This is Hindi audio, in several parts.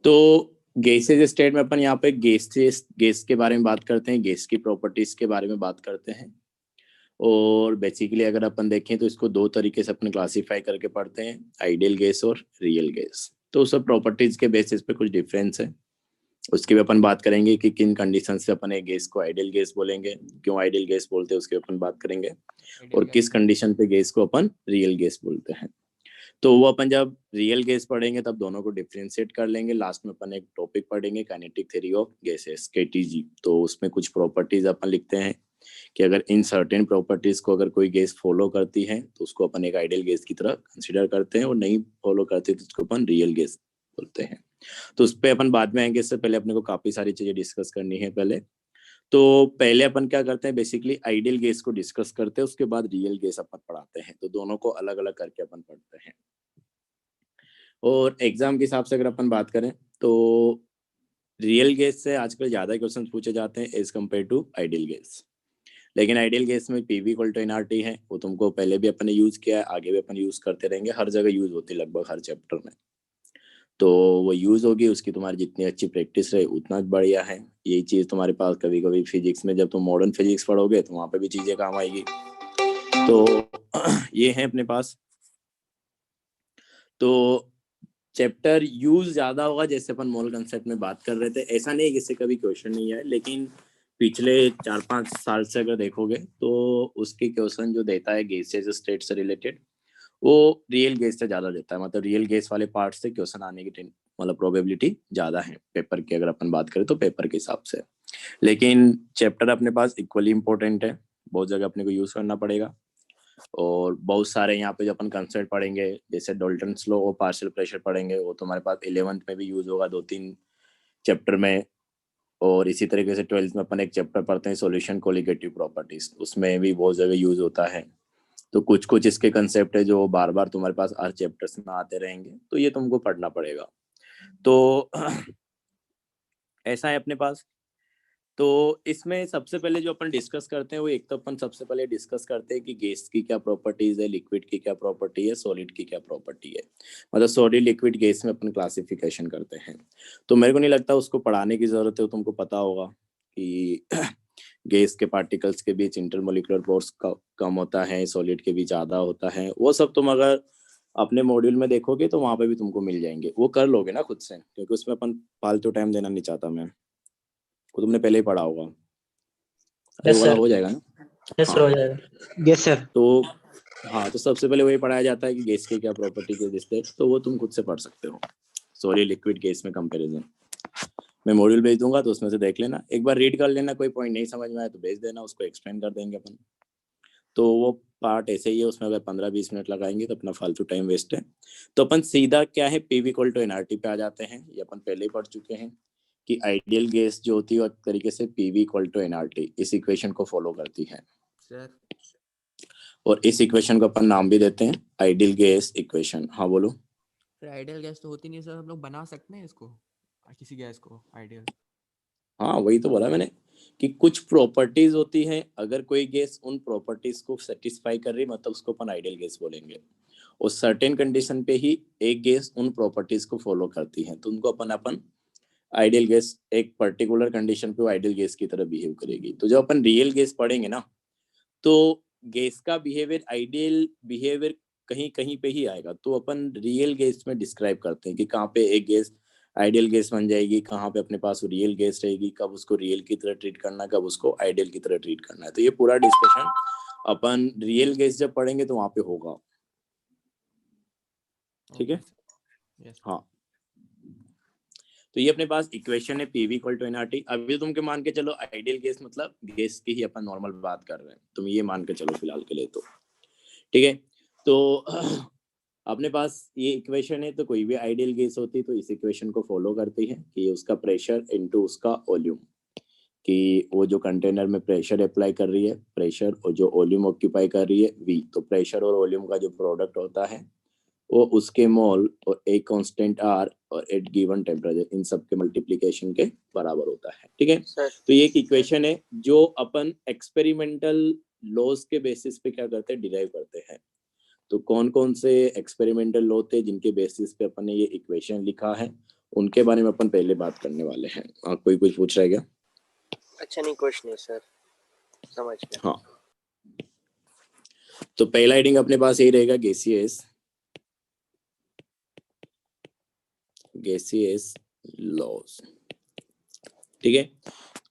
तो गैसेज स्टेट में अपन यहाँ पे गैस के बारे में बात करते हैं, गैस की प्रॉपर्टीज के बारे में बात करते हैं। और बेसिकली अगर अपन देखें तो इसको दो तरीके से अपन क्लासीफाई करके पढ़ते हैं, आइडियल गैस और रियल गैस। तो सब प्रॉपर्टीज के बेसिस पे कुछ डिफरेंस है, उसकी भी अपन बात करेंगे कि किन कंडीशन से अपन एक गैस को आइडियल गैस बोलेंगे, क्यों आइडियल गैस बोलते हैं उसकी अपन बात करेंगे, और किस कंडीशन पे गैस को अपन रियल गैस बोलते हैं। तो वो अपन जब रियल गैस पढ़ेंगे तब दोनों को डिफ्रेंशिएट कर लेंगे। लास्ट में अपन एक टॉपिक पढ़ेंगे, kinetic theory of gases, KTG. तो उसमें कुछ प्रॉपर्टीज अपन लिखते हैं कि अगर इन सर्टेन प्रॉपर्टीज को अगर कोई गैस फॉलो करती है तो उसको अपन एक आइडियल गैस की तरह कंसिडर करते हैं, और नहीं फॉलो करती तो उसको अपन रियल गैस बोलते हैं। तो उस पर अपन बाद में आएंगे, इससे पहले अपने को काफी सारी चीजें डिस्कस करनी है पहले। तो पहले अपन क्या करते हैं, बेसिकली आइडियल गैस को डिस्कस करते हैं, उसके बाद रियल गैस अपन पढ़ाते हैं। तो दोनों को अलग अलग करके अपन पढ़ते हैं। और एग्जाम के हिसाब से अगर अपन बात करें तो रियल गैस से आजकल ज्यादा क्वेश्चन पूछे जाते हैं as compared to ideal gas. लेकिन आइडियल गैस में पीवी इक्वल टू एनआरटी है, वो तुमको पहले भी अपन ने यूज किया है, आगे भी अपन यूज करते रहेंगे, हर जगह यूज होती है लगभग हर चैप्टर में। तो वो यूज होगी, उसकी तुम्हारी जितनी अच्छी प्रैक्टिस रहे उतना बढ़िया है। यही चीज तुम्हारे पास कभी कभी फिजिक्स में जब तुम मॉडर्न फिजिक्स पढ़ोगे तो वहां पे भी चीजें काम आएगी। तो ये है अपने पास। तो चैप्टर यूज ज्यादा होगा, जैसे अपन मोल कंसेप्ट में बात कर रहे थे। ऐसा नहीं है किसी का भी क्वेश्चन नहीं है, लेकिन पिछले 4-5 साल से अगर देखोगे तो उसके क्वेश्चन जो देता है गैसेज स्टेट से रिलेटेड, वो रियल गैस से ज्यादा देता है। मतलब रियल गैस वाले पार्ट से क्वेश्चन आने की मतलब प्रोबेबिलिटी ज्यादा है पेपर की, अगर अपन बात करें तो पेपर के हिसाब से। लेकिन चैप्टर अपने पास इक्वली इंपॉर्टेंट है, बहुत जगह अपने को यूज करना पड़ेगा। और बहुत सारे यहाँ पे जो अपन कंसेप्ट पढ़ेंगे, जैसे डॉल्टन्स लॉ और पार्शियल प्रेशर पढ़ेंगे, वो तुम्हारे पास 11th में भी यूज होगा 2-3 चैप्टर में। और इसी तरीके से 12th में अपन एक चैप्टर पढ़ते हैं सॉल्यूशन कोलिगेटिव प्रॉपर्टीज, उसमें भी बहुत जगह यूज होता है। तो कुछ कुछ इसके कंसेप्ट है जो बार बार तुम्हारे पास हर चैप्टर्स में आते रहेंगे, तो ये तुमको पढ़ना पड़ेगा। तो ऐसा है अपने पास। तो इसमें सबसे पहले जो अपन डिस्कस करते हैं वो एक तो अपन सबसे पहले डिस्कस करते हैं कि गैस की क्या प्रॉपर्टीज है, लिक्विड की क्या प्रॉपर्टी है, सॉलिड की क्या प्रॉपर्टी है। मतलब सॉलिड लिक्विड गैस में अपन क्लासिफिकेशन करते हैं। तो मेरे को नहीं लगता उसको पढ़ाने की जरूरत है, तुमको पता होगा कि गैस के पार्टिकल्स के बीच इंटरमोलिकुलर फोर्स कम होता है, सॉलिड के बीच ज्यादा होता है। वो सब तुम अगर अपने मॉड्यूल में देखोगे तो वहां पे भी तुमको मिल जाएंगे, वो कर लोगे ना खुद से, क्योंकि उसमें अपन फालतू टाइम देना नहीं चाहता मैं। वो तुमने पहले ही पढ़ा होगा। अरे यस वाला सर। हो जाएगा ना। यस सर, हाँ हो जाएगा। Yes sir. तो हाँ, तो सबसे पहले वही पढ़ाया जाता है कि गैस की क्या प्रॉपर्टी के रिस्पेक्ट, तो वो तुम खुद से पढ़ सकते हो। सॉरी लिक्विड गैस में कंपैरिजन मैं मॉड्यूल भेज दूंगा, तो उसमें से देख लेना, एक बार रीड कर लेना, कोई पॉइंट नहीं समझ में आया तो भेज देना, उसको एक्सप्लेन कर देंगे अपन। तो वो पार्ट ऐसे ही है, उसमें अगर 15-20 मिनट लगाएंगे तो अपना फालतू टाइम वेस्ट है। तो अपन सीधा क्या है, पीवी इक्वल टू एनआरटी पे आ जाते हैं। ये अपन पहले ही पढ़ चुके हैं कि आइडियल गैस जो होती है वो एक तरीके से पीवी इक्वल टू एनआरटी इस इक्वेशन को फॉलो करती है। सर और इस इक्वेशन को अपन नाम भी देते हैं आइडियल गैस इक्वेशन। हाँ बोलो। फिर आइडियल गैस तो होती नहीं सर, हम लोग बना सकते हैं इसको, किसी गैस को आइडियल। हाँ वही तो बोला मैंने कि कुछ प्रॉपर्टीज होती हैं, अगर कोई गैस उन प्रॉपर्टीज को सेटिस्फाई कर रही मतलब उसको अपन आइडियल गैस बोलेंगे। और सर्टेन कंडीशन पे ही एक गैस उन प्रॉपर्टीज को फॉलो करती है, तो उनको अपन अपन आइडियल गैस, एक पर्टिकुलर कंडीशन पे वो आइडियल गैस की तरह बिहेव करेगी। तो जब अपन रियल गैस पढ़ेंगे ना, तो गैस का बिहेवियर आइडियल बिहेवियर कहीं कहीं पे ही आएगा। तो अपन रियल गैस में डिस्क्राइब करते हैं कि कहाँ पे एक गैस आइडियल गैस बन जाएगी, कहाँ पे अपने पास रियल गैस रहेगी, कब उसको रियल की तरह ट्रीट करना है, कब उसको आइडियल की तरह ट्रीट करना है। तो ये पूरा डिस्कशन अपन रियल गैस जब पढ़ेंगे तो वहां पे होगा। ठीक है। यस। हाँ, तो ये अपने पास इक्वेशन है पीवी इक्वल टू एनआरटी। अभी तुम के मान के चलो आइडियल गैस मतलब गैस की ही अपन नॉर्मल बात कर रहे हैं, तुम ये मान के चलो फिलहाल के लिए। तो ठीक है। तो अपने पास ये इक्वेशन है, तो कोई भी आइडियल गैस होती है तो इस इक्वेशन को फॉलो करती है कि उसका प्रेशर इनटू उसका वॉल्यूम, कि वो जो कंटेनर में प्रेशर अप्लाई कर रही है, प्रेशर, और जो वॉल्यूम ऑक्यूपाई कर रही है वी, तो प्रेशर और वॉल्यूम का जो प्रोडक्ट होता है वो उसके मोल और एक कांस्टेंट आर और एट गिवन टेम्परेचर, इन सब के मल्टीप्लिकेशन के बराबर होता है। ठीक है। तो ये एक इक्वेशन है जो अपन एक्सपेरिमेंटल लॉज के बेसिस पे क्या करते हैं, डिराइव करते हैं। तो कौन कौन से एक्सपेरिमेंटल लॉ थे जिनके बेसिस पे अपन ने ये इक्वेशन लिखा है, उनके बारे में अपन पहले बात करने वाले हैं। कोई कुछ पूछ रहा है क्या? अच्छा नहीं, कुछ नहीं सर, समझ गया। हाँ, तो पहला हेडिंग अपने पास यही रहेगा, गैसियस लॉज। ठीक है,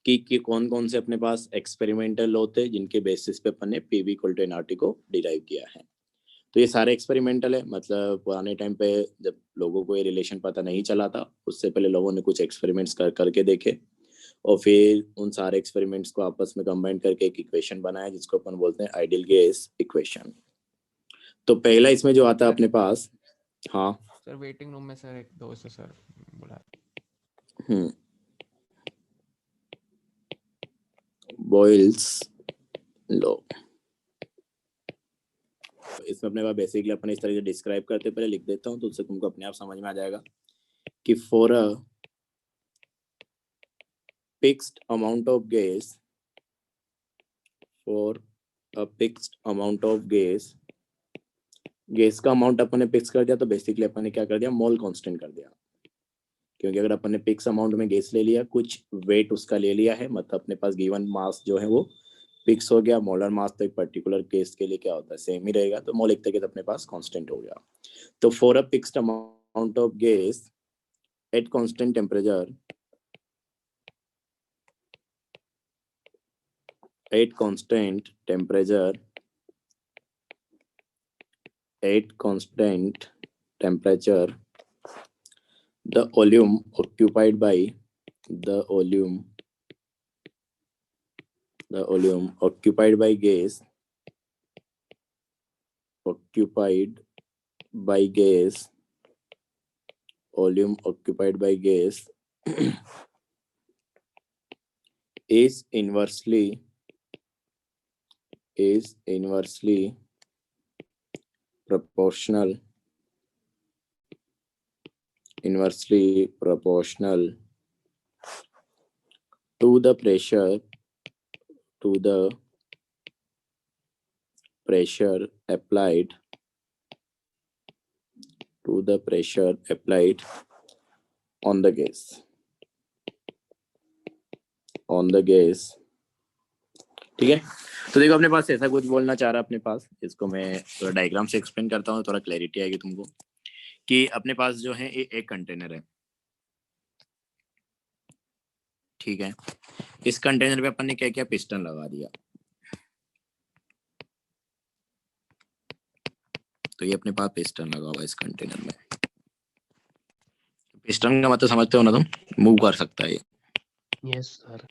कि कौन कौन से अपने पास एक्सपेरिमेंटल लॉ थे जिनके बेसिस पे अपन ने पीवी इक्वल टू एनआरटी को डिराइव किया है। तो ये सारे एक्सपेरिमेंटल है, मतलब पुराने टाइम पे जब लोगों को ये रिलेशन पता नहीं चला था, उससे पहले लोगों ने कुछ एक्सपेरिमेंट्स करके देखे और फिर उन सारे एक्सपेरिमेंट्स को आपस में कंबाइन करके एक इक्वेशन बनाया जिसको अपन बोलते हैं आइडियल गैस इक्वेशन। तो पहला इसमें जो आता है अपने पास, हाँ सर वेटिंग रूम में सर एक दोस्त है सर, बुला। Boyle's law. इसमें अपने पास बेसिकली अपन इस तरह से डिस्क्राइब करते, पहले लिख देता हूँ तो उससे तुमको अपने आप समझ में आ जाएगा कि for a fixed amount of gas, gas का अमाउंट अपन ने फिक्स कर दिया, तो बेसिकली अपन ने क्या कर दिया, मोल कांस्टेंट कर दिया। क्योंकि अगर अपन ने फिक्स अमाउंट में गैस ले लिया, कुछ वेट उसका ले लिया है, मतलब अपने पास गिवन मास जो है वो फिक्स हो गया। मोलर मास तो एक पर्टिकुलर केस के लिए क्या होता है, सेम ही रहेगा, तो मोल एक तरीके से अपने पास कांस्टेंट हो गया। तो for a fixed amount of gas at constant temperature, at constant temperature the volume occupied by gas is inversely proportional to the pressure applied on the gas। ठीक है, तो देखो अपने पास ऐसा कुछ बोलना चाह रहा अपने पास, इसको मैं थोड़ा डायग्राम से एक्सप्लेन करता हूँ, थोड़ा क्लैरिटी आएगी तुमको। कि अपने पास जो है एक कंटेनर है, ठीक है। इस कंटेनर पे अपन ने क्या किया, पिस्टन लगा दिया। तो ये अपने पास पिस्टन लगा हुआ है इस कंटेनर में। पिस्टन का मतलब समझते हो ना तुम, मूव कर सकता है यस सर।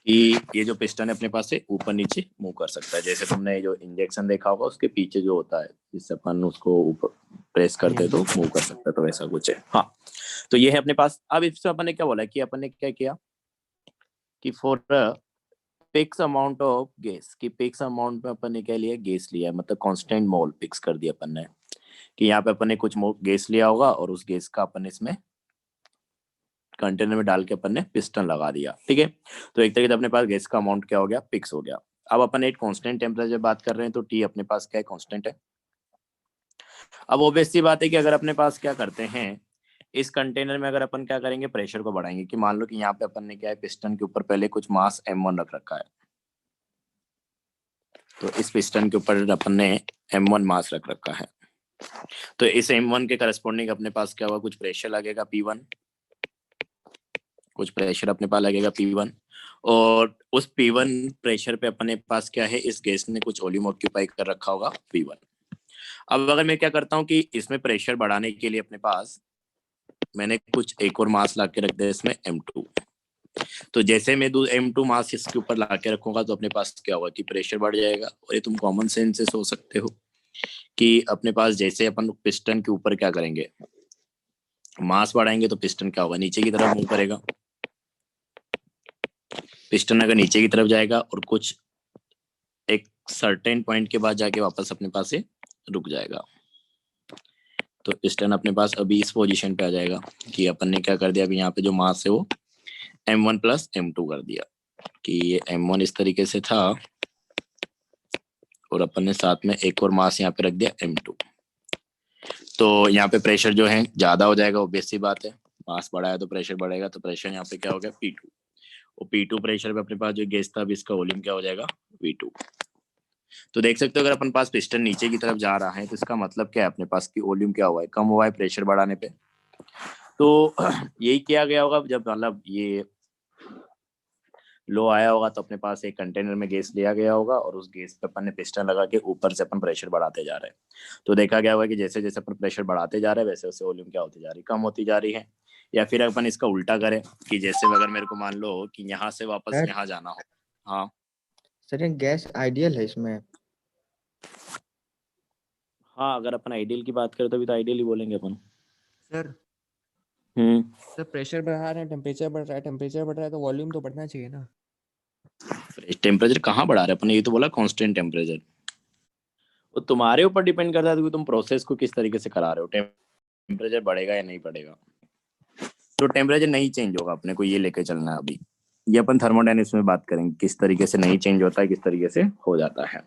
कि ये जो पिस्टन है अपने पास से ऊपर नीचे मूव कर सकता है। जैसे तुमने जो इंजेक्शन देखा होगा उसके पीछे जो होता है, जिससे अपन उसको ऊपर प्रेस करते हैं तो मूव कर सकता है, तो वैसा कुछ है। हाँ, तो ये है अपने पास। अब इसमें अपन ने क्या बोला कि अपन ने क्या किया कि for fix amount of gas, की फिक्स अमाउंट में अपन ने क्या लिया, गैस लिया, मतलब कांस्टेंट मोल फिक्स कर दिया अपन ने कि यहाँ पे अपन ने कुछ गैस लिया होगा और उस गैस का अपन इसमें कंटेनर में डाल के अपन ने पिस्टन लगा दिया। ठीक है, तो एक तरीके से अपने पास गैस का अमाउंट क्या हो गया, फिक्स हो गया। अब अपन एक कांस्टेंट टेम्परेचर बात कर रहे हैं, तो टी अपने पास क्या है, कांस्टेंट है। अब ऑब्वियस सी बात है कि अगर अपने पास क्या करते हैं, इस कंटेनर में अगर अपन क्या करेंगे, प्रेशर को बढ़ाएंगे। कि मान लो कि यहाँ पे अपन ने क्या है, पिस्टन के ऊपर पहले कुछ मास m1 रख रखा है, तो इस पिस्टन के ऊपर अपन ने m1 मास रख रखा है। तो इस m1 के करस्पॉन्डिंग अपने पास क्या हुआ, कुछ प्रेशर लगेगा P1, कुछ प्रेशर अपने पास लगेगा P1, और उस P1 प्रेशर पे अपने पास क्या है, इस गैस ने कुछ वॉल्यूम ऑक्यूपाई कर रखा होगा P1। अब अगर मैं क्या करता हूँ कि इसमें प्रेशर बढ़ाने के लिए अपने पास मैंने कुछ एक और मास ला के रख दिया इसमें M2। तो जैसे मैं M2 मास इसके ऊपर ला के रखूंगा तो अपने पास क्या होगा कि प्रेशर बढ़ जाएगा। और ये तुम कॉमन सेंस से सोच सकते हो कि अपने पास जैसे अपन पिस्टन के ऊपर क्या करेंगे, मास बढ़ाएंगे, तो पिस्टन क्या होगा, नीचे की तरफ मूव करेगा। पिस्टन अगर नीचे की तरफ जाएगा और कुछ एक सर्टेन पॉइंट के बाद जाके वापस अपने पास से रुक जाएगा, तो पिस्टन अपने पास अभी इस पोजीशन पे आ जाएगा कि अपन ने क्या कर दिया, अभी यहाँ पे जो मास है वो M1 प्लस M2 कर दिया। कि ये M1 इस तरीके से था और अपन ने साथ में एक और मास यहाँ पे रख दिया M2। तो यहाँ पे प्रेशर जो है ज्यादा हो जाएगा, ऑब्वियस सी बात है, मास बढ़ा है तो प्रेशर बढ़ेगा, तो प्रेशर यहाँ पे क्या हो गया P2, और P2 प्रेशर पे अपने पास जो गैस था, अब इसका वॉल्यूम क्या हो जाएगा V2। तो देख सकते हो अगर अपन पास पिस्टन नीचे की तरफ जा रहा है तो इसका मतलब क्या है अपने पास की वॉल्यूम क्या हुआ है, कम हुआ है प्रेशर बढ़ाने पे। तो यही किया गया होगा जब मतलब ये लो आया होगा तो अपने पास एक कंटेनर में गैस लिया गया होगा और उस गैस पे अपन ने पिस्टन लगा के ऊपर से अपन प्रेशर बढ़ाते जा रहे हैं। तो देखा गया होगा कि जैसे जैसे अपन प्रेशर बढ़ाते जा रहे हैं वैसे वैसे वॉल्यूम क्या होती जा रही है, कम होती जा रही है। या फिर अपन इसका उल्टा करें कि जैसे अगर मेरे को मान लो कि यहाँ से वापस सर यहाँ जाना हो। हाँ सर, ये गैस आइडियल है इसमें? हाँ, अगर अपन आइडियल की बात करें तो अभी तो आइडियल ही बोलेंगे अपन। सर सर प्रेशर बढ़ा रहे हैं, टेम्परेचर बढ़ रहा है, टेम्परेचर बढ़ रहा है तो वॉल्यूम तो बढ़ना चाहिए ना। टेम्परेचर कहाँ बढ़ा रहे हैं अपन, ये तो बोला कांस्टेंट टेम्परेचर। वो तुम्हारे ऊपर डिपेंड करता है कि तुम प्रोसेस को किस तरीके से करा रहे हो, टेम्परेचर बढ़ेगा या नहीं बढ़ेगा। तो टेम्परेचर नहीं चेंज होगा, अपने को ये लेके चलना है अभी। ये अपन थर्मोडायनेमिक्स में बात करेंगे किस तरीके से नहीं चेंज होता है, किस तरीके से हो जाता है।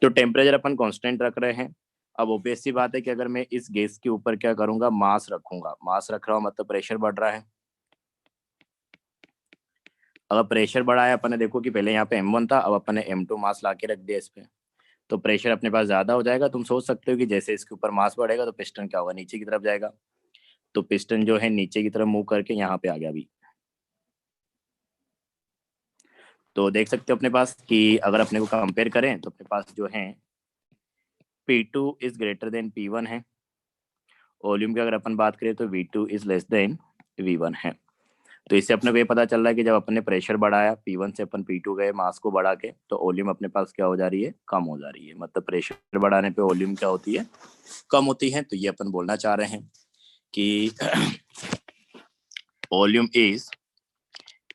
तो टेम्परेचर अपन कांस्टेंट रख रहे हैं। अब ऑब्वियस सी बात है कि अगर मैं इस गैस के ऊपर क्या करूंगा, मास रखूंगा, मास रख रहा हूँ मतलब प्रेशर बढ़ रहा है। अगर प्रेशर बढ़ा है, अपन ने देखो कि पहले यहाँ पे M1 था, अब अपन ने M2 मास ला के रख दिया इस पे, तो प्रेशर अपने पास ज्यादा हो जाएगा। तुम सोच सकते हो कि जैसे इसके ऊपर मास बढ़ेगा तो पिस्टन क्या होगा, नीचे की तरफ जाएगा। तो पिस्टन जो है नीचे की तरफ मूव करके यहाँ पे आ गया अभी। तो देख सकते हो अपने पास कि अगर अपने को कंपेयर करें तो अपने पास जो है P2 is greater than P1 है। वॉल्यूम की अगर अपन बात करें तो V2 is less than V1 है। तो इससे अपने को ये पता चल रहा है कि जब अपन ने प्रेशर बढ़ाया P1 से अपन P2 गए मास को बढ़ा के, तो वॉल्यूम अपने पास क्या हो जा रही है, कम हो जा रही है। मतलब प्रेशर बढ़ाने पे वॉल्यूम क्या होती है, कम होती है। तो ये अपन बोलना चाह रहे हैं कि volume is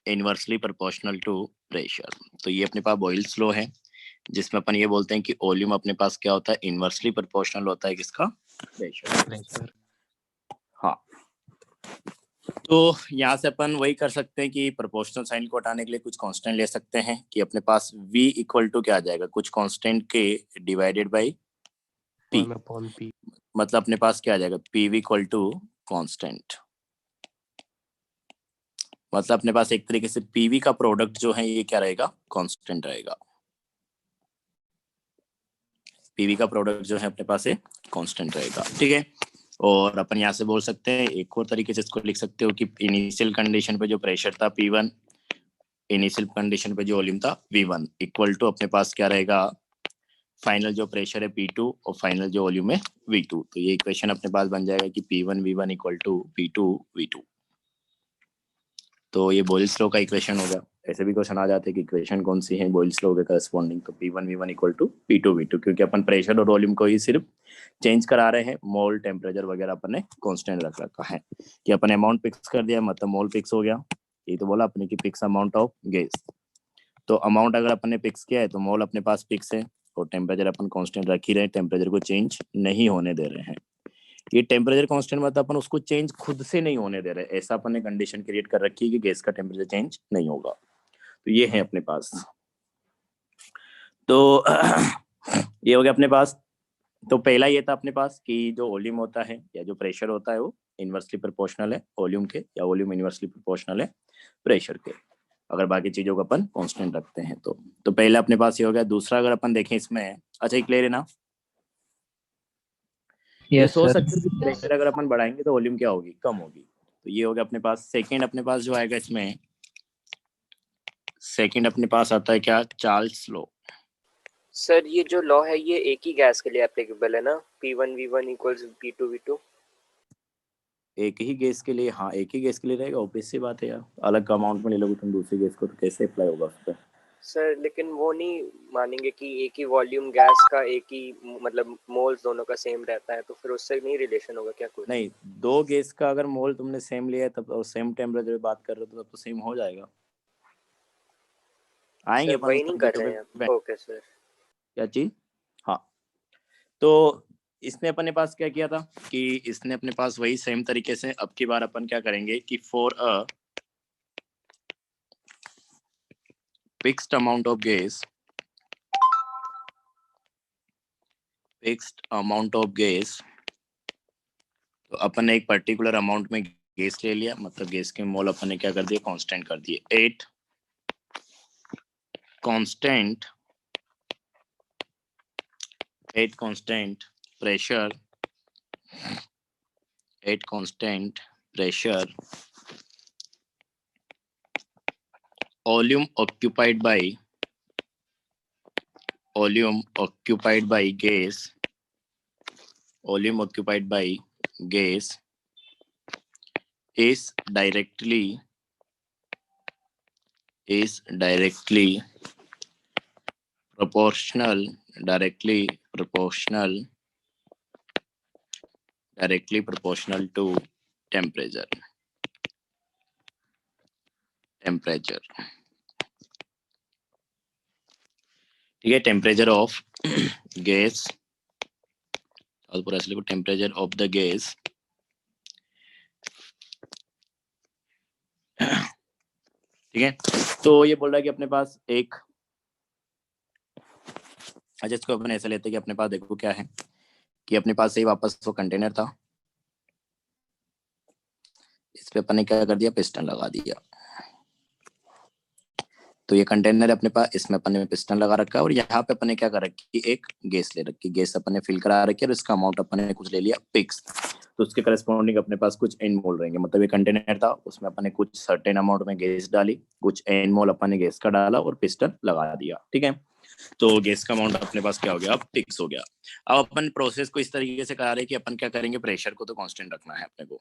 inversely proportional to pressure. तो ये अपने पास बॉयल्स लॉ है, जिसमें अपन ये बोलते हैं कि वॉल्यूम अपने पास क्या होता है, इनवर्सली प्रोपोर्शनल होता है किसका, प्रेशर। हाँ, तो यहाँ से अपन वही कर सकते हैं कि प्रोपोर्शनल साइन को हटाने के लिए कुछ कांस्टेंट ले सकते हैं कि अपने पास V इक्वल टू क्या आ जाएगा, कुछ कांस्टेंट के डिवाइडेड बाई P। मतलब अपने पास क्या आ जाएगा, PV इक्वल टू कांस्टेंट। मतलब अपने पास एक तरीके से PV का प्रोडक्ट जो है ये क्या रहेगा, कांस्टेंट रहेगा। PV का प्रोडक्ट जो है अपने पास कांस्टेंट रहेगा, ठीक है। और अपन यहाँ से बोल सकते हैं, एक और तरीके से इसको लिख सकते हो कि इनिशियल कंडीशन पे जो प्रेशर था P1, इनिशियल कंडीशन पे जो वॉल्यूम था V1 इक्वल टू अपने पास क्या रहेगा, फाइनल जो प्रेशर है P2 और फाइनल जो वॉल्यूम है V2। तो ये इक्वेशन अपने पास बन जाएगा कि P1 V1 equal to P2 V2। तो ये बॉयल्स लॉ का इक्वेशन हो गया। ऐसे भी क्वेश्चन आ जाते हैं कि इक्वेशन कौन सी है बॉयल्स लॉ के करस्पॉन्डिंग, तो P1 V1 equal to P2 V2, क्योंकि अपन प्रेशर और वॉल्यूम को ही सिर्फ चेंज करा रहे हैं, मोल टेम्परेचर वगैरह अपन ने कांस्टेंट रख रखा है। कि अपन अमाउंट फिक्स कर दिया मतलब मोल फिक्स हो गया। ये तो बोला अपने की फिक्स अमाउंट ऑफ गैस। तो अमाउंट अगर अपन ने फिक्स किया है तो मोल अपने पास फिक्स है, और टेम्परेचर अपन कांस्टेंट रख ही रहे हैं, टेम्परेचर को चेंज नहीं होने दे रहे हैं। ये टेम्परेचर कांस्टेंट मतलब अपन उसको चेंज खुद से नहीं होने दे रहे, ऐसा अपन ने कंडीशन क्रिएट कर रखी है कि गैस का टेम्परेचर चेंज नहीं होगा। तो ये है अपने पास। तो ये हो गया अपने पास। तो पहला ये था अपने पास कि जो वॉल्यूम होता है या जो प्रेशर होता है वो इनवर्सली प्रोपोर्शनल है वॉल्यूम के, या वॉल्यूम इनवर्सली प्रोपोर्शनल है प्रेशर के, अगर बाकी चीजों को अपन कांस्टेंट रखते हैं तो पहला अपने पास ये हो गया। दूसरा अगर अपन देखें इसमें, अच्छा क्लियर है ना, ये सोच सकते हैं कि प्रेशर अगर अपन बढ़ाएंगे तो वॉल्यूम क्या होगी, कम होगी। तो ये हो गया अपने पास। सेकंड अपने पास जो आएगा इसमें, सेकंड अपने पास आता है क्या, चार्ल्स लॉ। सर ये जो लॉ है ये एक ही गैस के लिए एप्लीकेबल है ना, P1 V1 equals P2 V2? एक ही गैस के लिए, हाँ एक ही गैस के लिए रहेगा, ऑब्वियस सी बात है यार। अलग अमाउंट में ले लोगे तुम दूसरी गैस को तो कैसे अप्लाई होगा उस पर। सर लेकिन वो नहीं मानेंगे कि एक ही वॉल्यूम गैस का एक ही मतलब मोल्स दोनों का सेम रहता है, तो फिर उससे नहीं रिलेशन होगा क्या कुछ? नहीं, दो गैस का अगर मोल तुमने सेम लिया है तब, और सेम टेम्परेचर पे बात कर रहे हो तो तब तो सेम हो जाएगा। आएंगे सर अपन वही उस नहीं पर कर चीजों रहे हैं पे। आप। Okay sir. क्या चीज, हाँ। तो इसने अपने पास क्या किया था कि इसने अपने पास वही सेम तरीके से, अब की बार अपन क्या करेंगे कि for a fixed amount of gas, fixed amount of gas अपन ने एक पर्टिकुलर अमाउंट में गैस ले लिया, मतलब गैस के मोल अपन ने क्या कर दिया, कांस्टेंट कर दिए। 8 constant pressure, 8 constant pressure, volume occupied by gas is directly proportional to temperature। ठीक है, टेम्परेचर ऑफ गैस, और पूरा ऐसे लिखो, टेम्परेचर ऑफ द गैस ठीक है। तो ये बोल रहा है कि अपने पास एक, अच्छा इसको अपन ऐसे लेते हैं कि अपने पास देखो क्या है कि अपने पास से ही वापस वो कंटेनर था, इस पे अपन ने क्या कर दिया, पिस्टन लगा दिया। तो ये कंटेनर अपने पास, इसमें अपन ने पिस्टन लगा रखा है और यहाँ पे अपन ने क्या कर रखी, एक गैस ले रखी, गैस अपन ने फिल करा रखी है और इसका अमाउंट अपन ने कुछ ले लिया फिक्स। तो उसके करस्पॉन्डिंग अपने पास कुछ एन मोल रहेंगे, मतलब ये कंटेनर था, उसमें अपन ने कुछ सर्टेन अमाउंट में गैस डाली, कुछ एन मोल अपन ने गैस का डाला और पिस्टन लगा दिया। ठीक है, तो गैस का अमाउंट अपने पास क्या हो गया, अब फिक्स हो गया। अब अपन प्रोसेस को इस तरीके से करा रहे हैं कि अपन क्या करेंगे, प्रेशर को तो कांस्टेंट रखना है अपने को,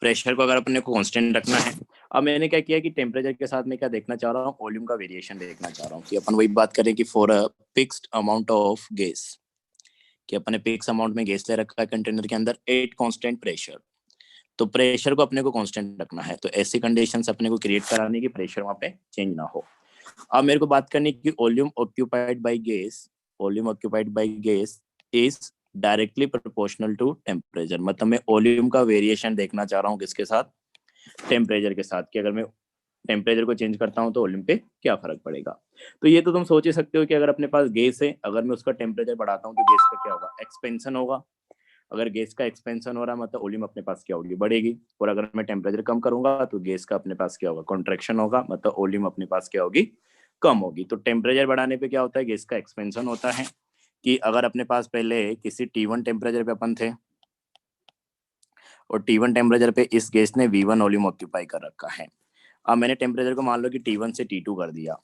प्रेशर को अगर अपने को कांस्टेंट रखना है। अब मैंने क्या किया कि टेम्परेचर के साथ में क्या देखना चाह रहा हूँ, वॉल्यूम का वेरिएशन देखना चाह रहा हूँ कि अपन वही बात करें कि for a fixed amount of gas, कि अपन ने फिक्स अमाउंट में गैस ले रखा है कंटेनर के अंदर, 8 कांस्टेंट प्रेशर, तो प्रेशर को अपने को कांस्टेंट रखना है। तो ऐसी कंडीशंस अपने को क्रिएट करानी कि प्रेशर वहां पे चेंज ना हो। अब मेरे को बात करनी कि volume occupied by gas is directly proportional to temperature, मतलब मैं वॉल्यूम का वेरिएशन देखना चाह रहा हूँ किसके साथ, टेम्परेचर के साथ, कि अगर मैं टेम्परेचर को चेंज करता हूँ तो वॉल्यूम पे क्या फर्क पड़ेगा। तो ये तो तुम सोच ही सकते हो कि अगर अपने पास गैस है, अगर मैं उसका टेम्परेचर बढ़ाता हूँ तो गैस का क्या होगा, एक्सपेंशन होगा। अगर गैस का एक्सपेंशन हो रहा है मतलब वॉल्यूम अपने पास क्या होगी, बढ़ेगी। और अगर मैं टेम्परेचर कम करूंगा तो गैस का अपने पास क्या होगा, कॉन्ट्रैक्शन होगा, मतलब वॉल्यूम अपने पास क्या होगी, कम होगी। तो टेम्परेचर बढ़ाने पे क्या होता है, गैस का एक्सपेंशन होता है। कि अगर अपने पास पहले किसी T1 टेम्परेचर पे अपन थे और T1 टेम्परेचर पे इस गैस ने V1 वॉल्यूम ऑक्यूपाई कर रखा है। अब मैंने टेम्परेचर को मान लो कि T1 से T2 कर दिया,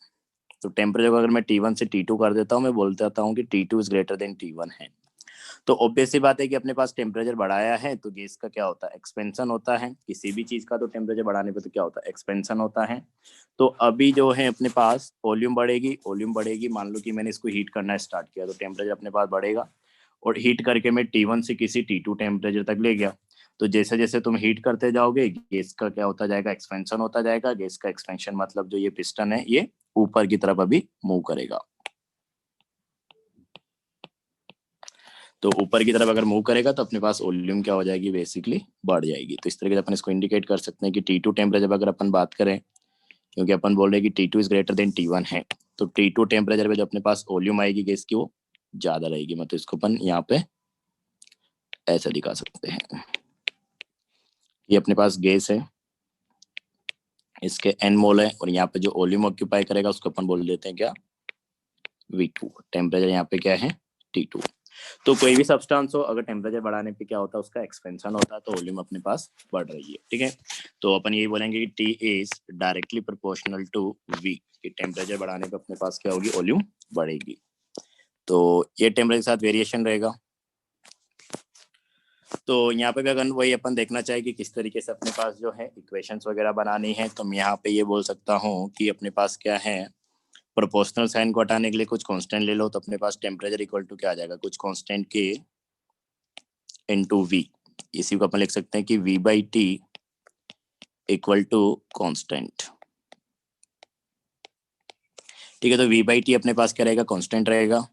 तो टेम्परेचर को अगर मैं T1 से T2 कर देता हूँ, मैं बोल देता हूँ कि T2 is greater than T1 है। तो ऑब्वियस सी बात है कि अपने पास टेम्परेचर बढ़ाया है तो गैस का क्या होता है, एक्सपेंशन होता है। किसी भी चीज का तो टेम्परेचर बढ़ाने पे तो क्या होता है, एक्सपेंशन होता है। तो अभी जो है अपने पास वॉल्यूम बढ़ेगी, मान लो कि मैंने इसको हीट करना स्टार्ट किया तो टेम्परेचर अपने पास बढ़ेगा, और हीट करके मैं T1 से किसी T2 टेम्परेचर तक ले गया। तो जैसे जैसे तुम हीट करते जाओगे गैस का क्या होता जाएगा, एक्सपेंशन होता जाएगा। गैस का एक्सपेंशन मतलब जो ये पिस्टन है ये ऊपर की तरफ अभी मूव करेगा। तो ऊपर की तरफ अगर मूव करेगा तो अपने पास वॉल्यूम क्या हो जाएगी, बेसिकली बढ़ जाएगी। तो इस तरीके से अपन इसको इंडिकेट कर सकते हैं कि T2 टेम्परेचर अगर अपन बात करें, क्योंकि अपन बोल रहे हैं कि T2 is greater than T1 है, तो T2 टेम्परेचर पे जो अपने पास वॉल्यूम आएगी गैस की वो ज्यादा रहेगी। मतलब इसको अपन यहाँ पे ऐसा दिखा सकते हैं, ये अपने पास गैस है, इसके n मोल है, और यहाँ पे जो वॉल्यूम ऑक्यूपाई करेगा उसको अपन बोल देते हैं क्या, V2। टेम्परेचर यहाँ पे क्या है, T2। तो कोई भी सब्सटेंस हो अगर टेम्परेचर बढ़ाने पे क्या होता है, उसका एक्सपेंशन होता है, तो वॉल्यूम अपने पास बढ़ रही है। ठीक है, तो अपन यही बोलेंगे कि T is directly proportional to V, कि टेम्परेचर बढ़ाने पे अपने पास क्या होगी, वॉल्यूम बढ़ेगी। तो ये टेम्परेचर के साथ वेरिएशन रहेगा। तो यहाँ पे भी अगर वही अपन देखना चाहे कि किस तरीके से अपने पास जो है इक्वेशंस वगैरह बनानी है, तो मैं यहाँ पे ये बोल सकता हूँ कि अपने पास क्या है, प्रोपोर्शनल साइन को हटाने के लिए कुछ कांस्टेंट ले लो, तो अपने पास टेम्परेचर इक्वल टू क्या आ जाएगा, कुछ कांस्टेंट के इनटू V। इसी को अपन लिख सकते हैं कि V/T इक्वल टू कांस्टेंट। ठीक है, तो V/T अपने पास क्या रहेगा, कांस्टेंट रहेगा।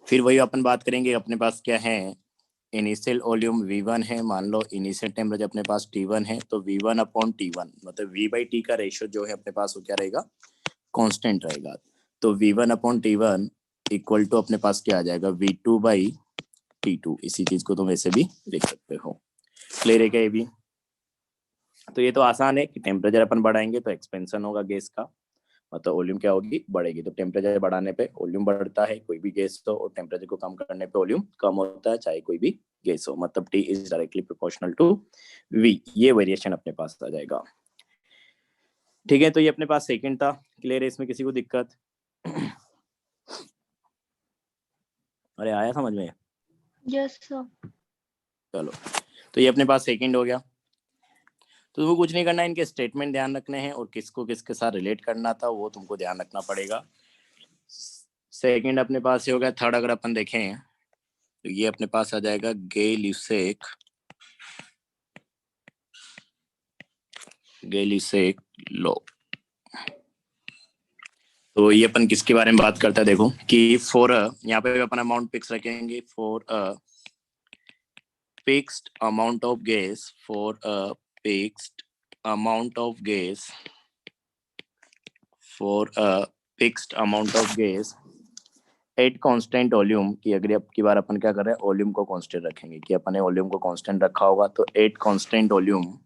फिर वही अपन बात करेंगे, अपने पास क्या है, इनिशियल वॉल्यूम V1 है, मान लो इनिशियल टेम्परेचर अपने पास T1 है, तो V1/T1 मतलब V/T का रेशियो जो है अपने पास वो क्या रहेगा, कांस्टेंट रहेगा। तो V1/T1 इक्वल टू अपने पास क्या आ जाएगा, V2/T T2, इसी चीज को तुम ऐसे भी लिख सकते हो। क्लियर है क्या ये भी? तो ये तो आसान है कि टेम्परेचर अपन बढ़ाएंगे तो एक्सपेंशन होगा गैस का, मतलब वॉल्यूम क्या होगी, बढ़ेगी। तो टेम्परेचर बढ़ाने पे वॉल्यूम बढ़ता है, कोई भी गैस हो, और टेम्परेचर को कम करने पे वॉल्यूम कम होता है, चाहे कोई भी गैस हो। मतलब T is directly proportional to V। ये वेरिएशन अपने पास आ जाएगा। ठीक है, तो ये अपने पास सेकंड था। क्लियर है? इसमें किसी को दिक्कत? अरे आया समझ में? Yes sir. चलो, तो ये अपने पास सेकंड हो गया। तो तुमको कुछ नहीं करना है, इनके स्टेटमेंट ध्यान रखने हैं और किसको किसके साथ रिलेट करना था वो तुमको ध्यान रखना पड़ेगा। सेकंड अपने पास ये हो गया। थर्ड अगर अपन देखें तो ये अपने पास आ जाएगा गै-ल्यूसेक लॉ। तो ये अपन किसके बारे में बात करता है देखो कि फॉर यहाँ पे अपन अमाउंट फिक्स रखेंगे, for a fixed amount of gas, for a fixed amount of gas, for a fixed amount of gas at constant volume. की अगली अब की बार अपन क्या कर रहे हैं, वॉल्यूम को कांस्टेंट रखेंगे कि अपन ने वॉल्यूम को कांस्टेंट रखा होगा। तो at constant volume,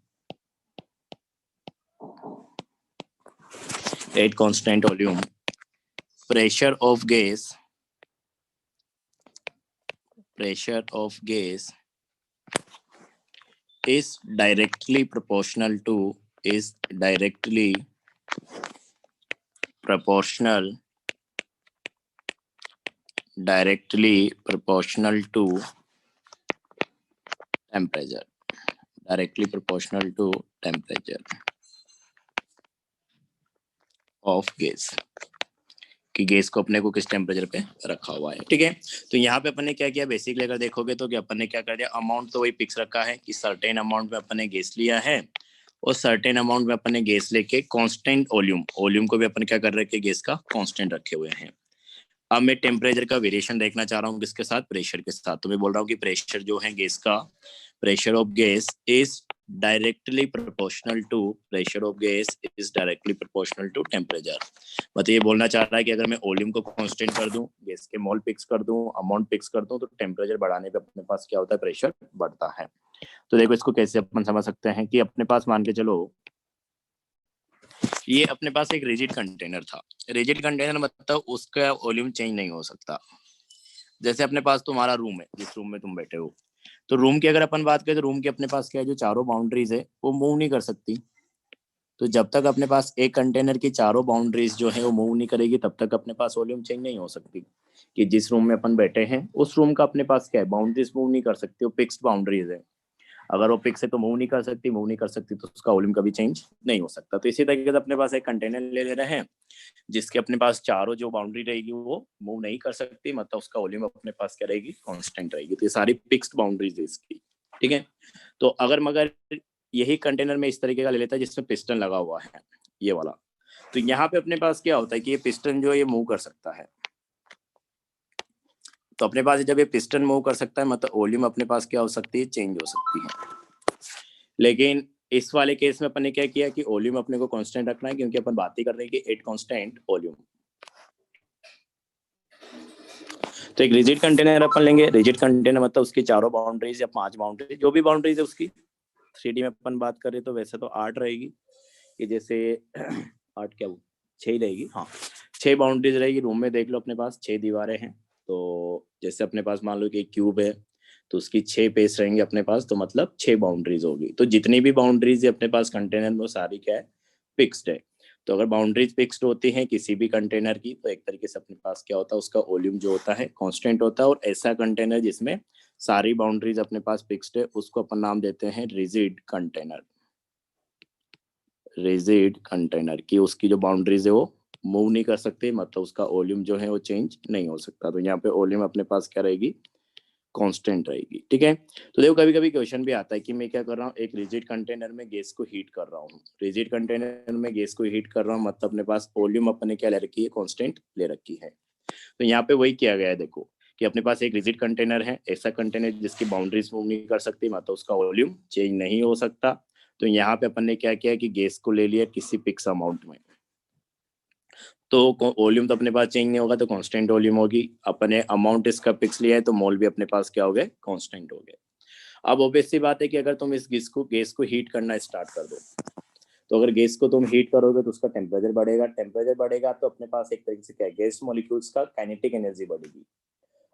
at constant volume pressure of gas, pressure of gas is directly proportional to, is directly proportional, directly proportional to temperature, directly proportional to temperature of gas, कि गैस को अपने को किस टेम्परेचर पे रखा हुआ है। ठीक है, तो यहाँ पे अपन ने क्या किया, बेसिकली अगर देखोगे तो कि अपन ने क्या कर दिया, अमाउंट तो वही फिक्स रखा है कि सर्टेन अमाउंट में अपन ने गैस लिया है और सर्टेन अमाउंट में अपन ने गैस लेके कांस्टेंट वॉल्यूम को भी अपन क्या कर रहे हैं, गैस का कांस्टेंट रखे हुए हैं। अब मैं टेम्परेचर का वेरिएशन देखना चाह रहा हूँ किसके साथ, प्रेशर के साथ। तो मैं बोल रहा हूँ कि प्रेशर जो है गैस का, pressure of gas is directly proportional to, pressure of gas is directly proportional to temperature. मतलब ये बोलना चाह रहा है कि अगर मैं वॉल्यूम को कांस्टेंट कर दूं, गैस के मोल फिक्स कर दूं, अमाउंट फिक्स कर दूं, तो टेम्परेचर बढ़ाने पे अपने पास क्या होता है, प्रेशर बढ़ता है। तो देखो इसको कैसे अपन समझ सकते हैं कि अपने पास मान के चलो ये अपने पास एक रिजिड कंटेनर था। रिजिड कंटेनर मतलब उसका वॉल्यूम चेंज नहीं हो सकता। जैसे अपने पास तुम्हारा रूम है, जिस रूम में तुम बैठे हो, तो रूम की अगर अपन बात करें तो रूम के अपने पास क्या है, जो चारों बाउंड्रीज है वो मूव नहीं कर सकती। तो जब तक अपने पास एक कंटेनर की चारों बाउंड्रीज जो है वो मूव नहीं करेगी तब तक अपने पास वॉल्यूम चेंज नहीं हो सकती। कि जिस रूम में अपन बैठे हैं उस रूम का अपने पास क्या है, बाउंड्रीज मूव नहीं कर सकती, वो फिक्स्ड बाउंड्रीज है। अगर वो फिक्स है तो मूव नहीं कर सकती तो उसका वॉल्यूम कभी चेंज नहीं हो सकता। तो इसी तरीके से अपने पास एक कंटेनर ले रहे हैं जिसके अपने पास चारों जो बाउंड्री रहेगी वो मूव नहीं कर सकती, मतलब उसका वॉल्यूम अपने पास क्या रहेगी, कांस्टेंट रहेगी। तो ये सारी फिक्स्ड बाउंड्रीज है इसकी। ठीक है, तो अगर मगर यही कंटेनर में इस तरीके का ले लेता है जिसमें पिस्टन लगा हुआ है, ये वाला, तो यहाँ पे अपने पास क्या होता है कि ये पिस्टन जो है ये मूव कर सकता है। तो अपने पास जब ये पिस्टन मूव कर सकता है मतलब वॉल्यूम अपने पास क्या हो सकती है, चेंज हो सकती है। लेकिन इस वाले केस में अपन ने क्या किया कि वॉल्यूम अपने को कांस्टेंट रखना है, क्योंकि अपन बात ही कर रहे हैं कि एट कांस्टेंट वॉल्यूम। तो एक रिजिड कंटेनर अपन लेंगे। रिजिड कंटेनर मतलब उसकी चारों बाउंड्रीज या 5 बाउंड्रीज, जो भी बाउंड्रीज है उसकी 3D में अपन बात करें तो वैसे तो 8 रहेगी, कि जैसे 8 क्या वो 6 रहेगी, हाँ 6 बाउंड्रीज रहेगी। रूम में देख लो अपने पास 6 दीवारें हैं, तो जैसे अपने पास मान लो कि एक क्यूब है तो उसकी 6 पेस रहेंगे अपने पास, तो मतलब 6 बाउंड्रीज होगी। तो जितनी भी बाउंड्रीज है अपने पास कंटेनर में वो सारी क्या है, फिक्स्ड है। तो अगर बाउंड्रीज फिक्स्ड होती हैं किसी भी कंटेनर की तो एक तरीके से अपने पास क्या होता है, उसका वॉल्यूम जो होता है कांस्टेंट होता है। और ऐसा कंटेनर जिसमें सारी बाउंड्रीज अपने पास फिक्स्ड है उसको अपन नाम देते हैं रिजिड कंटेनर। रिजिड कंटेनर की उसकी जो बाउंड्रीज है वो मूव नहीं कर सकते, मतलब उसका वॉल्यूम जो है वो चेंज नहीं हो सकता। तो यहाँ पे वॉल्यूम अपने पास क्या रहेगी, कांस्टेंट रहेगी। ठीक है, तो देखो कभी कभी क्वेश्चन भी आता है कि मैं क्या कर रहा हूँ, एक रिजिड कंटेनर में गैस को हीट कर रहा हूँ। रिजिड कंटेनर में गैस को हीट कर रहा हूँ मतलब अपने पास वॉल्यूम अपने क्या ले रखी है, कांस्टेंट ले रखी है। तो यहाँ पे वही किया गया है, देखो कि अपने पास एक रिजिड कंटेनर है, ऐसा कंटेनर जिसकी बाउंड्रीज मूव नहीं कर सकती, मतलब उसका वॉल्यूम चेंज नहीं हो सकता। तो यहाँ पे अपन ने क्या किया कि गैस को ले लिया किसी फिक्स अमाउंट में, तो वॉल्यूम तो अपने पास चेंज नहीं होगा, तो कांस्टेंट वॉल्यूम होगी। अपने अमाउंट इसका फिक्स लिया है तो मोल भी अपने पास क्या हो गए, कांस्टेंट हो गए। अब ऑब्वियस सी बात है कि अगर तुम इस गैस को हीट करना स्टार्ट कर दो, तो अगर गैस को तुम हीट करोगे तो उसका टेम्परेचर बढ़ेगा। टेम्परेचर बढ़ेगा तो अपने पास एक तरीके से क्या है, गैस मॉलिक्यूल्स का काइनेटिक एनर्जी बढ़ेगी।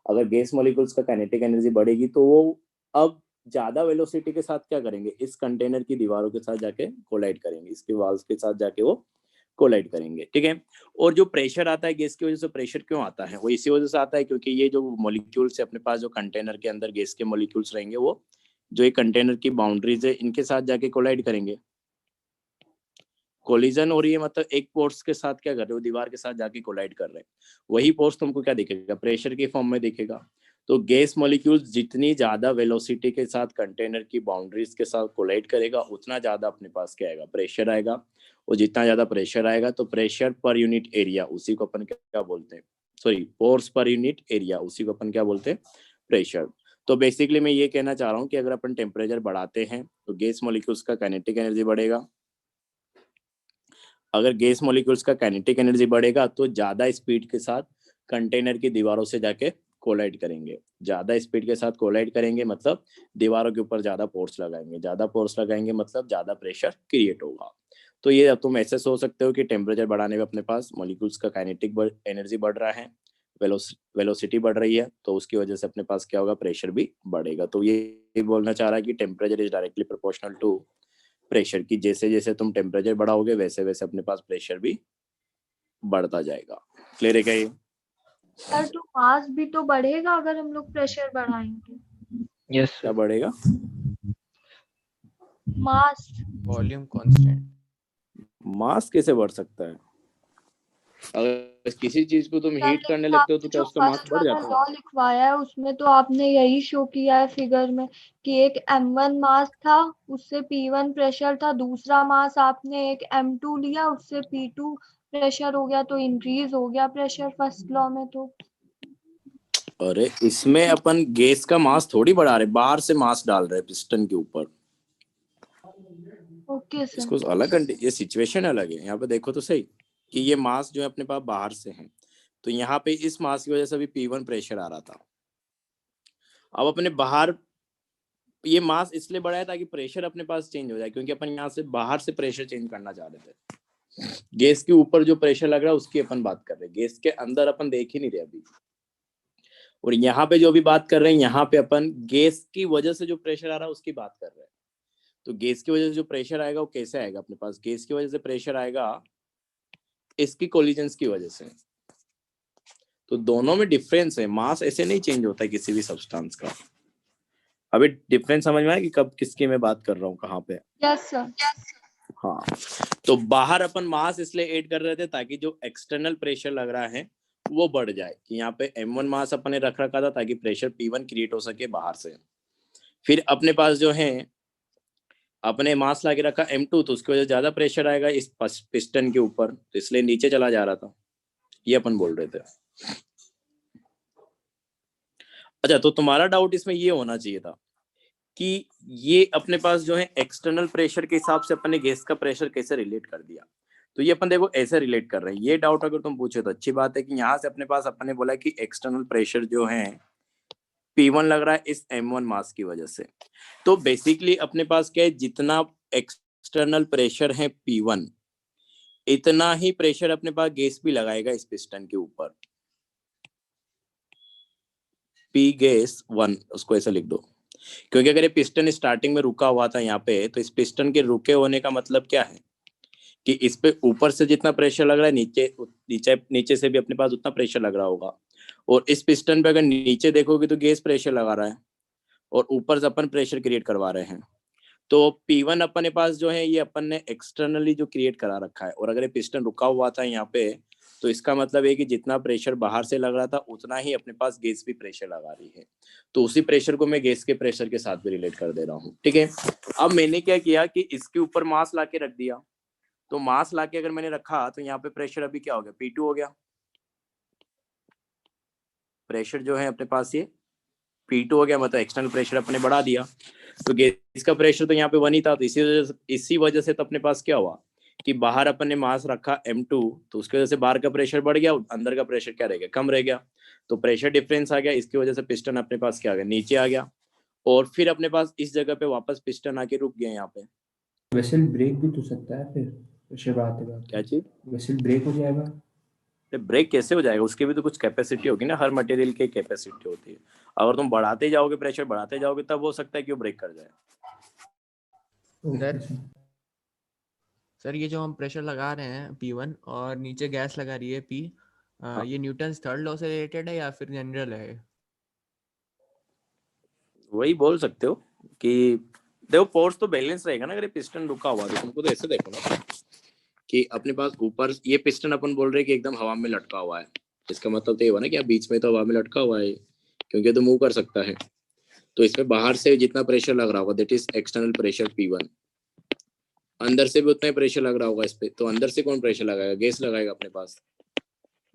अगर गैस मॉलिक्यूल्स का काइनेटिक एनर्जी बढ़ेगी तो वो अब ज्यादा वेलोसिटी के साथ क्या करेंगे, इस कंटेनर की दीवारों के साथ जाके कोलाइड करेंगे, इसके वॉल्स के साथ जाके वो कोलाइड करेंगे, ठीक है। और जो प्रेशर आता है गैस की वजह से, प्रेशर क्यों आता है, वो इसी वजह से आता है क्योंकि ये जो मॉलिक्यूल्स है अपने पास, जो कंटेनर के अंदर गैस के मॉलिक्यूल्स रहेंगे, वो जो एक कंटेनर की बाउंड्रीज है इनके साथ जाके कोलाइड करेंगे। कोलिजन हो रही है मतलब एक फोर्स के साथ क्या कर रहे हो, दीवार के साथ जाके कोलाइड कर रहे हैं। वही फोर्स तुमको क्या दिखेगा, प्रेशर के फॉर्म में दिखेगा। तो गैस मॉलिक्यूल्स जितनी ज्यादा वेलोसिटी के साथ कंटेनर की बाउंड्रीज के साथ कोलाइड करेगा, उतना ज्यादा अपने पास क्या आएगा, प्रेशर आएगा। और जितना ज्यादा प्रेशर आएगा तो प्रेशर पर यूनिट एरिया, उसी को अपन क्या बोलते हैं, sorry force per unit area, उसी को अपन क्या बोलते हैं, प्रेशर। तो बेसिकली मैं ये कहना चाह रहा हूँ कि अगर अपन टेम्परेचर बढ़ाते हैं तो गैस मॉलिक्यूल्स का काइनेटिक एनर्जी बढ़ेगा। अगर गैस मॉलिक्यूल्स का काइनेटिक एनर्जी बढ़ेगा तो ज्यादा स्पीड के साथ कंटेनर की दीवारों से जाके कोलाइड करेंगे। ज्यादा स्पीड के साथ कोलाइड करेंगे मतलब दीवारों के ऊपर ज्यादा फोर्स लगाएंगे, ज्यादा फोर्स लगाएंगे मतलब ज्यादा प्रेशर क्रिएट होगा। तो ये अब तुम ऐसे सोच सकते हो कि टेम्परेचर बढ़ाने में अपने पास मॉलिक्यूल्स का काइनेटिक एनर्जी बढ़ रहा है, वेलोसिटी बढ़ रही है, तो उसकी वजह से अपने पास क्या होगा, प्रेशर भी बढ़ेगा। तो ये बोलना चाह रहा है कि temperature is directly proportional to pressure की, जैसे जैसे तुम टेम्परेचर बढ़ाओगे वैसे वैसे अपने पास प्रेशर भी बढ़ता जाएगा। क्लियर है क्या ये? सर तो मास भी तो बढ़ेगा अगर हम लोग प्रेशर बढ़ाएंगे। यस क्या बढ़ेगा, मास वॉल्यूम कांस्टेंट। मास कैसे बढ़ सकता है? अगर किसी चीज को तुम हीट करने लेकिन लगते हो तो आपने क्या जो उसका मास फर्स्ट बढ़ वाला जाता लॉ है? लिखवाया है उसमें तो आपने यही शो किया है फिगर में कि एक m1 मास था, उससे p1 प्रेशर था, दूसरा मास आपने एक m2 लिया, उससे p2 प्रेशर हो गया, तो इंक्रीज हो गया प्रेशर फर्स्ट लॉ में। तो अरे इसमें अपन गैस का मास थोड़ी बढ़ा रहे, बाहर से मास डाल रहे पिस्टन के ऊपर। Okay sir. इसको अलग, ये सिचुएशन अलग है। यहाँ पे देखो तो सही कि ये मास जो है अपने पास बाहर से है, तो यहाँ पे इस मास की वजह से भी P1 प्रेशर आ रहा था। अब अपने बाहर ये मास इसलिए बढ़ाया ताकि प्रेशर अपने पास चेंज हो जाए, क्योंकि अपन यहाँ से बाहर से प्रेशर चेंज करना चाह रहे थे। गैस के ऊपर जो प्रेशर लग रहा है उसकी अपन बात कर रहे हैं, गैस के अंदर अपन देख ही नहीं रहे अभी। और यहाँ पे जो भी बात कर रहे हैं, यहाँ पे अपन गैस की वजह से जो प्रेशर आ रहा है उसकी बात कर रहे हैं। तो गैस की वजह से जो प्रेशर आएगा वो कैसे आएगा अपने पास, गैस की वजह से प्रेशर आएगा इसकी कोलिजन्स की वजह से। तो दोनों में डिफरेंस है, मास ऐसे नहीं चेंज होता है किसी भी सब्सटेंस का। अभी डिफरेंस समझ में आया कि कब किसकी मैं बात कर रहा हूँ, कहाँ पे? Yes sir. हाँ, तो बाहर अपन मास इसलिए ऐड कर रहे थे ताकि जो एक्सटर्नल प्रेशर लग रहा है वो बढ़ जाए, कि यहाँ पे m1 मास अपन ने रख रखा था ताकि प्रेशर P1 क्रिएट हो सके बाहर से। फिर अपने पास जो है अपने मास लाके रखा m2, तो उसकी वजह से ज्यादा प्रेशर आएगा इस पिस्टन के ऊपर, तो इसलिए नीचे चला जा रहा था, ये अपन बोल रहे थे। अच्छा, तो तुम्हारा डाउट इसमें ये होना चाहिए था कि ये अपने पास जो है एक्सटर्नल प्रेशर के हिसाब से अपन ने गैस का प्रेशर कैसे रिलेट कर दिया। तो ये अपन देखो ऐसे रिलेट कर रहे हैं। ये डाउट अगर तुम पूछे तो अच्छी बात है कि यहाँ से अपने पास अपन ने बोला कि एक्सटर्नल प्रेशर जो है P1 लग रहा है इस M1 मास की वजह से। तो बेसिकली अपने पास क्या है, जितना एक्सटर्नल प्रेशर है P1, इतना ही प्रेशर अपने पास गैस भी लगाएगा इस पिस्टन के ऊपर। P गैस 1, उसको ऐसे लिख दो, क्योंकि अगर ये पिस्टन स्टार्टिंग में रुका हुआ था यहाँ पे, तो इस पिस्टन के रुके होने का मतलब क्या है कि इस पे ऊपर से जितना प्रेशर लग रहा है नीचे नीचे नीचे से भी अपने पास उतना प्रेशर लग रहा होगा। और इस पिस्टन पे अगर नीचे देखोगे तो गैस प्रेशर लगा रहा है और ऊपर से अपन प्रेशर क्रिएट करवा रहे हैं। तो P1 अपने पास जो है ये अपन ने एक्सटर्नली जो क्रिएट करा रखा है, और अगर ये पिस्टन रुका हुआ था यहाँ पे, तो इसका मतलब है कि जितना प्रेशर बाहर से लग रहा था उतना ही अपने पास गैस भी प्रेशर लगा रही है। तो उसी प्रेशर को मैं गैस के प्रेशर के साथ भी रिलेट कर दे रहा हूँ, ठीक है। अब मैंने क्या किया कि इसके ऊपर मास ला के रख दिया, तो मास लाके अगर मैंने रखा तो यहाँ पे प्रेशर अभी क्या हो गया, P2 हो गया। प्रेशर जो है अपने पास ये P2 हो गया, मतलब एक्सटर्नल प्रेशर अपने बढ़ा दिया। तो गैस का प्रेशर तो यहाँ पे 1 ही था, तो इसी वजह से तो अपने पास क्या हुआ कि बाहर अपन ने मास रखा M2, तो उसकी वजह से बाहर का प्रेशर बढ़ गया, अंदर का प्रेशर क्या रह गया, कम रह गया, तो प्रेशर डिफरेंस आ गया, इसकी वजह से पिस्टन अपने पास क्या आ गया, नीचे आ गया, और फिर अपने पास इस जगह पे वापस पिस्टन आके रुक गया यहाँ पे। वेसल ब्रेक भी तो सकता है फिर प्रेशर बढ़ाते बढ़ाते। क्या चीज? वेसल ब्रेक हो जाएगा। ब्रेक कैसे हो जाएगा, उसकी भी तो कुछ कैपेसिटी होगी ना, हर मटेरियल की कैपेसिटी होती है। अगर तुम बढ़ाते जाओगे, प्रेशर बढ़ाते जाओगे, तब हो सकता है कि वो ब्रेक कर जाए। सर ये जो हम प्रेशर लगा रहे हैं P1 और नीचे गैस लगा रही है P, ये न्यूटन थर्ड लॉ से रिलेटेड है या फिर जनरल है? वही बोल सकते हो कि देखो फोर्स तो बैलेंस रहेगा ना, अगर पिस्टन रुका हुआ तो तुमको तो ऐसे देखो ना कि अपने पास ऊपर ये पिस्टन अपन बोल रहे हैं कि एकदम हवा में लटका हुआ है, इसका मतलब तो ये हुआ ना कि आप बीच में तो हवा में लटका हुआ है, क्योंकि तो मूव कर सकता है। तो इसमें बाहर से जितना प्रेशर लग रहा होगा that is external pressure P1, अंदर से भी उतना ही प्रेशर लग रहा होगा इस पे, तो अंदर से कौन प्रेशर लगाएगा, गैस लगाएगा अपने पास,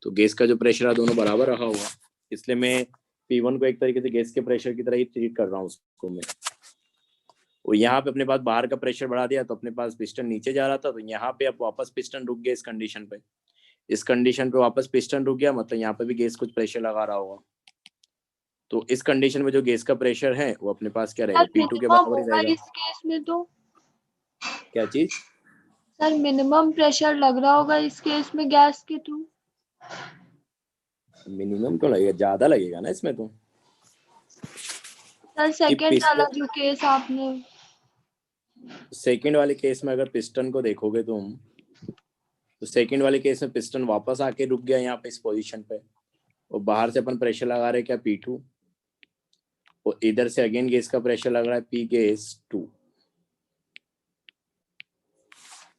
तो गैस का जो प्रेशर है दोनों बराबर रहा होगा, इसलिए मैं P1 को एक तरीके से गैस के प्रेशर की तरह ही ट्रीट कर रहा हूँ उसको मैं। और यहाँ पे अपने पास बाहर का प्रेशर बढ़ा दिया तो अपने पास पिस्टन नीचे जा रहा था, तो यहाँ पे अब वापस पिस्टन रुक गया इस कंडीशन पे, इस कंडीशन पे वापस पिस्टन रुक गया, मतलब यहाँ पे भी गैस कुछ प्रेशर लगा रहा होगा, तो इस कंडीशन में जो गैस का प्रेशर है वो अपने पास क्या रहेगा, P2 के बराबर ही रहेगा। इस केस में तो क्या चीज? सर मिनिमम प्रेशर लग रहा होगा इस केस में गैस के थ्रू। मिनिमम क्यों लगेगा, ज्यादा लगेगा ना इसमें तो। सर सेकंड वाला जो केस आपने, सेकंड वाले केस में अगर पिस्टन को देखोगे तुम, तो सेकंड वाले केस में पिस्टन वापस आके रुक गया यहाँ पे इस पोजीशन पे, और बाहर से अपन प्रेशर लगा रहे क्या P2, और इधर से अगेन गैस का प्रेशर लग रहा है P गैस 2,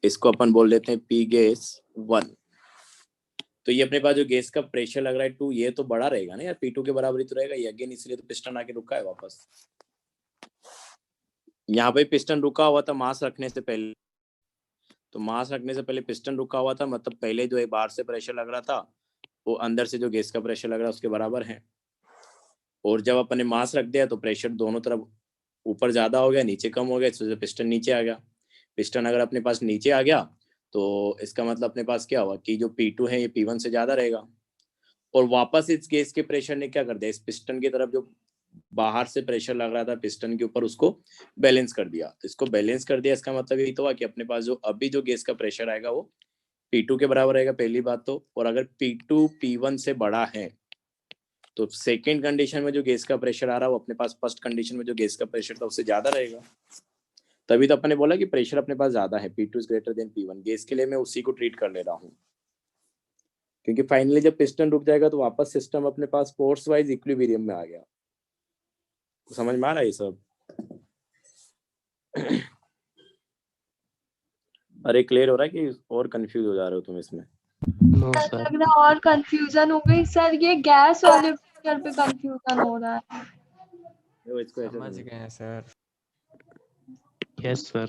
इसको अपन बोल देते हैं P गैस 1। तो ये अपने पास जो गैस का प्रेशर लग रहा है 2, ये तो बड़ा रहेगा ना यार, P2 के बराबर ही तो रहेगा ये, अगेन इसलिए तो पिस्टन आके रुका है वापस। यहाँ पे पिस्टन रुका हुआ था मास रखने से पहले, तो मास रखने से पहले पिस्टन रुका हुआ था, मतलब पहले जो एक बाहर से प्रेशर लग रहा था वो अंदर से जो गैस का प्रेशर लग रहा है उसके बराबर है, और जब अपन ने मास रख दिया तो प्रेशर दोनों तरफ ऊपर ज्यादा हो गया, नीचे कम हो गया, इससे पिस्टन नीचे आ गया। पिस्टन अगर अपने पास नीचे आ गया तो इसका मतलब अपने पास क्या हुआ कि जो P2 है ये P1 से ज्यादा रहेगा, और वापस इस गैस के प्रेशर ने क्या कर दिया, इस पिस्टन की तरफ जो बाहर से प्रेशर लग रहा था पिस्टन के ऊपर उसको बैलेंस कर दिया, तो इसको बैलेंस कर दिया, इसका मतलब यही तो हुआ कि अपने पास जो अभी जो गैस का प्रेशर आएगा वो P2 के बराबर रहेगा पहली बात तो, और अगर P2 P1 से बड़ा है तो सेकेंड कंडीशन में जो गैस का प्रेशर आ रहा है वो अपने पास फर्स्ट कंडीशन में जो गैस का प्रेशर था उससे ज्यादा रहेगा, तभी तो अपने बोला कि प्रेशर अपने पास ज्यादा है, P2 is greater than P1। Gas के लिए मैं उसी को ट्रीट कर ले रहा हूँ, क्योंकि फाइनली जब पिस्टन रुक जाएगा तो वापस सिस्टम अपने पास फोर्स वाइज इक्विलिब्रियम में आ गया। तो समझ में आ रहा है ये सब? अरे क्लियर हो रहा है कि और कंफ्यूज हो जा रहे हो तुम इसमें? लग रहा और कंफ्यूजन हो गई सर, ये गैस वाले प्रेशर पे कंफ्यूजन हो रहा है। इसको ऐसे समझ गए हैं सर। Yes sir.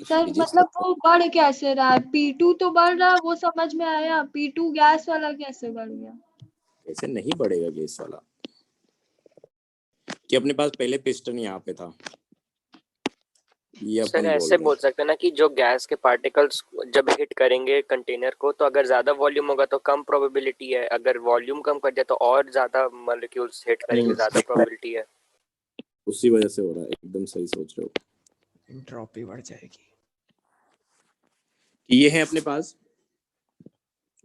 सर मतलब वो बढ़ कैसे रहा है, P2 तो बढ़ रहा है वो समझ में आया, P2 गैस वाला कैसे बढ़ गया? ऐसे नहीं बढ़ेगा गैस वाला, कि अपने पास पहले पिस्टन यहाँ पे था, ये सर अपन ऐसे बोल बोल सकते हैं ना कि जो गैस के पार्टिकल्स जब हिट करेंगे कंटेनर को तो अगर ज्यादा वॉल्यूम होगा तो कम प्रोबेबिलिटी है, अगर वॉल्यूम कम कर जाए तो और ज्यादा मॉलिक्यूल्स हिट करेंगे, ज्यादा प्रोबेबिलिटी है। उसी वजह से हो रहा है, एकदम सही सोच रहे हो। एंट्रोपी बढ़ जाएगी। ये है अपने पास,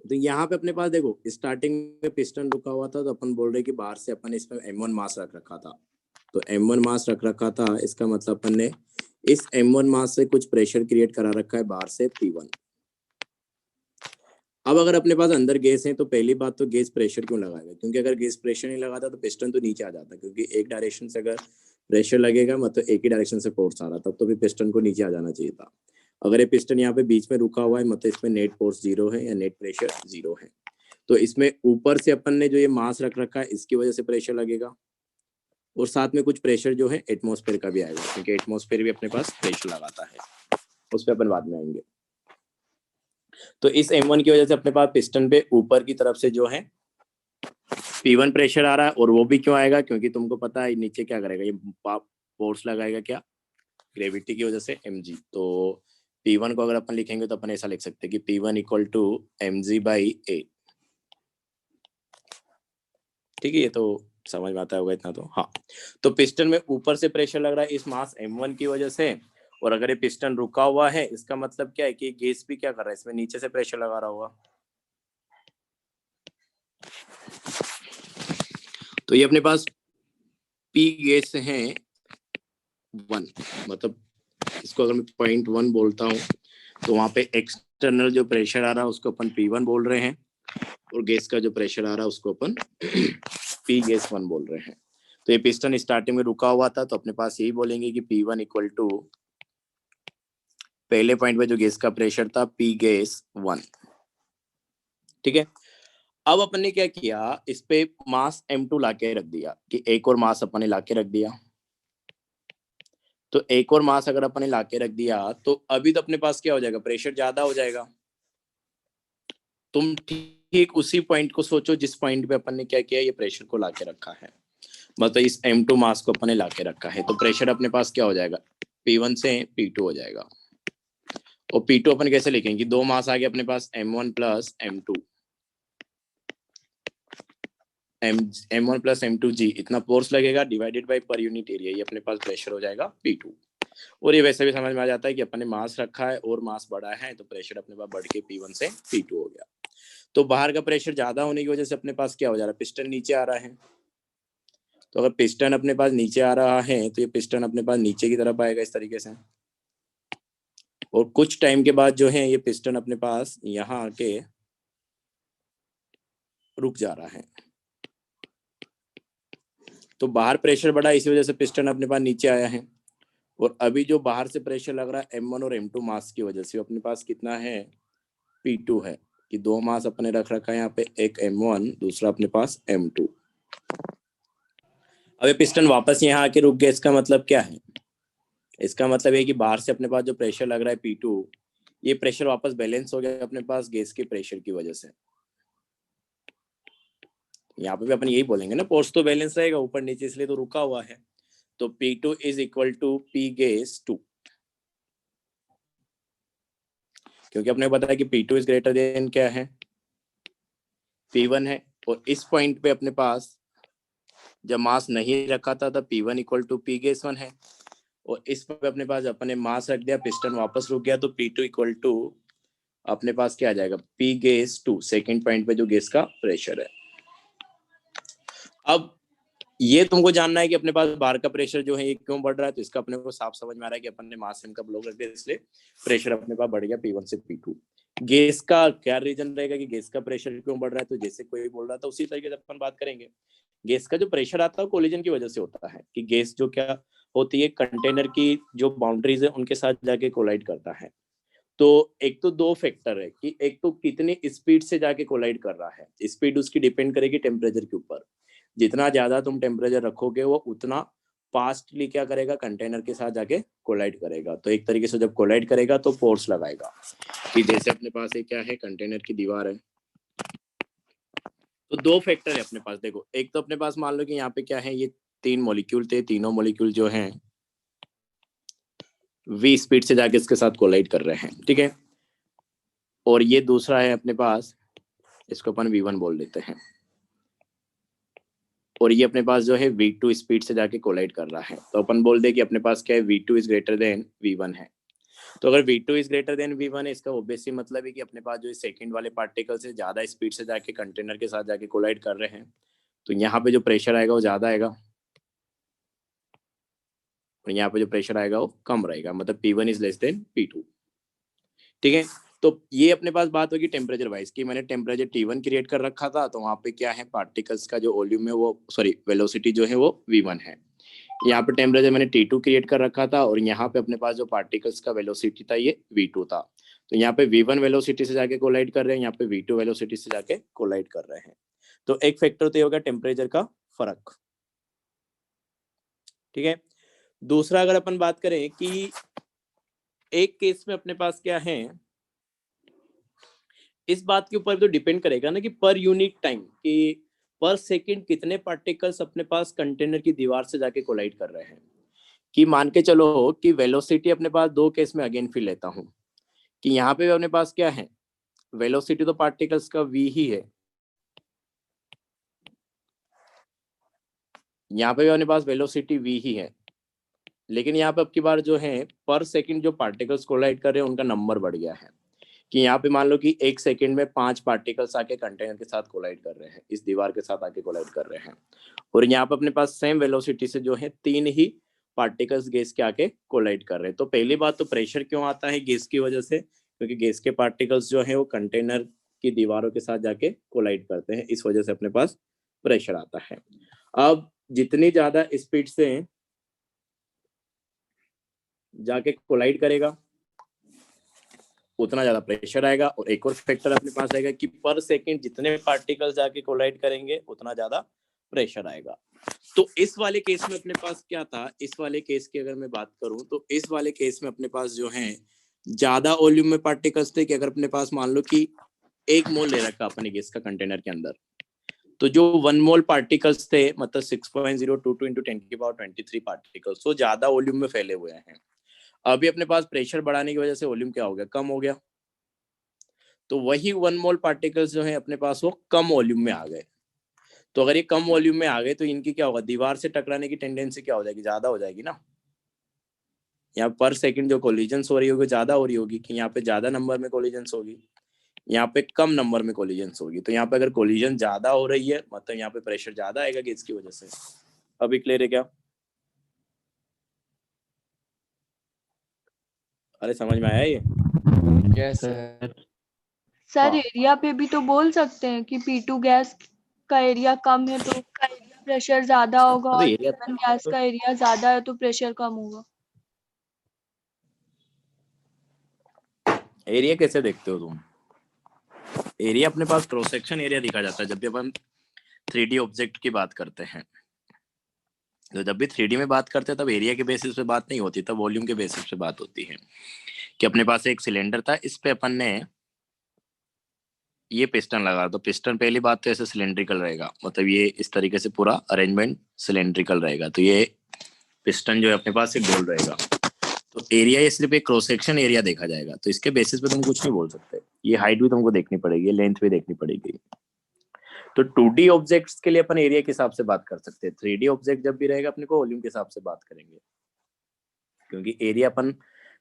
तो यहाँ पे अपने पास देखो स्टार्टिंग में पिस्टन रुका हुआ था, तो अपन बोल रहे कि बाहर से अपन इसमें M1 मास रख रखा था, तो M1 मास रख रखा था, इसका मतलब अपन ने इस M1 मास से कुछ प्रेशर क्रिएट करा रखा है बाहर से P1। अब अगर अपने पास अंदर गैस है तो पहली बात तो गैस प्रेशर क्यों लगाएगा, क्योंकि अगर गैस प्रेशर नहीं लगाता तो पिस्टन तो नीचे आ जाता, क्योंकि एक डायरेक्शन से अगर प्रेशर लगेगा मतलब एक ही डायरेक्शन से फोर्स आ रहा, तब तो भी पिस्टन को नीचे आ जाना चाहिए था। अगर ये पिस्टन यहाँ पे बीच में रुका हुआ है मतलब इसमें नेट फोर्स 0 है या नेट प्रेशर 0 है, तो इसमें ऊपर से अपन ने जो ये मास रख रखा है इसकी वजह से प्रेशर लगेगा, और साथ में कुछ प्रेशर जो है एटमॉस्फेयर का भी आएगा, क्योंकि एटमॉस्फेयर भी अपने पास प्रेशर लगाता है, उस पर अपन बाद में आएंगे। तो इस M1 की वजह से अपने पास पिस्टन पे ऊपर की तरफ से जो है P1 प्रेशर आ रहा है, और वो भी क्यों आएगा, क्योंकि तुमको पता है नीचे क्या करेगा, ये फोर्स लगाएगा क्या, ग्रेविटी की वजह से mg। तो P1 को अगर अपन लिखेंगे तो अपन ऐसा लिख सकते हैं कि P1 equal to mg by a। ठीक है, ये तो समझ में आता होगा इतना तो। हाँ, तो पिस्टन में ऊपर से प्रेशर लग रहा है इस मास m1 की वजह से, और अगर ये पिस्टन रुका हुआ है इसका मतलब क्या है कि गैस भी क्या कर रहा है, इसमें नीचे से प्रेशर लगा रहा होगा। तो ये अपने पास P गैस है 1, मतलब इसको अगर मैं 0.1 बोलता हूँ तो वहां पे एक्सटर्नल जो प्रेशर आ रहा है उसको अपन P1 बोल रहे हैं, और गैस का जो प्रेशर आ रहा है उसको अपन P गैस 1 बोल रहे हैं। तो ये पिस्टन स्टार्टिंग में रुका हुआ था तो अपने पास यही बोलेंगे कि P1 इक्वल टू पहले पॉइंट पे जो गैस का प्रेशर था P गैस 1। ठीक है, अब अपन ने क्या किया, इस पे मास M2 लाके रख दिया कि एक और मास अपन ने लाके रख दिया। तो एक और मास अगर अपन ने लाके रख दिया तो अभी तो अपने पास क्या हो जाएगा, प्रेशर ज्यादा हो जाएगा। तुम ठीक उसी पॉइंट को सोचो जिस पॉइंट पे अपन ने क्या किया, ये प्रेशर को लाके रखा है, मतलब इस M2 मास को अपन ने लाके रखा है। तो प्रेशर अपने पास क्या हो जाएगा, P1 से P2 हो जाएगा। और P2 अपन कैसे लिखेंगे, दो मास आ गए अपने पास M1 plus M2, M1 plus M2G, इतना फोर्स लगेगा divided by per unit area, ये अपने पास प्रेशर हो जाएगा P2। और ये वैसे भी समझ में आ जाता है कि अपन ने मास रखा है और मास बढ़ा है तो प्रेशर अपने पास बढ़ के P1 से P2 हो गया। तो बाहर का प्रेशर ज्यादा होने की वजह से अपने पास क्या हो जा रहा है, पिस्टन नीचे आ रहा है। तो अगर पिस्टन अपने पास नीचे आ रहा है तो ये पिस्टन अपने पास नीचे की तरफ आएगा इस तरीके से, और कुछ टाइम के बाद जो है ये पिस्टन अपने पास यहाँ आके रुक जा रहा है। तो बाहर प्रेशर बढ़ा, इसी वजह से पिस्टन अपने पास नीचे आया है। और अभी जो बाहर से प्रेशर लग रहा है M1 और M2 मास की वजह से अपने पास कितना है, P2 है, कि दो मास अपने रख रखा है यहाँ पे, एक M1 दूसरा अपने पास M2। अब ये पिस्टन वापस यहाँ आके रुक गया, इसका मतलब क्या है, इसका मतलब है कि बाहर से अपने पास जो प्रेशर लग रहा है P2, ये प्रेशर वापस बैलेंस हो गया अपने पास गैस के प्रेशर की वजह से। यहाँ पे भी अपन यही बोलेंगे ना, फोर्स तो बैलेंस रहेगा ऊपर नीचे, इसलिए तो रुका हुआ है। तो P2 is equal to P gas 2, क्योंकि अपने बताया कि P2 इज ग्रेटर देन क्या है, P1 है। और इस पॉइंट पे अपने पास जब मास नहीं रखा था तब P1 equal to P gas 1 है, और इस पे अपने पास अपने मास रख दिया, पिस्टन वापस रुक गया, तो P2 इक्वल टू अपने पास क्या आ जाएगा, P गैस 2, सेकेंड पॉइंट पे जो गैस का प्रेशर है। अब ये तुमको जानना है कि अपने पास बाहर का प्रेशर जो है ये क्यों बढ़ रहा है, तो इसका अपने को साफ समझ में आ रहा है कि अपन ने मास M का ब्लॉक रख दिया, इसलिए प्रेशर अपने पास बढ़ गया P1 से P2। गैस का क्या रीजन रहेगा कि गैस का प्रेशर क्यों बढ़ रहा है, तो जैसे कोई बोल रहा था उसी तरीके से अपन बात करेंगे। गैस का जो प्रेशर आता है कोलिजन की वजह से होता है, कि गैस जो क्या होती है, कंटेनर की जो बाउंड्रीज है उनके साथ जाके कोलाइड करता है। तो एक तो दो फैक्टर है कि एक तो कितनी स्पीड से जाके कोलाइड कर रहा है, स्पीड उसकी डिपेंड करेगी टेम्परेचर के ऊपर। जितना ज्यादा तुम टेम्परेचर रखोगे वो उतना फास्टली क्या करेगा, कंटेनर के साथ जाके कोलाइड करेगा। तो एक तरीके से जब कोलाइड करेगा तो फोर्स लगाएगा, कि जैसे अपने पास ये क्या है, कंटेनर की दीवार है। तो दो फैक्टर है अपने पास, देखो एक तो अपने पास मान लो कि यहाँ पे क्या है, ये तीन मॉलिक्यूल थे, तीनों मॉलिक्यूल जो हैं v स्पीड से जाके इसके साथ कोलाइड कर रहे हैं, ठीक है। और ये दूसरा है अपने पास, इसको अपन v1 बोल देते हैं, और ये अपने पास जो है v2 स्पीड से जाके कोलाइड कर रहा है। तो अपन बोल दे कि अपने पास क्या है, v2 is greater than v1 है। तो अगर v2 is greater than v1 है, इसका ऑब्वियसली मतलब है कि अपने पास जो सेकंड वाले पार्टिकल से ज्यादा स्पीड से जाके कंटेनर के साथ जाके कोलाइड कर रहे हैं, तो यहाँ पे जो प्रेशर आएगा वो ज्यादा आएगा, और यहाँ पे जो प्रेशर आएगा वो कम रहेगा, मतलब P1 is less than P2, ठीक है। तो ये अपने पास बात होगी टेम्परेचर वाइज, कि मैंने टेम्परेचर T1 क्रिएट कर रखा था, तो वहाँ पे क्या है, पार्टिकल्स का जो वॉल्यूम है वो वेलोसिटी जो है वो v1 है। यहाँ पे टेम्परेचर मैंने T2 क्रिएट कर रखा था, और यहाँ पे अपने पास जो पार्टिकल्स का वेलोसिटी था ये v2 था। तो यहाँ पे v1 वेलोसिटी से जाके कोलाइड कर रहे हैं, यहाँ पे v2 वेलोसिटी से जाके कोलाइड कर रहे हैं। तो एक फैक्टर तो ये होगा टेम्परेचर का फर्क, ठीक है। दूसरा अगर अपन बात करें कि एक केस में अपने पास क्या है, इस बात के ऊपर तो डिपेंड करेगा ना कि पर यूनिट टाइम, कि पर सेकंड कितने पार्टिकल्स अपने पास कंटेनर की दीवार से जाके कोलाइड कर रहे हैं। कि मान के चलो कि वेलोसिटी अपने पास दो केस में अगेन फिर लेता हूं कि यहाँ पे अपने पास क्या है, वेलोसिटी तो पार्टिकल्स का v ही है, यहाँ पे भी अपने पास वेलोसिटी v ही है, लेकिन यहाँ पे अब की बार जो है पर सेकंड जो पार्टिकल्स कोलाइड कर रहे हैं उनका नंबर बढ़ गया है कि यहाँ पे मान लो कि 1 सेकंड में 5 पार्टिकल्स आके कंटेनर के साथ कोलाइड कर रहे हैं, इस दीवार के साथ आके कोलाइड कर रहे हैं, और यहाँ पे अपने पास सेम वेलोसिटी से जो है 3 ही पार्टिकल्स गैस के आके कोलाइड कर रहे हैं। तो पहली बात तो प्रेशर क्यों आता है गैस की वजह से, क्योंकि गैस के पार्टिकल्स जो है वो कंटेनर की दीवारों के साथ जाके कोलाइड करते हैं, इस वजह से अपने पास प्रेशर आता है। अब जितनी ज्यादा स्पीड से जाके कोलाइड करेगा उतना ज्यादा प्रेशर आएगा, और एक और फैक्टर अपने पास आएगा कि पर सेकंड जितने पार्टिकल्स जाके कोलाइड करेंगे उतना ज्यादा प्रेशर आएगा। तो इस वाले केस में अपने पास क्या था, इस वाले केस की अगर मैं बात करूं तो इस वाले केस में अपने पास जो है ज्यादा वॉल्यूम में पार्टिकल्स थे कि अगर अपने पास मान लो कि 1 मोल ले रखा अपने गैस का कंटेनर के अंदर, तो जो 1 मोल पार्टिकल्स थे मतलब 6.022 × 10⁻23 पार्टिकल्स तो ज्यादा वॉल्यूम में फैले हुए हैं। अभी अपने पास प्रेशर बढ़ाने की वजह से वॉल्यूम क्या हो गया, कम हो गया, तो वही 1 मोल पार्टिकल्स जो है अपने पास वो कम वॉल्यूम में आ गए। तो अगर ये कम वॉल्यूम में आ गए तो इनकी क्या होगा, दीवार से टकराने की टेंडेंसी क्या हो जाएगी, ज्यादा हो जाएगी ना। यहाँ पर सेकंड जो कोलिजन्स हो रही होगी ज्यादा हो रही होगी कि यहाँ पे ज्यादा नंबर में कोलिजन्स होगी, यहाँ पे कम नंबर में कोलिजन्स होगी। तो यहाँ पे अगर कोलिजन ज्यादा हो रही है मतलब यहाँ पे प्रेशर ज्यादा आएगा गैस की वजह से। अभी क्लियर है क्या? अरे समझ में आया ये? Yes sir. सर हाँ। एरिया पे भी तो बोल सकते हैं कि P2 गैस का एरिया कम है तो प्रेशर ज्यादा होगा, तो और एरिया P1 गैस का एरिया ज्यादा है तो प्रेशर कम होगा। एरिया कैसे देखते हो तुम? एरिया अपने पास क्रॉस सेक्शन एरिया दिखा जाता है जब भी अपन 3D ऑब्जेक्ट की बात करते हैं। तो जब भी 3D में बात करते हैं तब एरिया के बेसिस पे बात नहीं होती, तब वॉल्यूम के बेसिस पे बात होती है कि अपने पास एक सिलेंडर था, इस पे अपन ने ये पिस्टन लगा, तो पिस्टन पहली बात तो ऐसे सिलेंड्रिकल रहेगा, मतलब ये इस तरीके से पूरा अरेंजमेंट सिलेंड्रिकल रहेगा, तो ये पिस्टन जो है अपने पास एक गोल रहेगा। तो एरिया ये सिर्फ एक क्रॉस सेक्शन एरिया देखा जाएगा, तो इसके बेसिस पे तुम कुछ नहीं बोल सकते। ये हाइट भी तुमको देखनी पड़ेगी, लेंथ भी देखनी पड़ेगी। तो 2D ऑब्जेक्ट्स के लिए अपन एरिया के हिसाब से बात कर सकते हैं, 3D ऑब्जेक्ट जब भी रहेगा अपने को वॉल्यूम के हिसाब से बात करेंगे, क्योंकि एरिया अपन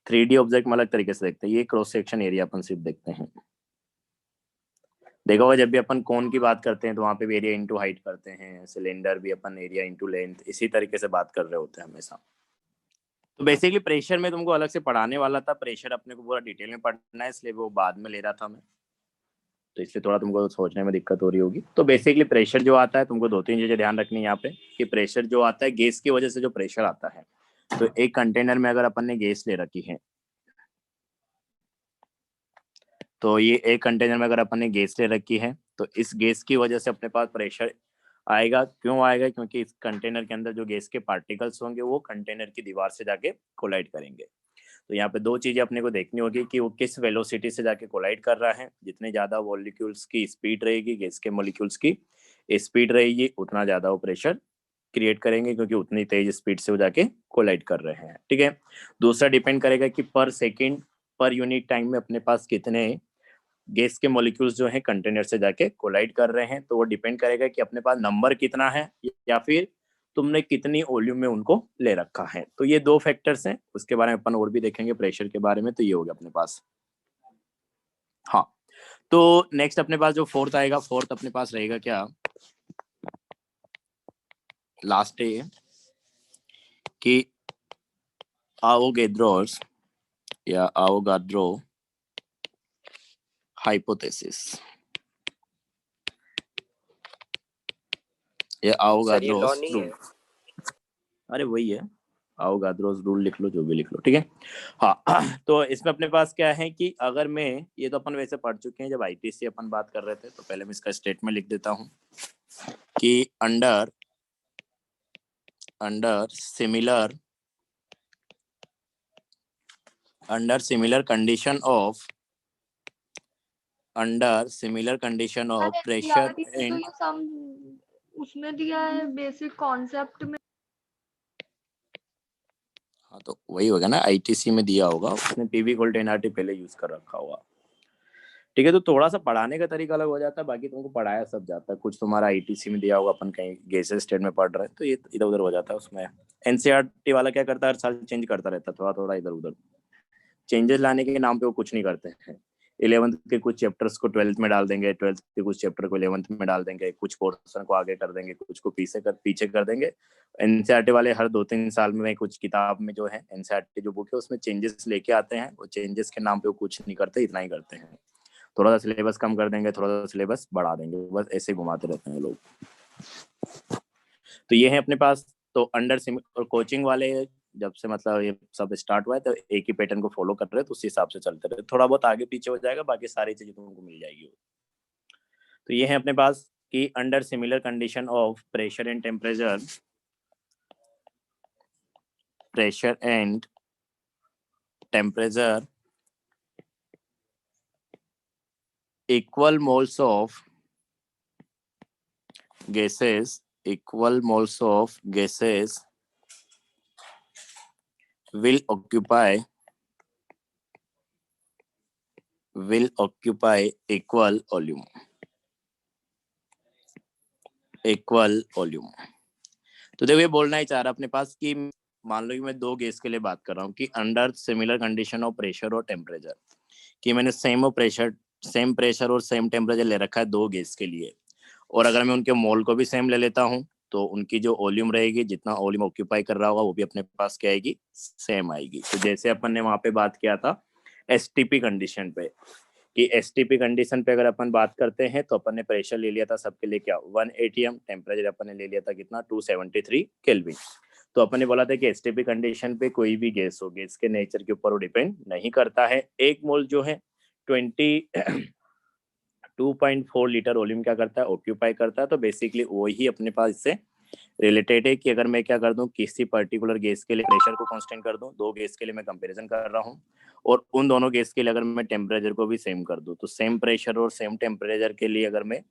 3D ऑब्जेक्ट में अलग तरीके से देखते हैं, ये क्रॉस सेक्शन एरिया अपन सिर्फ देखते हैं। देखा होगा जब भी अपन कोन की बात करते हैं तो वहां पे भी एरिया इंटू हाइट करते हैं, सिलेंडर भी अपन एरिया इंटू लेंथ, इसी तरीके से बात कर रहे होते हैं हमेशा। तो बेसिकली प्रेशर में तुमको अलग से पढ़ाने वाला था, प्रेशर अपने को पूरा डिटेल में पढ़ना है इसलिए वो बाद में ले रहा था मैं, तो इसलिए थोड़ा तुमको सोचने में दिक्कत हो रही होगी। तो बेसिकली प्रेशर जो आता है तुमको 2-3 चीजें ध्यान रखनी है यहाँ पे कि प्रेशर जो आता है गैस की वजह से जो प्रेशर आता है, तो एक कंटेनर में अगर अपन ने गैस ले रखी है, तो ये एक कंटेनर में अगर अपन ने गैस ले रखी है तो इस गैस की वजह से अपने पास प्रेशर आएगा। क्यों आएगा? क्योंकि इस कंटेनर के अंदर जो गैस के पार्टिकल्स होंगे वो कंटेनर की दीवार से जाके कोलाइड करेंगे। तो यहाँ पे 2 चीजें अपने को देखनी होगी कि वो किस वेलोसिटी से जाके कोलाइड कर रहा है। जितने ज्यादा मॉलिक्यूल्स की स्पीड रहेगी, गैस के मॉलिक्यूल्स की स्पीड रहेगी, उतना ज्यादा वो प्रेशर क्रिएट करेंगे, क्योंकि उतनी तेज स्पीड से वो जाके कोलाइड कर रहे हैं। ठीक है। दूसरा डिपेंड करेगा कि पर सेकेंड पर यूनिट टाइम में अपने पास कितने गैस के मॉलिक्यूल्स जो है कंटेनर से जाके कोलाइड कर रहे हैं, तो वो डिपेंड करेगा कि अपने पास नंबर कितना है या फिर तुमने कितनी वॉल्यूम में उनको ले रखा है। तो ये 2 फैक्टर्स हैं, उसके बारे में अपन और भी देखेंगे प्रेशर के बारे में। तो ये हो गया अपने पास। हाँ, तो नेक्स्ट अपने पास जो फोर्थ आएगा, फोर्थ अपने पास रहेगा क्या, लास्ट है कि आवोगैड्रोस या आवोगाड्रो हाइपोथेसिस या आवोगाड्रोस रूल। अरे वही है, आवोगाड्रोस रूल लिख लो, जो भी लिख लो, ठीक है। हाँ, तो इसमें अपने पास क्या है कि अगर मैं, ये तो अपन वैसे पढ़ चुके हैं जब आईपीसी अपन बात कर रहे थे, तो पहले मैं इसका स्टेटमेंट लिख देता हूँ कि under similar condition of pressure and उसमें दिया है बेसिक कॉन्सेप्ट में। तो वही होगा ना, आईटीसी में दिया होगा, उसने पीवी इक्वल टू एनआरटी पहले यूज कर रखा होगा। ठीक है, तो थोड़ा सा पढ़ाने का तरीका अलग हो जाता है, बाकी तुमको पढ़ाया सब जाता है। कुछ तुम्हारा आईटीसी में दिया होगा, अपन कहीं गैसेस स्टेट में पढ़ रहे हैं तो ये इधर उधर हो जाता है। उसमें एनसीईआरटी वाला क्या करता है, हर साल चेंज करता रहता है, थोड़ा थोड़ा इधर उधर। चेंजेस लाने के नाम पे वो कुछ नहीं करते हैं। 11th के कुछ चैप्टर्स को 12th में डाल देंगे, 12th के कुछ चैप्टर को 11th में डाल देंगे, कुछ पोर्शन को आगे कर देंगे, कुछ को पीछे कर देंगे। एनसीईआरटी वाले हर 2-3 साल में कुछ किताब में जो है एनसीईआरटी जो बुक है उसमें चेंजेस लेके आते हैं। वो चेंजेस के नाम पे वो कुछ नहीं करते, इतना ही करते हैं। थोड़ा सा सिलेबस कम कर देंगे, थोड़ा सा सिलेबस बढ़ा देंगे, बस ऐसे घुमाते रहते हैं लोग। तो ये है अपने पास। तो अंडर और कोचिंग वाले जब से मतलब ये सब स्टार्ट हुआ है तो एक ही पैटर्न को फॉलो कर रहे हैं, तो उसी हिसाब से चलते रहे। थोड़ा बहुत आगे पीछे हो जाएगा, बाकी सारी चीजें तुमको मिल जाएगी। तो ये है अपने पास कि under similar condition of pressure and temperature, pressure and temperature, equal moles of gases will occupy equal volume। तो देखो ये बोलना ही चाह रहा अपने पास कि मान लो कि मैं दो गैस के लिए बात कर रहा हूँ कि under similar condition of pressure और टेम्परेचर, कि मैंने सेम प्रेशर और सेम टेम्परेचर ले रखा है दो गैस के लिए, और अगर मैं उनके मोल को भी सेम ले लेता हूँ तो उनकी जो वॉल्यूम रहेगी, जितना वॉल्यूम ऑक्यूपाई कर रहा होगा वो भी अपने पास क्या आएगी, सेम आएगी। तो जैसे अपन ने वहां पे बात किया था एसटीपी कंडीशन पे, कि एसटीपी कंडीशन पे अगर अपन बात करते हैं तो अपन ने प्रेशर ले लिया था सबके लिए क्या 1 atm, टेम्परेचर अपन ने ले लिया था कितना 273 केल्विन। तो अपन ने बोला था कि एसटीपी कंडीशन पे कोई भी गैस हो, गैस के नेचर के ऊपर वो डिपेंड नहीं करता है। एक मोल जो है 2.4 लीटर वॉल्यूम क्या करता है, ऑक्यूपाई करता है। तो बेसिकली वही अपने पास इससे रिलेटेड है कि अगर मैं क्या कर दूं, किसी पर्टिकुलर गैस के लिए प्रेशर को कांस्टेंट कर दूं, दो गैस के लिए मैं कंपैरिजन कर रहा हूं, और उन दोनों गैस के लिए अगर मैं टेम्परेचर को भी सेम कर दूं, तो सेम प्रेशर और सेम टेम्परेचर के लिए अगर मैं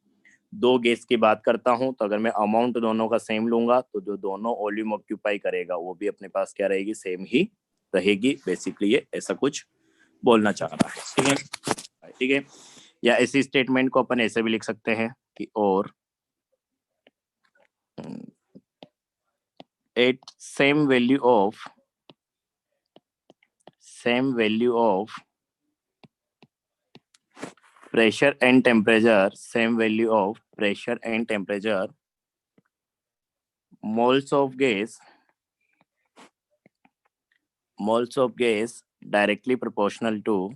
दो गैस की बात करता हूं, तो अगर मैं अमाउंट दोनों का सेम लूंगा तो जो दोनों वॉल्यूम ऑक्यूपाई करेगा वो भी अपने पास क्या रहेगी, सेम ही रहेगी। बेसिकली ये ऐसा कुछ बोलना चाह रहा है। ठीक है, या इसी स्टेटमेंट को अपन ऐसे भी लिख सकते हैं कि और at same value of pressure and temperature, same value of pressure and temperature, moles of gas directly proportional to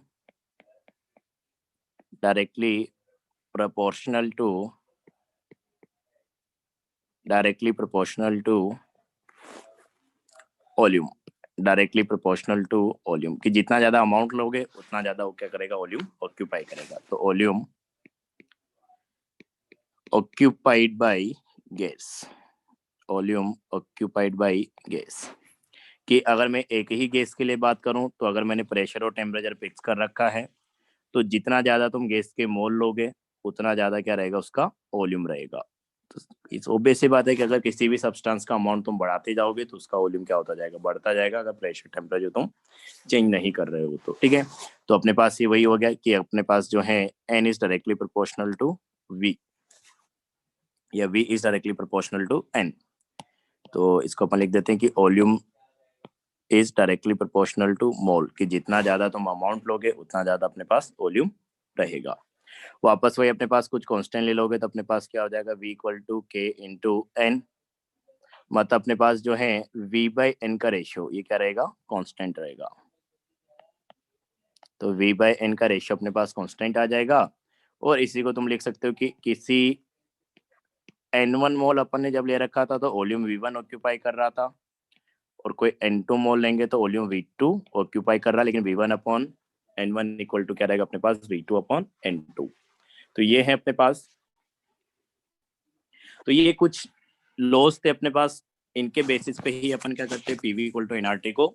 volume, directly proportional to volume, कि जितना ज्यादा अमाउंट लोगे उतना ज्यादा वो क्या करेगा, वॉल्यूम ऑक्यूपाई करेगा। तो वॉल्यूम ऑक्यूपाइड बाय गैस, कि अगर मैं एक ही गैस के लिए बात करूं तो अगर मैंने प्रेशर और टेम्परेचर फिक्स कर रखा है तो जितना ज्यादा तुम गैस के मोल लोगे उतना ज्यादा क्या रहेगा, उसका वॉल्यूम रहेगा। तो इस ऑब्वियस सी बात है कि अगर किसी भी सब्सटेंस का अमाउंट तुम बढ़ाते जाओगे तो उसका वॉल्यूम क्या होता जाएगा, बढ़ता जाएगा, अगर प्रेशर टेम्परेचर तुम चेंज नहीं कर रहे हो तो। ठीक है, तो अपने पास ये वही हो गया कि अपने पास जो है n is directly proportional to v, या v is directly proportional to n। तो इसको अपन लिख देते हैं कि volume is directly proportional to mole, कि जितना ज्यादा तुम अमाउंट लोगे उतना ज्यादा अपने पास वॉल्यूम रहेगा। वापस वही अपने पास कुछ कांस्टेंट ले लोगे तो अपने पास क्या हो जाएगा, v equal to k into n, मतलब अपने पास जो है v बाई n का रेशियो ये क्या रहेगा, कांस्टेंट रहेगा। तो v बाई n का रेशियो अपने पास कांस्टेंट आ जाएगा। और इसी को तुम लिख सकते हो कि किसी n1 मोल अपन ने जब ले रखा था तो वॉल्यूम v1 ऑक्यूपाई कर रहा था, और कोई n2 मोल लेंगे तो वॉल्यूम v2 ऑक्यूपाई कर रहा है, लेकिन v1 upon n1 equal to क्या रहेगा अपने पास, v2 अपॉन n2। तो ये है अपने पास। तो ये कुछ लॉस थे अपने पास, इनके बेसिस पे ही अपन क्या करते हैं, पीवी इक्वल टू एनआरटी को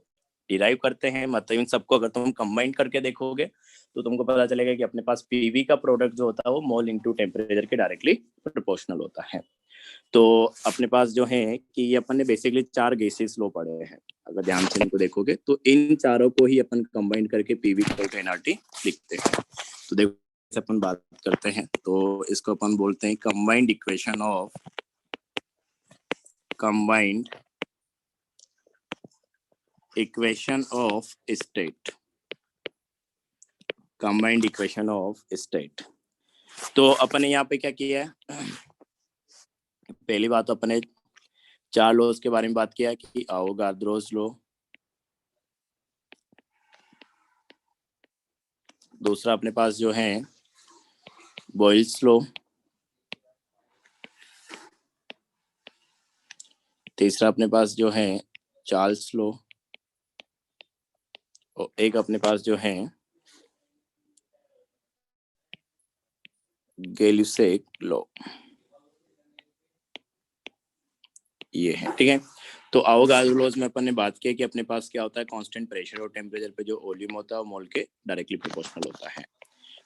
डिराइव करते हैं। मतलब इन सबको अगर तुम कंबाइन करके देखोगे तो तुमको पता चलेगा कि अपने पास पीवी का प्रोडक्ट जो होता है वो मोल इनटू टेम्परेचर के डायरेक्टली प्रोपोर्शनल होता है। तो अपने पास जो है कि ये अपन ने बेसिकली 4 गैसेस लो पढ़े हैं, अगर ध्यान से इनको देखोगे तो इन चारों को ही अपन कंबाइन करके पीवी इक्वल टू एनआरटी लिखते हैं। तो देखो अपन बात करते हैं, तो इसको अपन बोलते हैं combined equation of state, combined equation of state. तो अपन ने यहाँ पे क्या किया है, पहली बात तो अपन ने 4 लॉज के बारे में बात किया कि अवोगाद्रोस लॉ, दूसरा अपने पास जो है बॉयल्स लॉ, तीसरा अपने पास जो है चार्ल्स लॉ, और एक अपने पास जो है गैलुसेक लॉ, ये है। ठीक है, तो अवोगाद्रो लॉज में अपन ने बात की कि अपने पास क्या होता है, कांस्टेंट प्रेशर और टेम्परेचर पे जो वॉल्यूम होता है वो मोल के डायरेक्टली प्रोपोर्शनल होता है।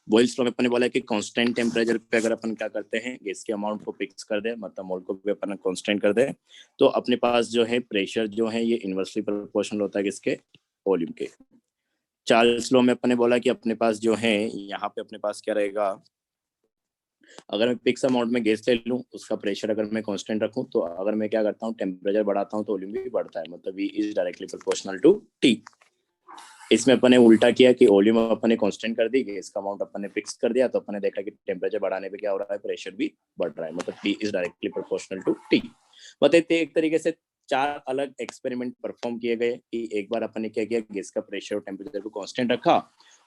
बॉयल्स लॉ में अपन ने बोला कि कांस्टेंट टेम्परेचर पे अगर अपन क्या करते हैं, गैस के अमाउंट को फिक्स कर दे, मतलब मोल को भी अपन कांस्टेंट कर दे, तो अपने पास जो है प्रेशर जो है ये इनवर्सली प्रोपोर्शनल होता है किसके, वॉल्यूम के। चार्ल्स लॉ में अपन ने बोला कि अपने पास जो है यहाँ पे अपने पास क्या रहेगा, अगर मैं फिक्स अमाउंट में गैस ले लूं, उसका प्रेशर अगर मैं कांस्टेंट रखूं, तो अगर मैं क्या करता हूं टेम्परेचर बढ़ाता हूं तो वॉल्यूम भी बढ़ता है, मतलब V is directly proportional to T। इसमें अपन ने उल्टा किया कि वॉल्यूम अपन ने कांस्टेंट कर दी, गैस का अमाउंट अपन ने फिक्स कर दिया, तो अपन ने देखा कि टेम्परेचर बढ़ाने पे क्या हो रहा है, प्रेशर भी बढ़ रहा है, मतलब P is directly proportional to T। बताइए एक तरीके से 4 अलग एक्सपेरिमेंट परफॉर्म किए गए कि एक बार अपन ने क्या किया, गैस का प्रेशर और टेम्परेचर को कांस्टेंट रखा,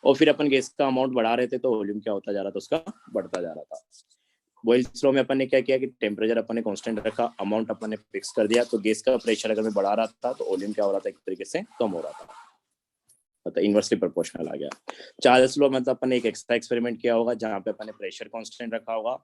और फिर अपन गैस का अमाउंट बढ़ा रहे थे तो वॉल्यूम क्या होता जा रहा था, उसका बढ़ता जा रहा था। बॉयल्स लॉ में अपन ने क्या किया कि टेम्परेचर अपन ने कांस्टेंट रखा, अमाउंट अपन ने फिक्स कर दिया, तो गैस का प्रेशर अगर मैं बढ़ा रहा था तो वॉल्यूम क्या हो रहा था, एक तरीके से कम हो रहा था, मतलब इनवर्सली प्रोपोर्शनल आ गया। चार्ल्स लॉ मतलब अपन ने एक एक्स्ट्रा एक्सपेरिमेंट किया होगा जहां पे अपन ने प्रेशर कांस्टेंट रखा होगा,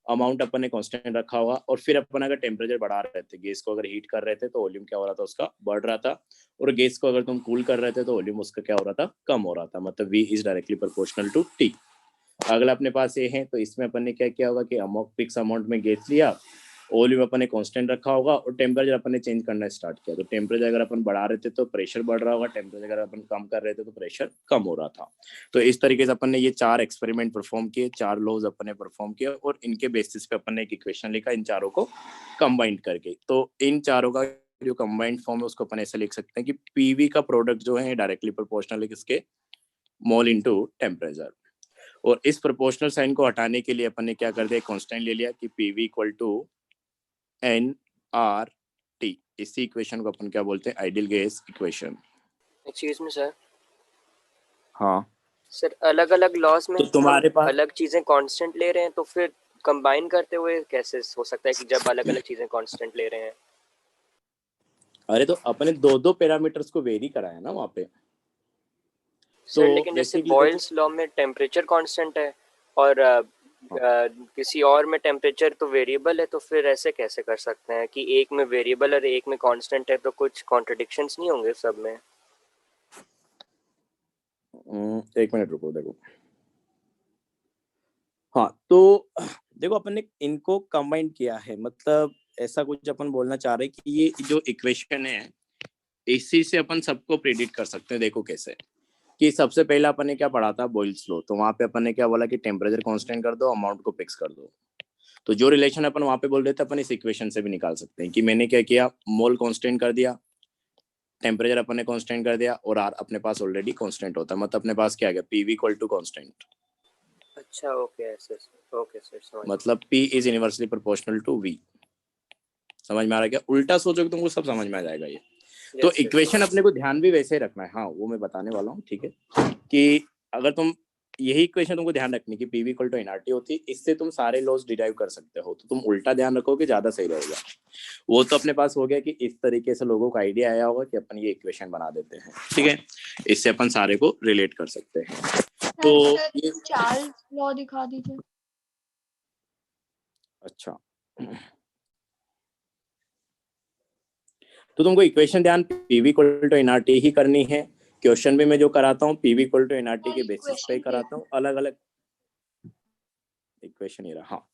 अमाउंट अपन ने कांस्टेंट रखा होगा, और फिर अपन अगर टेम्परेचर बढ़ा रहे थे, गैस को अगर हीट कर रहे थे तो वॉल्यूम क्या हो रहा था, उसका बढ़ रहा था, और गैस को अगर तुम कूल कर रहे थे तो वॉल्यूम उसका क्या हो रहा था, कम हो रहा था, मतलब V is directly proportional to T। अगला अपने पास ये है, तो इसमें अपन ने क्या किया होगा कि अमाउंट फिक्स अमाउंट में गैस लिया, वॉल्यूम अपन ने कांस्टेंट रखा होगा, और टेम्परेचर अपन ने चेंज करना स्टार्ट किया, तो टेम्परेचर अगर अपन बढ़ा रहे थे तो प्रेशर बढ़ रहा होगा, टेम्परेचर अगर अपन कम कर रहे थे तो प्रेशर कम हो रहा था। तो इस तरीके से अपन ने ये 4 एक्सपेरिमेंट परफॉर्म किए, 4 लॉज अपन ने परफॉर्म किए, और इनके बेसिस पे अपन ने एक इक्वेशन लिखा इन चारों को कंबाइंड करके। तो इन चारों का जो कंबाइंड फॉर्म है उसको अपन ऐसे लिख सकते हैं कि पीवी का प्रोडक्ट जो है डायरेक्टली प्रोपोर्शनल है किसके, मोल इनटू टेम्परेचर। और इस प्रोपोर्शनल साइन को हटाने के लिए अपन ने क्या कर दिया, कांस्टेंट ले लिया कि पीवी इक्वल टू NRT। इसी इक्वेशन को अपन क्या बोलते हैं, ideal gas equation. Excuse me sir. हाँ सर अलग अलग लॉस में तो तुम्हारे पास अलग चीजें कांस्टेंट ले रहे हैं, तो फिर कंबाइन करते हुए कैसे हो सकता है कि जब अलग अलग चीजें कांस्टेंट ले रहे हैं? अरे तो अपने 2 पैरामीटर्स को वेरी कराया ना वहाँ पे। सर तो लेकिन जैसे basically बॉयल्स लॉ में टेम्परेचर कांस्टेंट है और किसी और में टेम्परेचर तो वेरिएबल है, तो फिर ऐसे कैसे कर सकते हैं कि एक में वेरिएबल और एक में कांस्टेंट है, तो कुछ कॉन्ट्रडिक्शंस नहीं होंगे सब में? एक मिनट रुको, देखो हाँ, तो देखो अपन ने इनको कंबाइन किया है, मतलब ऐसा कुछ अपन बोलना चाह रहे हैं कि ये जो इक्वेशन है इसी से अपन सबको प्रेडिक्ट कर सकते हैं। देखो कैसे, कि सबसे पहला अपन ने क्या पढ़ा था, बॉयल्स लॉ, तो वहां पे अपन ने क्या बोला कि टेम्परेचर कांस्टेंट कर दो, अमाउंट को फिक्स कर दो। तो जो रिलेशन अपन वहां पे बोल रहे थे अपन इस इक्वेशन से भी निकाल सकते हैं कि मैंने क्या किया, मोल कांस्टेंट कर दिया, टेम्परेचर अपन ने कांस्टेंट कर दिया, और आर अपने पास ऑलरेडी कांस्टेंट होता है, मतलब अपने पास क्या आ गया, पीवी इक्वल टू कांस्टेंट। अच्छा ओके सर मतलब P is inversely proportional to V। समझ में आ रहा है क्या, उल्टा सोचोगे तुमको सब समझ में आ जाएगा ये। तो इक्वेशन अपने को ध्यान भी वैसे ही रखना है, हाँ वो मैं बताने वाला हूँ, ठीक है, कि अगर तुम यही इक्वेशन तुमको ध्यान रखनी कि पीवी इक्वल टू एनआरटी होती है, इससे तुम सारे लॉस डिराइव कर सकते हो, तो तुम उल्टा ध्यान रखोगे ज्यादा सही रहेगा। वो तो अपने पास हो गया कि इस तरीके से लोगों को आइडिया आया होगा कि अपन ये इक्वेशन बना देते हैं, ठीक है, इससे अपन सारे को रिलेट कर सकते हैं। तो ये चार्ल्स लॉ दिखा दीजिए। अच्छा, तो तुमको इक्वेशन ध्यान पीवी इक्वल टू एनआरटी ही करनी है। क्वेश्चन भी मैं जो कराता हूँ पीवी इक्वल टू एनआरटी के बेसिस पे कराता हूँ, अलग अलग इक्वेशन ही रहा। हाँ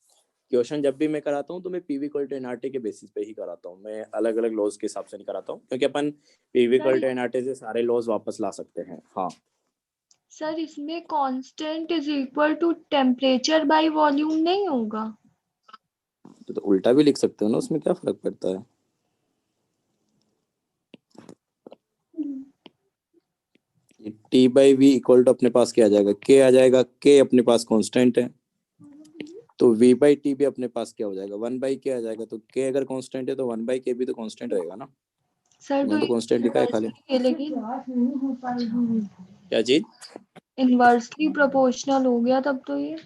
क्वेश्चन जब भी मैं कराता हूँ तो मैं पीवी इक्वल टू एनआरटी के बेसिस पे ही कराता हूँ, मैं अलग अलग लॉज के हिसाब से नहीं कराता हूँ, क्योंकि अपन पीवी इक्वल टू एनआरटी से सारे लॉज वापस ला सकते हैं। हाँ सर इसमें constant is equal to temperature by volume नहीं होगा? तो उल्टा भी लिख सकते हो ना, उसमें क्या फर्क पड़ता है। T by V equal to अपने पास क्या आ जाएगा, के आ जाएगा, के अपने पास कांस्टेंट है, तो वी बाई टी भी अपने पास क्या हो जाएगा, 1 बाई के आ जाएगा। तो के अगर कांस्टेंट है तो 1 बाई के भी तो कांस्टेंट रहेगा ना। सर मैंने तो कांस्टेंट लिखा है खाली। लेकिन क्या चीज? इनवर्सली प्रोपोर्शनल हो गया तब तो ये।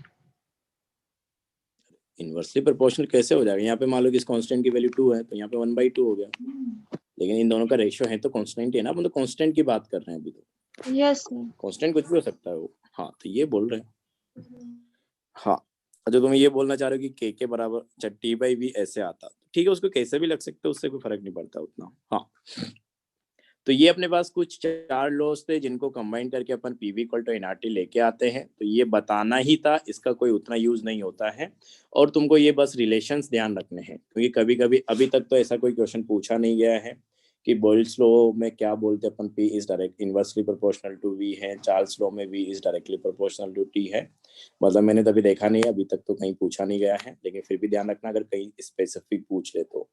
इनवर्सली प्रोपोर्शनल कैसे हो जाएगा? यहाँ पे मान लो कि इस कांस्टेंट की वैल्यू 2 है तो यहाँ पे 1/2 हो गया, लेकिन इन दोनों का रेशियो है तो कांस्टेंट है ना, मतलब कांस्टेंट की बात कर रहे हैं अभी तो। यस कांस्टेंट कुछ भी हो सकता है वो। हाँ तो ये बोल रहे हैं। हाँ अच्छा, तुम ये बोलना चाह रहे हो कि के बराबर अच्छा टी बाई वी ऐसे आता, ठीक है, उसको कैसे भी लग सकते हो, उससे कोई फर्क नहीं पड़ता उतना। हाँ तो ये अपने पास कुछ 4 लॉस थे जिनको कंबाइन करके अपन पीवी इक्वल टू एनआरटी लेके आते हैं। तो ये बताना ही था, इसका कोई उतना यूज नहीं होता है, और तुमको ये बस रिलेशंस ध्यान रखने हैं, क्योंकि कभी कभी अभी तक तो ऐसा कोई क्वेश्चन पूछा नहीं गया है कि बोयल्स लॉ में क्या बोलते हैं अपन, P is direct inversely proportional to V है, चार्ल्स लॉ में V is directly proportional to T है। मतलब मैंने तभी देखा नहीं है, अभी तक तो कहीं पूछा नहीं गया है, लेकिन फिर भी ध्यान रखना अगर कहीं स्पेसिफिक पूछ ले तो।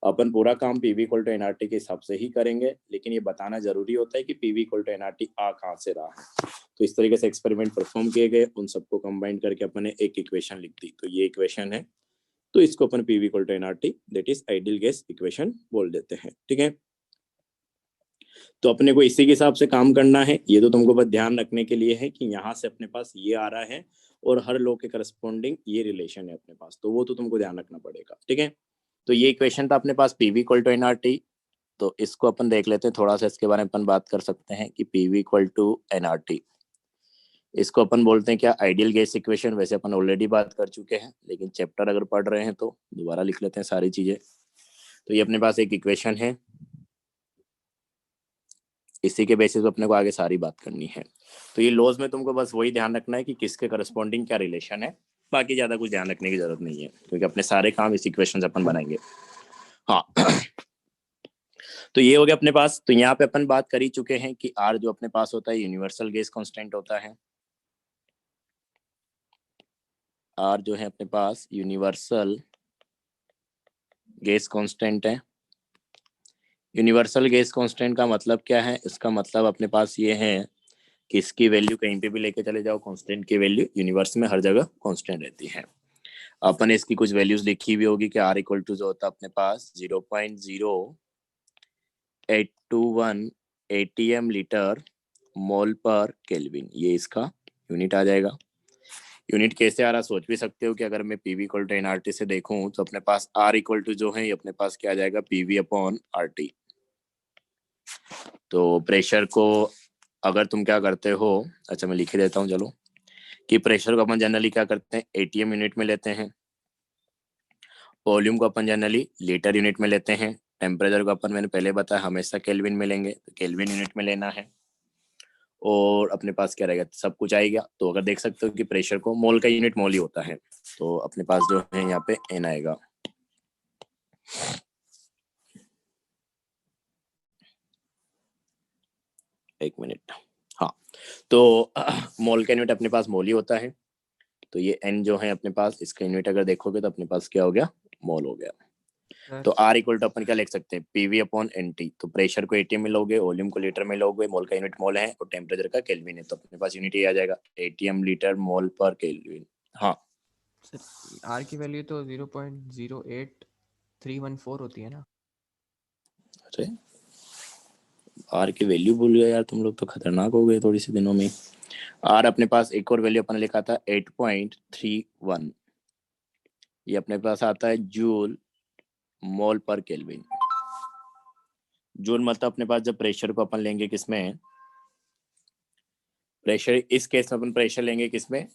अपन पूरा काम पीवी इक्वल टू एनआरटी के हिसाब से ही करेंगे, लेकिन ये बताना जरूरी होता है कि पीवी इक्वल टू एनआरटी आ कहाँ से रहा है। तो इस तरीके से एक्सपेरिमेंट परफॉर्म किए गए, उन सबको कंबाइन करके अपन ने एक इक्वेशन लिख दी। तो ये इक्वेशन है, तो इसको अपन PV equal to NRT that is ideal gas equation बोल देते हैं। ठीक है, तो अपने को इसी के हिसाब से काम करना है। ये तो तुमको बस ध्यान रखने के लिए है कि यहाँ से अपने पास ये आ रहा है और हर लॉ के करस्पॉन्डिंग ये रिलेशन है अपने पास, तो वो तो तुमको ध्यान रखना पड़ेगा। ठीक है, तो ये इक्वेशन था अपने पास पीवी इक्वल टू एनआरटी। तो इसको अपन देख लेते हैं थोड़ा सा, इसके बारे में अपन बात कर सकते हैं कि पीवी इक्वल टू एनआरटी, इसको अपन बोलते हैं क्या, आइडियल गैस इक्वेशन। वैसे अपन ऑलरेडी बात कर चुके हैं, लेकिन चैप्टर अगर पढ़ रहे हैं तो दोबारा लिख लेते हैं सारी चीजें। तो ये अपने पास एक इक्वेशन है, इसी के बेसिस पे अपने को आगे सारी बात करनी है। तो ये लॉज में तुमको बस वही ध्यान रखना है कि किसके करस्पॉन्डिंग क्या रिलेशन है, बाकी ज्यादा कुछ ध्यान रखने की जरूरत नहीं है, क्योंकि अपने सारे काम इस इक्वेशन से अपन बनाएंगे। हाँ तो ये हो गया अपने पास। तो यहाँ पे अपन बात कर ही चुके हैं कि आर जो अपने पास होता है यूनिवर्सल गैस कांस्टेंट होता है। आर जो है अपने पास यूनिवर्सल गैस कांस्टेंट है। यूनिवर्सल गैस कांस्टेंट का मतलब क्या है, इसका मतलब अपने पास ये है कि इसकी वैल्यू कहीं पे भी लेके चले जाओ, कांस्टेंट की वैल्यू यूनिवर्स में हर जगह कांस्टेंट रहती है। अपन इसकी कुछ वैल्यूज लिखी हुई होगी कि आर इक्वल टू जो होता है अपने पास 0.0821 ATM लीटर मोल पर केल्विन, ये इसका यूनिट आ जाएगा। यूनिट कैसे आ रहा सोच भी सकते हो कि अगर मैं पीवी इक्वल टू एनआरटी से देखूं तो अपने पास आर इक्वल टू जो है ये अपने पास क्या आ जाएगा, पीवी अपॉन आरटी। तो प्रेशर को अगर तुम क्या करते हो, अच्छा मैं लिख ही देता हूँ चलो, कि प्रेशर को अपन जनरली क्या करते हैं एटीएम यूनिट में लेते हैं, वॉल्यूम को अपन जनरली लीटर यूनिट में लेते हैं, टेम्परेचर को अपन मैंने पहले बताया हमेशा केल्विन में लेंगे, तो केल्विन यूनिट में लेना है। और अपने पास क्या रहेगा, सब कुछ आएगा। तो अगर देख सकते हो कि प्रेशर को मोल का यूनिट मोल ही होता है, तो अपने पास जो है यहाँ पे एन आएगा। एक मिनट, हाँ तो मोल का यूनिट अपने पास मोल ही होता है, तो ये एन जो है अपने पास इसका यूनिट अगर देखोगे तो अपने पास क्या हो गया, मोल हो गया। तो आर इक्वल टू अपन क्या लिख सकते हैं, पीवी अपॉन एन टी। तो प्रेशर को एटीएम में लोगे, वॉल्यूम को लीटर में लोगे, मोल का यूनिट मोल है और टेम्परेचर का केल्विन है, तो अपने पास यूनिट ही आ जाएगा एटीएम लीटर मोल पर केल्विन। हाँ सर आर की वैल्यू तो 0.08314 होती है ना। अरे आर की वैल्यू भूल गए यार तुम लोग, तो खतरनाक हो गए थोड़ी सी दिनों में। आर अपने पास एक और वैल्यू अपन लिखा था 8.31, ये अपने पास आता है जूल मोल पर केल्विन। जूल मतलब अपने पास जब प्रेशर को अपन लेंगे किसमें, प्रेशर इस केस में अपन प्रेशर लेंगे किसमें,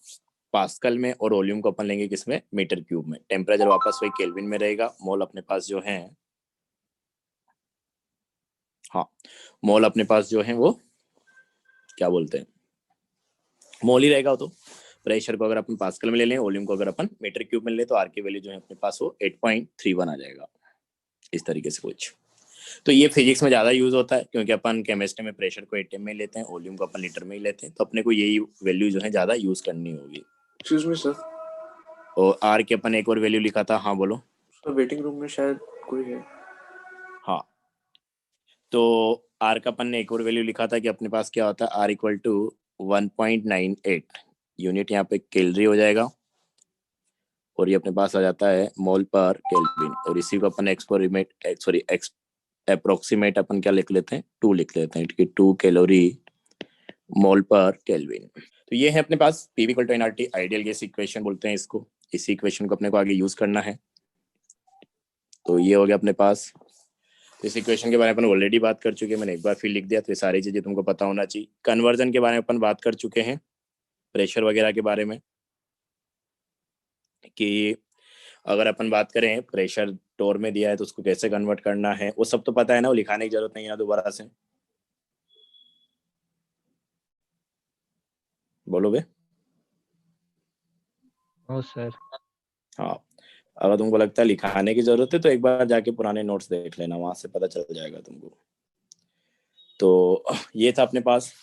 पास्कल में, और वॉल्यूम को अपन लेंगे किसमें, मीटर क्यूब में। टेम्परेचर वापस वही केल्विन में रहेगा। मोल अपने पास जो है, हाँ मोल अपने पास जो है वो क्या बोलते हैं, मोल ही रहेगा। तो प्रेशर को अगर अपन पास्कल में ले लें, वॉल्यूम को अगर अपन मीटर क्यूब में ले तो आर की वैल्यू जो है अपने पास वो 8.31 आ जाएगा, इस तरीके से कुछ। तो ये फिजिक्स में ज़्यादा यूज होता है क्योंकि अपन केमिस्ट्री में प्रेशर को एटम में लेते हैं, वॉल्यूम को अपन लीटर में ही लेते हैं, तो अपने को यही वैल्यू जो है ज़्यादा यूज करनी होगी। एक्सक्यूज मी सर, और आर की अपन एक और वैल्यू लिखा था, हाँ बोलो। सर वेटिंग रूम में शायद कोई है। हाँ, तो आर का अपन ने एक और वैल्यू लिखा था कि अपने पास क्या होता है, आर इक्वल टू 1.98 यूनिट यहाँ पे कैलोरी हो जाएगा, और ये अपने पास आ जाता है मोल पर केल्विन, और इसी को अपन अप्रोक्सीमेट अपन क्या लिख लेते हैं, 2 लिख लेते हैं कि 2 कैलोरी मोल पर केल्विन। तो ये है अपने पास P V equal to NRT, ideal gas equation बोलते हैं इसको। इस इक्वेशन को अपने को आगे यूज करना है। तो ये हो गया अपने पास। तो इस इक्वेशन के बारे में अपन ऑलरेडी बात कर चुके हैं, मैंने एक बार फिर लिख दिया, तो ये सारी चीजें तुमको पता होना चाहिए। कन्वर्जन के बारे में अपन बात कर चुके हैं, प्रेशर वगैरह के बारे में, कि अगर अपन बात करें प्रेशर टोर में दिया है तो उसको कैसे कन्वर्ट करना है, वो सब तो पता है ना, वो लिखाने की जरूरत नहीं है दोबारा से। बोलोगे? No sir. हाँ, अगर तुमको लगता है लिखाने की जरूरत है तो एक बार जाके पुराने नोट्स देख लेना, वहां से पता चल जाएगा तुमको। तो ये था अपने पास।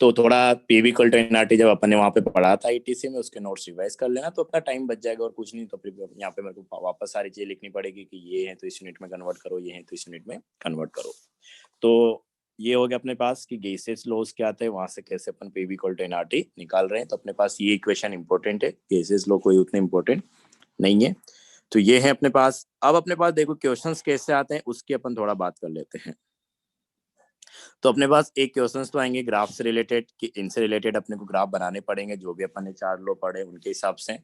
तो थोड़ा पीवी इक्वल टू एनआरटी जब अपन ने वहाँ पे पढ़ा था आईटीसी में, उसके नोट्स रिवाइज कर लेना तो अपना टाइम बच जाएगा और कुछ नहीं। तो फिर यहाँ पे मेरे को वापस सारी चीजें लिखनी पड़ेगी कि ये है तो इस यूनिट में कन्वर्ट करो, ये है तो इस यूनिट में कन्वर्ट करो। तो ये हो गया अपने पास कि गैसेस लॉज क्या आते हैं, वहां से कैसे अपन पीवी इक्वल टू एनआरटी निकाल रहे हैं। तो अपने पास ये इक्वेशन इंपॉर्टेंट है, गैसेस लॉ कोई उतने इंपॉर्टेंट नहीं है। तो ये है अपने पास। अब अपने पास देखो क्वेश्चंस कैसे आते हैं उसकी अपन थोड़ा बात कर लेते हैं। तो अपने पास एक क्वेश्चंस तो आएंगे ग्राफ से रिलेटेड, कि इनसे रिलेटेड अपने को ग्राफ बनाने पड़ेंगे जो भी अपन ने 4 लॉ पढ़े उनके हिसाब से।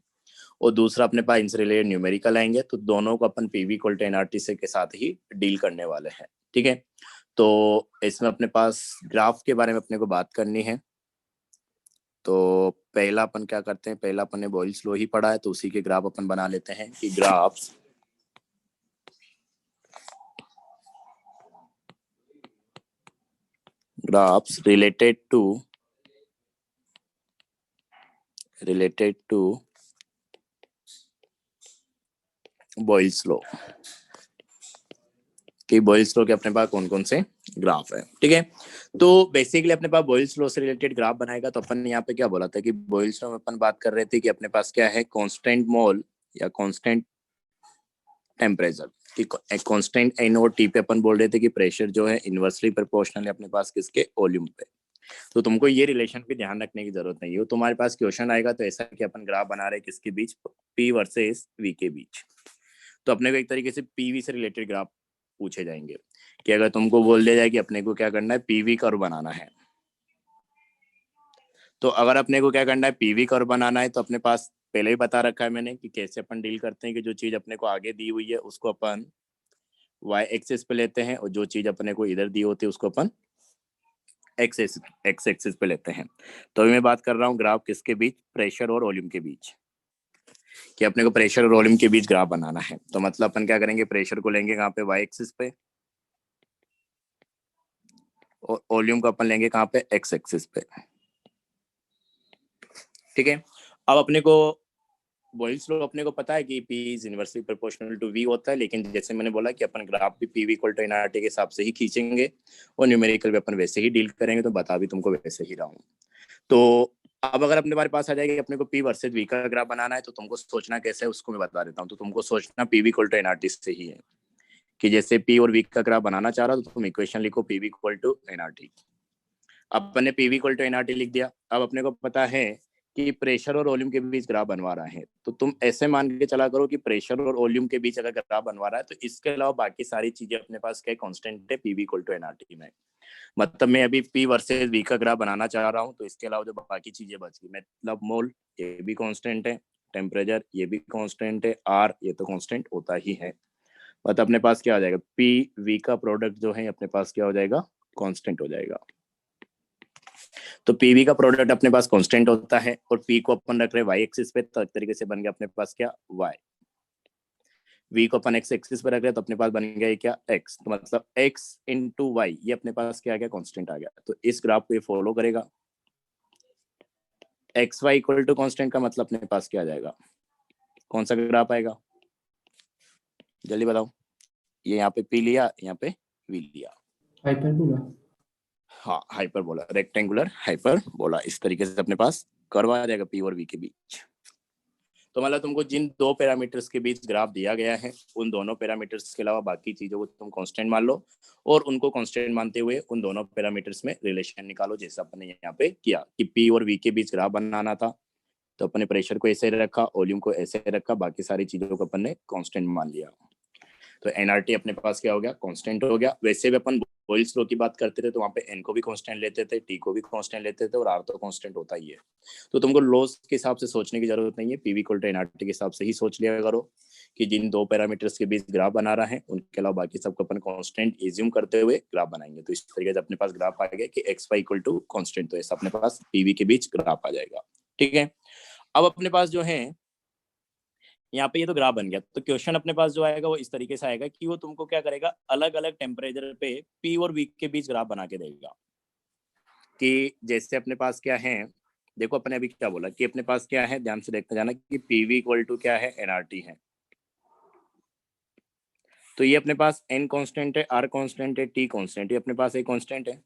और दूसरा अपने पास इनसे रिलेटेड न्यूमेरिकल आएंगे, तो दोनों को अपन पीवी इक्वल टू एनआरटी से के साथ ही डील करने वाले हैं, ठीक है। तो इसमें अपने पास ग्राफ के बारे में अपने को बात करनी है। तो पहला अपन क्या करते हैं, पहला अपन ने बॉयल्स लॉ ही पढ़ा है तो उसी के ग्राफ अपन बना लेते हैं कि graphs related to Boyle's law, कि बॉयल्स लॉ के अपने पास कौन कौन से ग्राफ है, ठीक है। तो बेसिकली अपने पास बॉयल्स लॉ से रिलेटेड ग्राफ बनाएगा। तो अपन ने यहाँ पे क्या बोला था कि बॉयल्स लॉ में अपन बात कर रहे थे कि अपने पास क्या है, कांस्टेंट मोल या कांस्टेंट टेम्परेचर, कि कांस्टेंट एन और टी पे अपन बोल रहे थे कि प्रेशर जो है इनवर्सली प्रोपोर्शनल है अपने पास किसके, वॉल्यूम पे। तो तुमको ये रिलेशन पे ध्यान रखने की जरूरत नहीं है। तुम्हारे पास क्वेश्चन आएगा तो ऐसा कि अपन ग्राफ बना रहे हैं किसके बीच, पी वर्सेस वी के बीच। तो अपने को एक तरीके से पीवी से रिलेटेड ग्राफ पूछे जाएंगे कि अगर तुमको बोल दिया जाए कि अपने को क्या करना है, पीवी कर्व बनाना है। तो अगर अपने को क्या करना है, पीवी कर्व बनाना है, तो अपने पास पहले ही बता रखा है मैंने कि कैसे अपन डील करते हैं कि जो चीज अपने को आगे दी हुई है उसको अपन वाई एक्सिस पे लेते हैं, और जो चीज अपने को इधर दी होती है उसको अपन एक्स एक्सिस पे लेते हैं। तो अभी मैं बात कर रहा हूँ ग्राफ किसके बीच, प्रेशर और वॉल्यूम के बीच, कि अपने को प्रेशर और वॉल्यूम के बीच ग्राफ बनाना है। तो मतलब अपन क्या करेंगे, प्रेशर को लेंगे कहाँ पे, वाई एक्सिस पे, और वॉल्यूम को अपन लेंगे कहाँ पे, एक्स एक्सिस पे, ठीक है। अब अपने को बॉयल्स लॉ अपने को पता है कि P is inversely proportional to V होता है, लेकिन जैसे मैंने बोला कि अपन ग्राफ भी PV इक्वल टू एनआरटी के हिसाब से ही खींचेंगे और न्यूमेरिकल भी अपन वैसे ही डील करेंगे। तो बता भी तुमको वैसे ही रहा हूँ। तो अब अगर अपने पास आ जाएगा कि अपने को P वर्सेस V का ग्राफ बनाना है, तो तुमको सोचना कैसे है उसको मैं बता देता हूँ। तो तुमको सोचना PV इक्वल टू एनआरटी से ही है, कि जैसे P और V का ग्राफ बनाना चाह रहा हो तो तुम इक्वेशन लिखो PV इक्वल टू एनआरटी। अब अपने PV इक्वल टू एनआरटी लिख दिया। अब अपने को पता है कि प्रेशर और वॉल्यूम के बीच ग्राफ बनवा रहा है, तो तुम ऐसे मान के चला करो कि प्रेशर और वॉल्यूम के बीच अगर ग्राफ बनवा रहा है तो इसके अलावा बाकी सारी चीजें अपने पास क्या कांस्टेंट है पीवी इक्वल टू एनआरटी में। मतलब मैं अभी पी वर्सेस वी का ग्राफ बनाना चाह रहा हूँ, तो इसके अलावा जो बाकी चीजें बच गई, मतलब मोल ये भी कांस्टेंट है, टेम्परेचर ये भी कांस्टेंट है, आर ये तो कांस्टेंट होता ही है। मतलब अपने पास क्या हो जाएगा, पी वी का प्रोडक्ट जो है अपने पास क्या हो जाएगा, कांस्टेंट हो जाएगा। तो पीवी का प्रोडक्ट अपने पास कांस्टेंट होता है, और पी को अपन रख रहे वाई एक्सिस पे, तो एक तरीके से बन गया अपने पास क्या, वाई। वी को अपन एक्स एक्सिस पे रख रहे तो अपने पास बन गया क्या, एक्स। तो मतलब एक्स इंटू वाई ये अपने पास क्या आ गया, कांस्टेंट आ गया। तो इस ग्राफ को ये फॉलो करेगा। X y equal to constant का मतलब अपने पास क्या आ जाएगा, कौन सा ग्राफ आएगा, जल्दी बताओ। ये यहाँ पे पी लिया, यहाँ पे वी लिया, हाइपरबोला। हाँ हाइपरबोला, रेक्टेंगुलर हाइपरबोला, इस तरीके से अपने पास कर्व आ जाएगा पी और वी के बीच। तो मतलब तुमको जिन दो पैरामीटर्स के बीच ग्राफ दिया गया है उन दोनों पैरामीटर्स के अलावा बाकी चीजों को तुम कांस्टेंट मान लो और उनको कांस्टेंट मानते हुए उन दोनों पैरामीटर्स में रिलेशन निकालो, जैसा अपने यहाँ पे किया कि पी और वी के बीच ग्राफ बनाना था तो अपने प्रेशर को ऐसे रखा, वॉल्यूम को ऐसे रखा, बाकी सारी चीजों को अपन ने कांस्टेंट मान लिया। तो एनआरटी अपने पास क्या हो गया, कांस्टेंट हो गया। वैसे भी अपन बॉयल्स लॉ की बात करते थे तो वहां पे एन को भी कांस्टेंट लेते थे, टी को भी कांस्टेंट लेते थे और आर तो कांस्टेंट होता ही है। तो तुमको लॉस के हिसाब से सोचने की जरूरत नहीं है, पीवी इक्वल टू एनआरटी के हिसाब से ही सोच लिया करो कि जिन दो पैरामीटर्स के बीच ग्राफ बना रहा है उनके अलावा बाकी सबको अपन कांस्टेंट एज्यूम करते हुए ग्राफ बनाएंगे। तो इस तरीके से अपने पास ग्राफ आ गया कि x y equal to constant, तो ऐसा अपने पास पीवी के बीच ग्राफ आ जाएगा। ठीक है, अब अपने पास जो है यहाँ पे ये तो ग्राफ बन गया। तो क्वेश्चन अपने पास जो आएगा वो इस तरीके से आएगा कि वो तुमको क्या करेगा, अलग अलग टेम्परेचर पे पी और वी के बीच ग्राफ बना के देगा। कि जैसे अपने पास क्या है, देखो अपने अभी क्या बोला कि अपने पास क्या है, ध्यान से देखते जाना कि पीवी इक्वल टू क्या है, एनआरटी है। तो ये अपने पास एन कांस्टेंट है, आर कांस्टेंट है, टी कांस्टेंट, ये अपने पास एक कांस्टेंट है।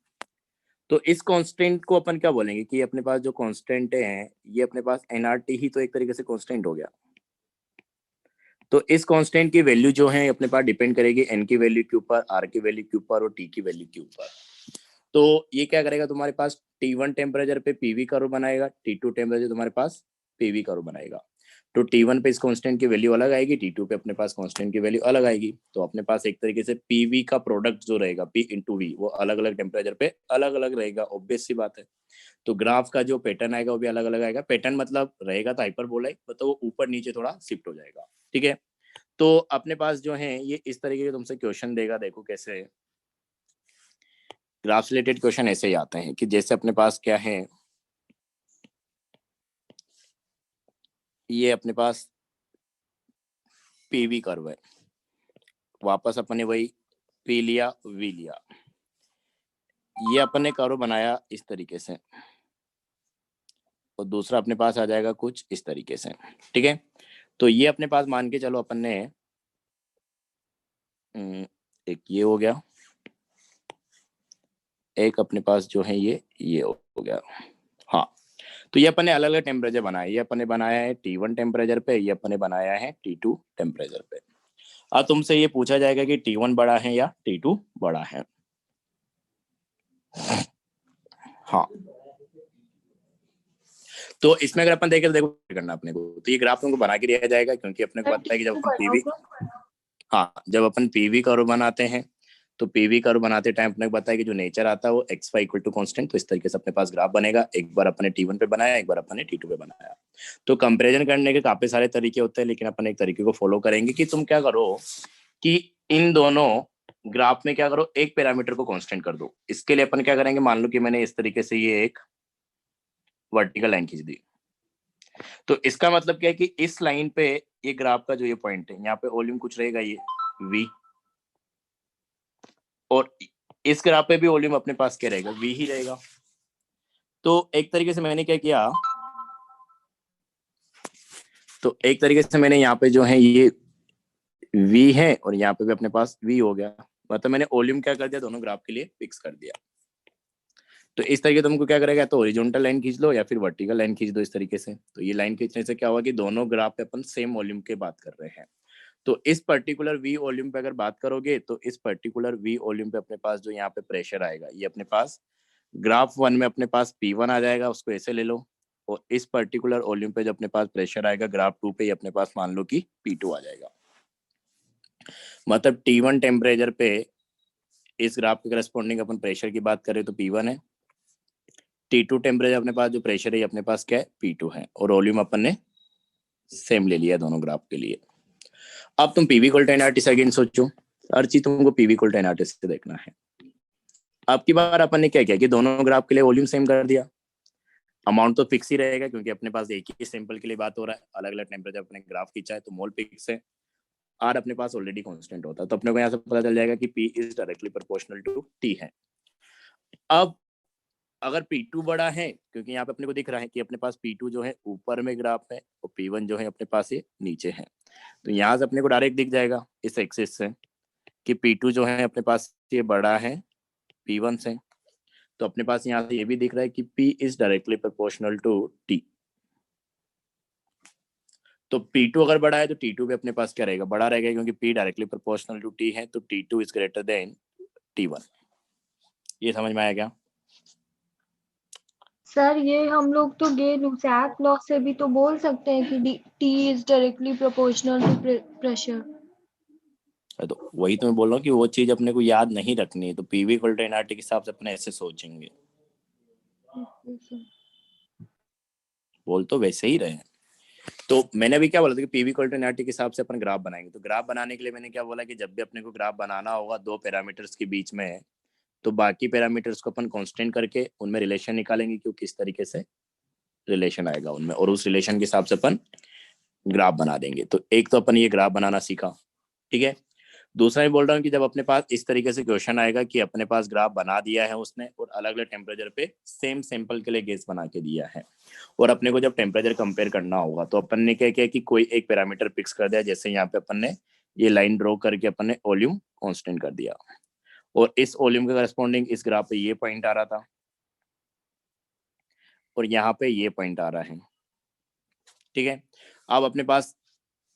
तो इस कांस्टेंट को अपन क्या बोलेंगे कि अपने पास जो कांस्टेंट है ये अपने पास एनआरटी ही तो एक तरीके से कांस्टेंट हो गया। तो इस कांस्टेंट की वैल्यू जो है अपने पास डिपेंड करेगी एन की वैल्यू के ऊपर, आर की वैल्यू के ऊपर और टी की वैल्यू के ऊपर। तो ये क्या करेगा, तुम्हारे पास T1 टेम्परेचर पे पीवी कर्व बनाएगा, T2 टेम्परेचर तुम्हारे पास पीवी कर्व बनाएगा। तो T1 पे इस कांस्टेंट की वैल्यू अलग आएगी, T2 पे अपने पास कांस्टेंट की वैल्यू अलग आएगी। तो अपने पास एक तरीके से पीवी का प्रोडक्ट जो रहेगा P इंटू वी वो अलग अलग टेम्परेचर पे अलग अलग रहेगा, ऑब्वियस सी बात है। तो ग्राफ का जो पैटर्न आएगा वो भी अलग अलग आएगा। पैटर्न मतलब रहेगा तो हाइपरबोला ही, मतलब वो ऊपर नीचे थोड़ा शिफ्ट हो जाएगा। ठीक है, तो अपने पास जो है ये इस तरीके के तुमसे क्वेश्चन देगा। देखो कैसे ग्राफ रिलेटेड क्वेश्चन ऐसे ही आते हैं कि जैसे अपने पास क्या है, ये अपने पास पीवी कर्व है, वापस अपने वही पी लिया वी लिया, ये अपने कर्व बनाया इस तरीके से और दूसरा अपने पास आ जाएगा कुछ इस तरीके से। ठीक है, तो ये अपने पास मान के चलो अपन ने एक ये हो गया, एक अपने पास जो है ये हो गया। हाँ, तो ये अपन ने अलग अलग टेम्परेचर बनाया, ये अपन ने बनाया है T1 टेम्परेचर पे, ये अपन ने बनाया है T2 टेम्परेचर पे। अब तुमसे ये पूछा जाएगा कि T1 बड़ा है या T2 बड़ा है। हाँ, तो इसमें अगर अपन देखें तो देखो करना अपने को, तो ये ग्राफ तुमको बना के दिया जाएगा क्योंकि अपने को पता है कि जब अपन पीवी, हाँ जब अपन पीवी कर्व बनाते हैं तो पीवी कर्व बनाते टाइम अपने को पता है कि जो नेचर आता है वो x y equal to constant. तो इस तरीके से अपने पास ग्राफ बनेगा, एक बार अपने T1 पे बनाया, एक बार अपने T2 पे बनाया। तो कंपैरिजन करने के काफी सारे तरीके होते हैं, लेकिन अपन एक तरीके को फॉलो करेंगे कि तुम क्या करो कि इन दोनों ग्राफ में क्या करो, एक पैरामीटर को कांस्टेंट कर दो। इसके लिए अपन क्या करेंगे, मान लो कि मैंने इस तरीके से ये एक वर्टिकल लाइन खींच दी। तो इसका मतलब क्या है कि इस लाइन पे ये ग्राफ का जो ये पॉइंट है यहाँ पे वॉल्यूम कुछ रहेगा ये V, और इस ग्राफ पे भी वॉल्यूम अपने पास क्या रहेगा, V ही रहेगा। तो एक तरीके से मैंने क्या किया, तो एक तरीके से मैंने यहाँ पे जो है ये V है और यहाँ पे भी अपने पास V हो गया, मतलब मैंने वॉल्यूम क्या कर दिया, दोनों ग्राफ के लिए फिक्स कर दिया। तो इस तरीके तुमको क्या करेगा, तो हॉरिजॉन्टल लाइन खींच लो या फिर वर्टिकल लाइन खींच दो इस तरीके से। तो ये लाइन खींचने से क्या हुआ कि दोनों ग्राफ पे अपन सेम वॉल्यूम के बात कर रहे हैं। तो इस पर्टिकुलर V वॉल्यूम पे अगर बात करोगे तो इस पर्टिकुलर V वॉल्यूम पे अपने पास जो यहाँ पे प्रेशर आएगा ये अपने पास ग्राफ 1 में अपने पास P1 आ जाएगा, उसको ऐसे ले लो। और इस पर्टिकुलर वॉल्यूम पे जो अपने पास प्रेशर आएगा ग्राफ 2 पे, ये अपने पास मान लो कि P2 आ जाएगा। मतलब T1 टेम्परेचर पे इस ग्राफ के करस्पॉन्डिंग अपन प्रेशर की बात करें तो P1 है, T2 टेम्परेचर अपने पास जो प्रेशर है ये अपने पास क्या है, P2 है, और वॉल्यूम अपन ने सेम ले लिया दोनों ग्राफ के लिए। अब तुम पीवी इक्वल टू एनआरटी से अगेन सोचो, हर चीज तुमको पीवी इक्वल टू एनआरटी से देखना है। अब की बार अपन ने क्या किया कि दोनों ग्राफ के लिए वॉल्यूम सेम कर दिया, अमाउंट तो फिक्स ही रहेगा क्योंकि अपने पास एक ही सैंपल के लिए बात हो रहा है, अलग अलग टेम्परेचर अपने ग्राफ खींचा है तो मोल फिक्स है, आर अपने पास ऑलरेडी कांस्टेंट होता है। तो अपने को यहाँ से पता चल जाएगा कि P is directly proportional to T है। अब अगर P2 बड़ा है, क्योंकि यहाँ पे अपने को दिख रहा है कि अपने पास P2 जो है ऊपर में ग्राफ है और P1 जो है अपने पास ये नीचे है, तो यहाँ से अपने को डायरेक्ट दिख जाएगा इस एक्सिस से कि P2 जो है अपने पास ये बड़ा है P1 से। तो अपने पास यहाँ से ये भी दिख रहा है कि P is directly proportional to T। तो P2 अगर बड़ा है तो T2 भी अपने पास क्या रहेगा, बड़ा रहेगा, क्योंकि P directly proportional to T है, तो T2 is greater than T1। ये समझ में आया क्या? सर ये हम लोग तो गे-लुसाक लॉ से भी तो बोल सकते हैं कि T is directly proportional to pressure. तो वही तो मैं बोल रहा हूँ कि वो चीज अपने को याद नहीं रखनी है, तो PV इक्वल टू NRT के हिसाब से अपने ऐसे सोचेंगे। बोल तो वैसे ही रहे हैं। तो मैंने अभी क्या बोला था कि PV इक्वल टू NRT के हिसाब से अपन ग्राफ बनाएंगे। तो ग्राफ बनाने के लिए मैंने क्या बोला कि जब भी अपने को ग्राफ बनाना होगा दो पैरामीटर्स के बीच में, तो बाकी पैरामीटर्स को अपन कांस्टेंट करके उनमें रिलेशन निकालेंगे कि किस तरीके से रिलेशन आएगा उनमें, और उस रिलेशन के हिसाब से अपन ग्राफ बना देंगे। तो एक तो अपन ये ग्राफ बनाना सीखा, ठीक है। दूसरा मैं बोल रहा हूँ कि जब अपने पास इस तरीके से क्वेश्चन आएगा कि अपने पास ग्राफ बना दिया है उसने और अलग अलग टेम्परेचर पे सेम सैंपल के लिए गैस बना के दिया है, और अपने को जब टेम्परेचर कंपेयर करना होगा तो अपन ने क्या किया कि कोई एक पैरामीटर फिक्स कर दिया। जैसे यहाँ पे अपन ने ये लाइन ड्रॉ करके अपन ने वॉल्यूम कांस्टेंट कर दिया, और इस वॉल्यूम के करस्पॉन्डिंग इस ग्राफ पे ये पॉइंट आ रहा था और यहाँ पे ये पॉइंट आ रहा है, ठीक है। अब अपने पास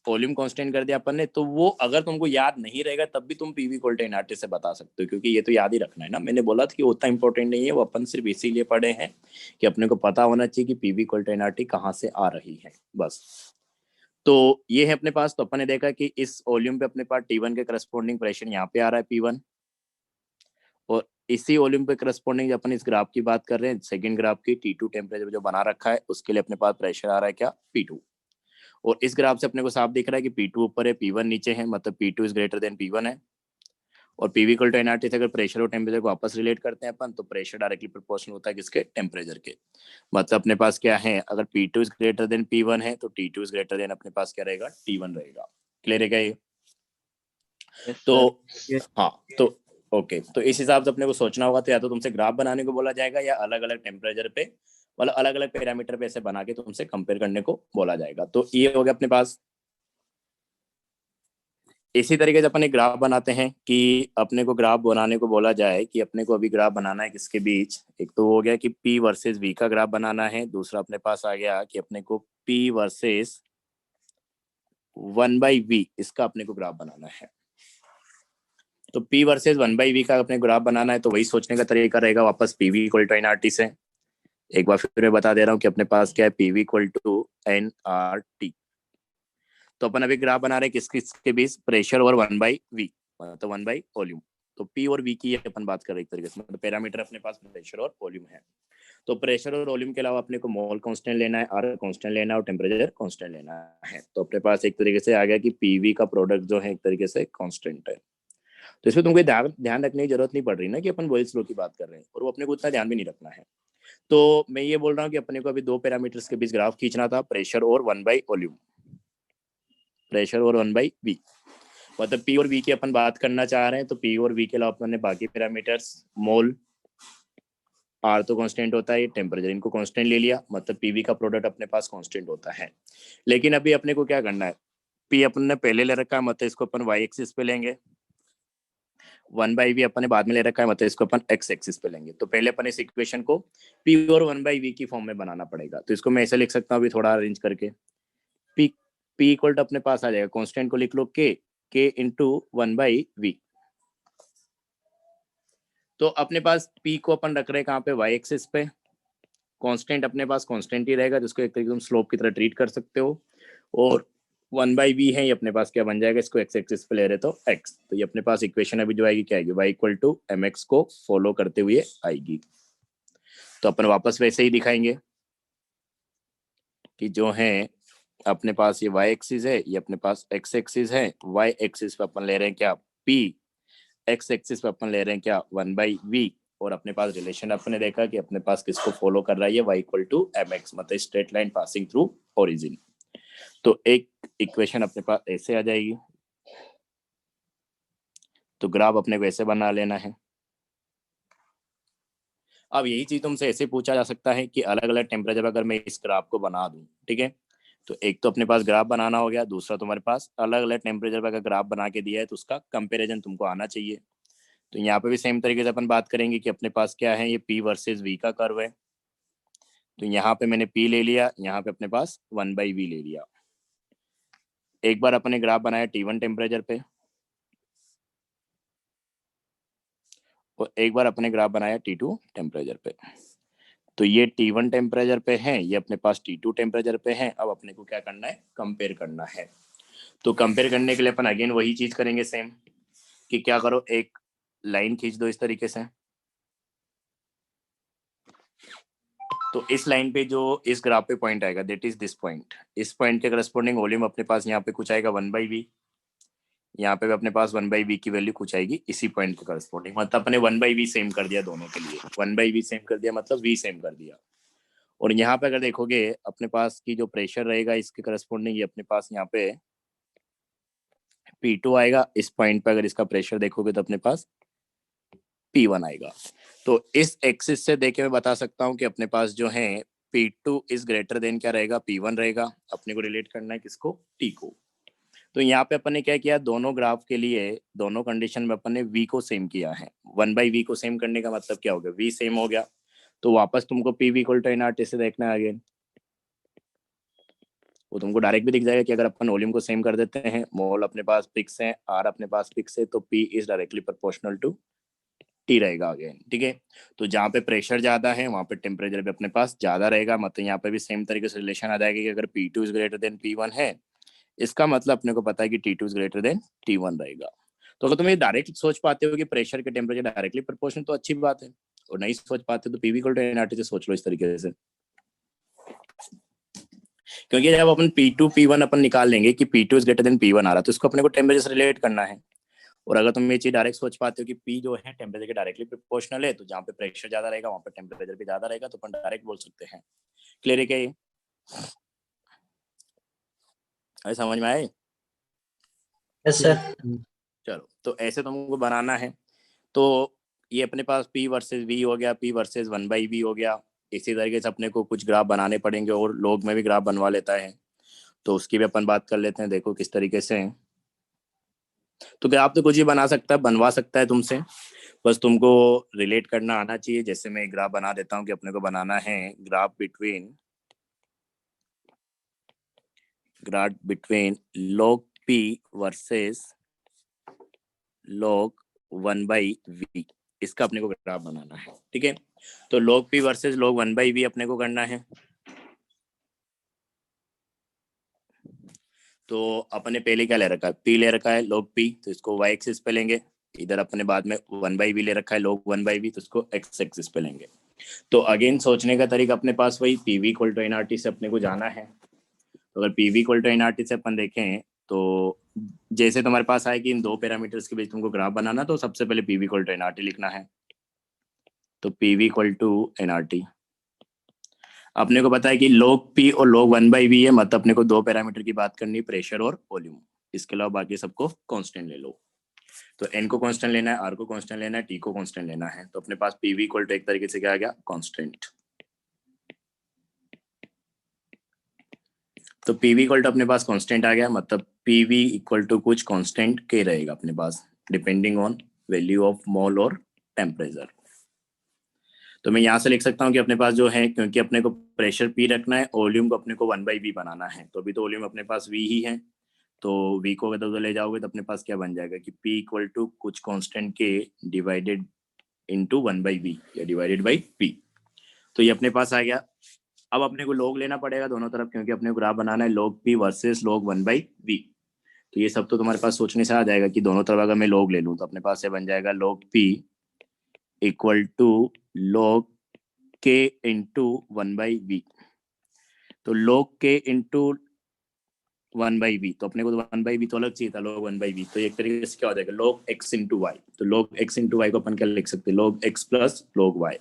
वॉल्यूम कांस्टेंट कर दिया अपन ने, तो वो अगर तुमको याद नहीं रहेगा तब भी तुम PV इक्वल टू NRT से बता सकते हो, क्योंकि ये तो याद ही रखना है ना। मैंने बोला था कि उतना इंपॉर्टेंट नहीं है, वो अपन सिर्फ इसीलिए पढ़े हैं कि अपने को पता होना चाहिए कि PV इक्वल टू NRT कहाँ से आ रही है, बस। तो ये है अपने पास। तो अपन ने देखा कि इस वॉल्यूम पे अपने पास T1 के करस्पॉन्डिंग प्रेशर यहाँ पे आ रहा है P1, और इसी वॉल्यूम पे करस्पॉन्डिंग अपन इस ग्राफ की बात कर रहे हैं, सेकंड ग्राफ की T2 टेम्परेचर जो बना रखा है उसके लिए अपने पास प्रेशर आ रहा है क्या, P2। और इस ग्राफ से अपने को साफ दिख रहा है कि P2 ऊपर है P1 नीचे है, मतलब P2 is greater than P1 है। और PV इक्वल टू NRT से अगर प्रेशर और टेम्परेचर को आपस रिलेट करते हैं अपन, तो प्रेशर डायरेक्टली प्रोपोर्शनल होता है किसके, टेम्परेचर के। मतलब अपने पास क्या है, अगर P2 is greater than P1 है तो T2 इज ग्रेटर देन अपने पास क्या रहेगा, T1 रहेगा। क्लियर है क्या ये? तो हाँ, तो ओके, तो इस हिसाब से अपने को सोचना होगा। तो या तो तुमसे ग्राफ बनाने को बोला जाएगा या अलग अलग टेम्परेचर पे, मतलब अलग अलग पैरामीटर पे ऐसे बना के तुमसे कंपेयर करने को बोला जाएगा। तो ये हो गया अपने पास। इसी तरीके से अपन एक ग्राफ बनाते हैं कि अपने को ग्राफ बनाने को बोला जाए कि अपने को अभी ग्राफ बनाना है किसके बीच। एक तो हो गया कि P वर्सेस V का ग्राफ बनाना है, दूसरा अपने पास आ गया कि अपने को P वर्सेस 1/V इसका अपने को ग्राफ बनाना है। तो P वर्सेस 1/V का अपने ग्राफ बनाना है, तो वही सोचने का तरीका रहेगा वापस PV इक्वल टू NRT से। एक बार फिर मैं बता दे रहा हूँ कि अपने पास क्या है, PV इक्वल टू NRT। तो अपन अभी ग्राफ बना रहे हैं किस किस के बीच, प्रेशर और 1/V, मतलब 1 वॉल्यूम। तो P और V की अपन बात कर रहे हैं एक तरीके से, मतलब पैरामीटर अपने पास प्रेशर और वॉल्यूम है। तो प्रेशर और वॉल्यूम के अलावा अपने को मोल कांस्टेंट लेना है, R कांस्टेंट लेना है और टेम्परेचर कांस्टेंट लेना है। तो अपने पास एक तरीके से आ गया कि PV का प्रोडक्ट जो है एक तरीके से कांस्टेंट है। तो इसमें तुमको ध्यान रखने की जरूरत नहीं पड़ रही ना कि अपन बॉयल्स लॉ की बात कर रहे हैं, और वो अपने को उतना ध्यान भी नहीं रखना है। तो मैं ये बोल रहा हूँ कि अपने को अभी दो पैरामीटर्स के बीच ग्राफ खींचना था, प्रेशर और 1/वॉल्यूम, प्रेशर और 1/V। मतलब P और V की अपन बात करना चाह रहे हैं, तो P और V के अलावा अपन ने बाकी पैरामीटर्स, मोल, R तो कांस्टेंट होता है, टेम्परेचर, इनको कांस्टेंट ले लिया, मतलब PV का प्रोडक्ट अपने पास कांस्टेंट होता है। लेकिन अभी अपने को क्या करना है, P अपन ने पहले ले रखा है, मतलब इसको अपन Y एक्सिस पे लेंगे, 1/V अपन ने बाद में ले रखा है, मतलब इसको अपन X एक्सिस पे लेंगे। तो पहले अपन इस इक्वेशन को P और 1/V की फॉर्म में बनाना पड़ेगा। तो इसको मैं ऐसे लिख सकता हूँ अभी थोड़ा अरेंज करके, P इक्वल टू अपने पास आ जाएगा, कांस्टेंट को लिख लो K इंटू 1/V। तो अपने पास P को अपन रख रहे हैं कहाँ पे, Y एक्सिस पे। कांस्टेंट अपने पास कांस्टेंट ही रहेगा, जिसको एक तरीके से स्लोप की तरह ट्रीट कर सकते हो। और 1/V है, ये अपने पास क्या बन जाएगा, इसको X एक्सिस पे ले रहे तो X। तो ये अपने पास इक्वेशन अभी जो आएगी क्या आएगी, Y इक्वल टू mx को फॉलो करते हुए आएगी। तो अपन वापस वैसे ही दिखाएंगे कि जो है अपने पास ये Y एक्सिस है, ये अपने पास X एक्सिस है। Y एक्सिस पे अपन ले रहे हैं क्या, P, X एक्सिस पे अपन ले रहे हैं क्या, 1/V। और अपने पास रिलेशन अपने देखा कि अपने पास किसको फॉलो कर रहा है, Y इक्वल टू mx, मतलब straight line passing through origin. तो एक इक्वेशन अपने पास ऐसे आ जाएगी। तो ग्राफ अपने को ऐसे बना लेना है। अब यही चीज तुमसे ऐसे पूछा जा सकता है कि अलग अलग टेम्परेचर अगर मैं इस ग्राफ को बना दूं, ठीक है, तो एक तो अपने पास ग्राफ बनाना हो गया, दूसरा तुम्हारे पास अलग अलग टेम्परेचर पर अगर ग्राफ बना के दिया है तो उसका कंपेरिजन तुमको आना चाहिए। तो यहाँ पे भी सेम तरीके से अपन बात करेंगे कि अपने पास क्या है, ये P वर्सेस V का कर्व है। तो यहाँ पे मैंने P ले लिया, यहाँ पे अपने पास 1/V ले लिया। एक बार अपने ग्राफ बनाया T1 टेम्परेचर पे, और एक बार अपने ग्राफ बनाया T2 टेम्परेचर पे। तो ये T1 टेम्परेचर पे है, ये अपने पास T2 टेम्परेचर पे है। अब अपने को क्या करना है, कंपेयर करना है। तो कंपेयर करने के लिए अपन अगेन वही चीज करेंगे सेम, कि क्या करो, एक लाइन खींच दो इस तरीके से। तो इस लाइन पे जो इस ग्राफ पे पॉइंट आएगा, दैट इज दिस पॉइंट, इस पॉइंट के करस्पॉन्डिंग वॉल्यूम अपने पास यहाँ पे कुछ आएगा 1/V। यहाँ पे भी अपने पास 1/V की वैल्यू कुछ आएगी इसी पॉइंट के करस्पॉन्डिंग। मतलब अपने 1/V सेम कर दिया दोनों के लिए, 1/V सेम कर दिया मतलब V सेम कर दिया। और यहाँ पे अगर देखोगे अपने पास की जो प्रेशर रहेगा इसके करस्पॉन्डिंग, ये अपने पास यहाँ पे P2 आएगा। इस पॉइंट पे अगर इसका प्रेशर देखोगे तो अपने पास P1 आएगा। तो इस एक्सिस से देखे मैं बता सकता हूँ कि अपने पास जो है P2 इज ग्रेटर देन क्या रहेगा, P1 रहेगा। अपने को रिलेट करना है किसको, T को। तो यहाँ पे अपन ने क्या किया, दोनों ग्राफ के लिए दोनों कंडीशन में अपन ने V को सेम किया है। 1/V को सेम करने का मतलब क्या हो गया, V सेम हो गया। तो वापस तुमको PV इक्वल टू nRT से देखना है अगेन। वो तुमको डायरेक्ट भी दिख जाएगा कि अगर अपन वॉल्यूम को सेम कर देते हैं, मोल अपने पास फिक्स है, R अपने पास फिक्स है, तो P is directly proportional to T रहेगा अगेन, ठीक है। तो जहाँ पे प्रेशर ज्यादा है वहाँ पे टेम्परेचर भी अपने पास ज्यादा रहेगा। मतलब यहाँ पे भी सेम तरीके से रिलेशन आ जाएगा कि अगर P2 is greater than P1 है, इसका मतलब अपने को पता है कि T2 is greater than T1 रहेगा। तो अगर तुम ये डायरेक्ट सोच पाते हो कि प्रेशर के टेम्परेचर डायरेक्टली प्रोपोर्शनल, तो अच्छी बात है। और नहीं सोच पाते तो PV इक्वल टू nRT से सोच लो इस तरीके से। क्योंकि जब अपन P2 P1 अपन निकाल लेंगे कि P2 is greater than P1 आ रहा है, तो इसको अपने को टेम्परेचर से रिलेट करना है। और अगर तुम ये चीज डायरेक्ट सोच पाते हो कि P जो है टेम्परेचर के डायरेक्टली प्रोपोर्शनल है, तो जहाँ पे प्रेशर ज्यादा रहेगा वहाँ पे टेम्परेचर भी ज्यादा रहेगा, तो अपन डायरेक्ट बोल सकते हैं। क्लियर है क्या ये? अरे समझ में आए? Yes sir. चलो, तो ऐसे तुमको बनाना है। तो ये अपने पास P वर्सेस V हो गया, P वर्सेस 1/V हो गया। इसी तरीके से अपने को कुछ ग्राफ बनाने पड़ेंगे, और लोग में भी ग्राफ बनवा लेता है, तो उसकी भी अपन बात कर लेते हैं। देखो किस तरीके से। तो ग्राफ तो कुछ ही बना सकता है, बनवा सकता है तुमसे, बस तुमको रिलेट करना आना चाहिए। जैसे मैं एक ग्राफ बना देता हूँ कि अपने को बनाना है graph between log P versus log 1/V। इसका अपने को ग्राफ बनाना है, ठीक है। तो log P versus log 1/V अपने को करना है। तो अपने पहले क्या ले रखा है, P ले रखा है log P, तो इसको y एक्सिस पे लेंगे। इधर अपने बाद में 1/V ले रखा है log 1/V, तो इसको x एक्सिस पे लेंगे। तो अगेन सोचने का तरीका अपने पास वही, PV इक्वल टू nRT से अपने को जाना है। तो अगर PV इक्वल टू nRT से अपन देखें, तो जैसे तुम्हारे पास आए कि इन दो पैरामीटर्स के बीच तुमको ग्राफ बनाना, तो सबसे पहले PV इक्वल टू nRT लिखना है। तो PV इक्वल टू nRT अपने को पता है कि log P और log 1/V है, मतलब अपने को दो पैरामीटर की बात करनी, प्रेशर और वॉल्यूम। इसके अलावा बाकी सबको कांस्टेंट ले लो। तो n को कांस्टेंट लेना है, r को कांस्टेंट लेना है, t को कांस्टेंट लेना है। तो अपने पास PV इक्वल टू एक तरीके से क्या आ गया, कांस्टेंट। तो PV इक्वल टू अपने पास कांस्टेंट आ गया, मतलब PV इक्वल टू कुछ कांस्टेंट के रहेगा अपने पास, depending on value of mole और टेम्परेचर। तो मैं यहाँ से लिख सकता हूँ कि अपने पास जो है, क्योंकि अपने को प्रेशर P रखना है, वॉल्यूम को अपने को 1/V बनाना है, तो अभी तो वॉल्यूम अपने पास V ही है। तो V को अगर उधर ले जाओगे तो अपने पास क्या बन जाएगा कि P इक्वल टू कुछ कांस्टेंट के डिवाइडेड इंटू 1/V या डिवाइडेड बाई P। तो ये अपने पास आ गया। अब अपने को log लेना पड़ेगा दोनों तरफ, क्योंकि अपने को ग्राफ बनाना है log P versus log 1/V। तो ये सब तो तुम्हारे पास सोचने से आ जाएगा कि दोनों तरफ अगर मैं log ले लूँ, तो अपने पास ये बन जाएगा log P equal to log K into 1/V। तो log K इंटू 1/V, तो अपने को तो 1/V तो अलग चाहिए था, log 1/V। तो एक तरीके से क्या हो जाएगा, log x इंटू वाई। तो log x इंटू वाई को अपन क्या लिख सकते हैं, log x plus log y।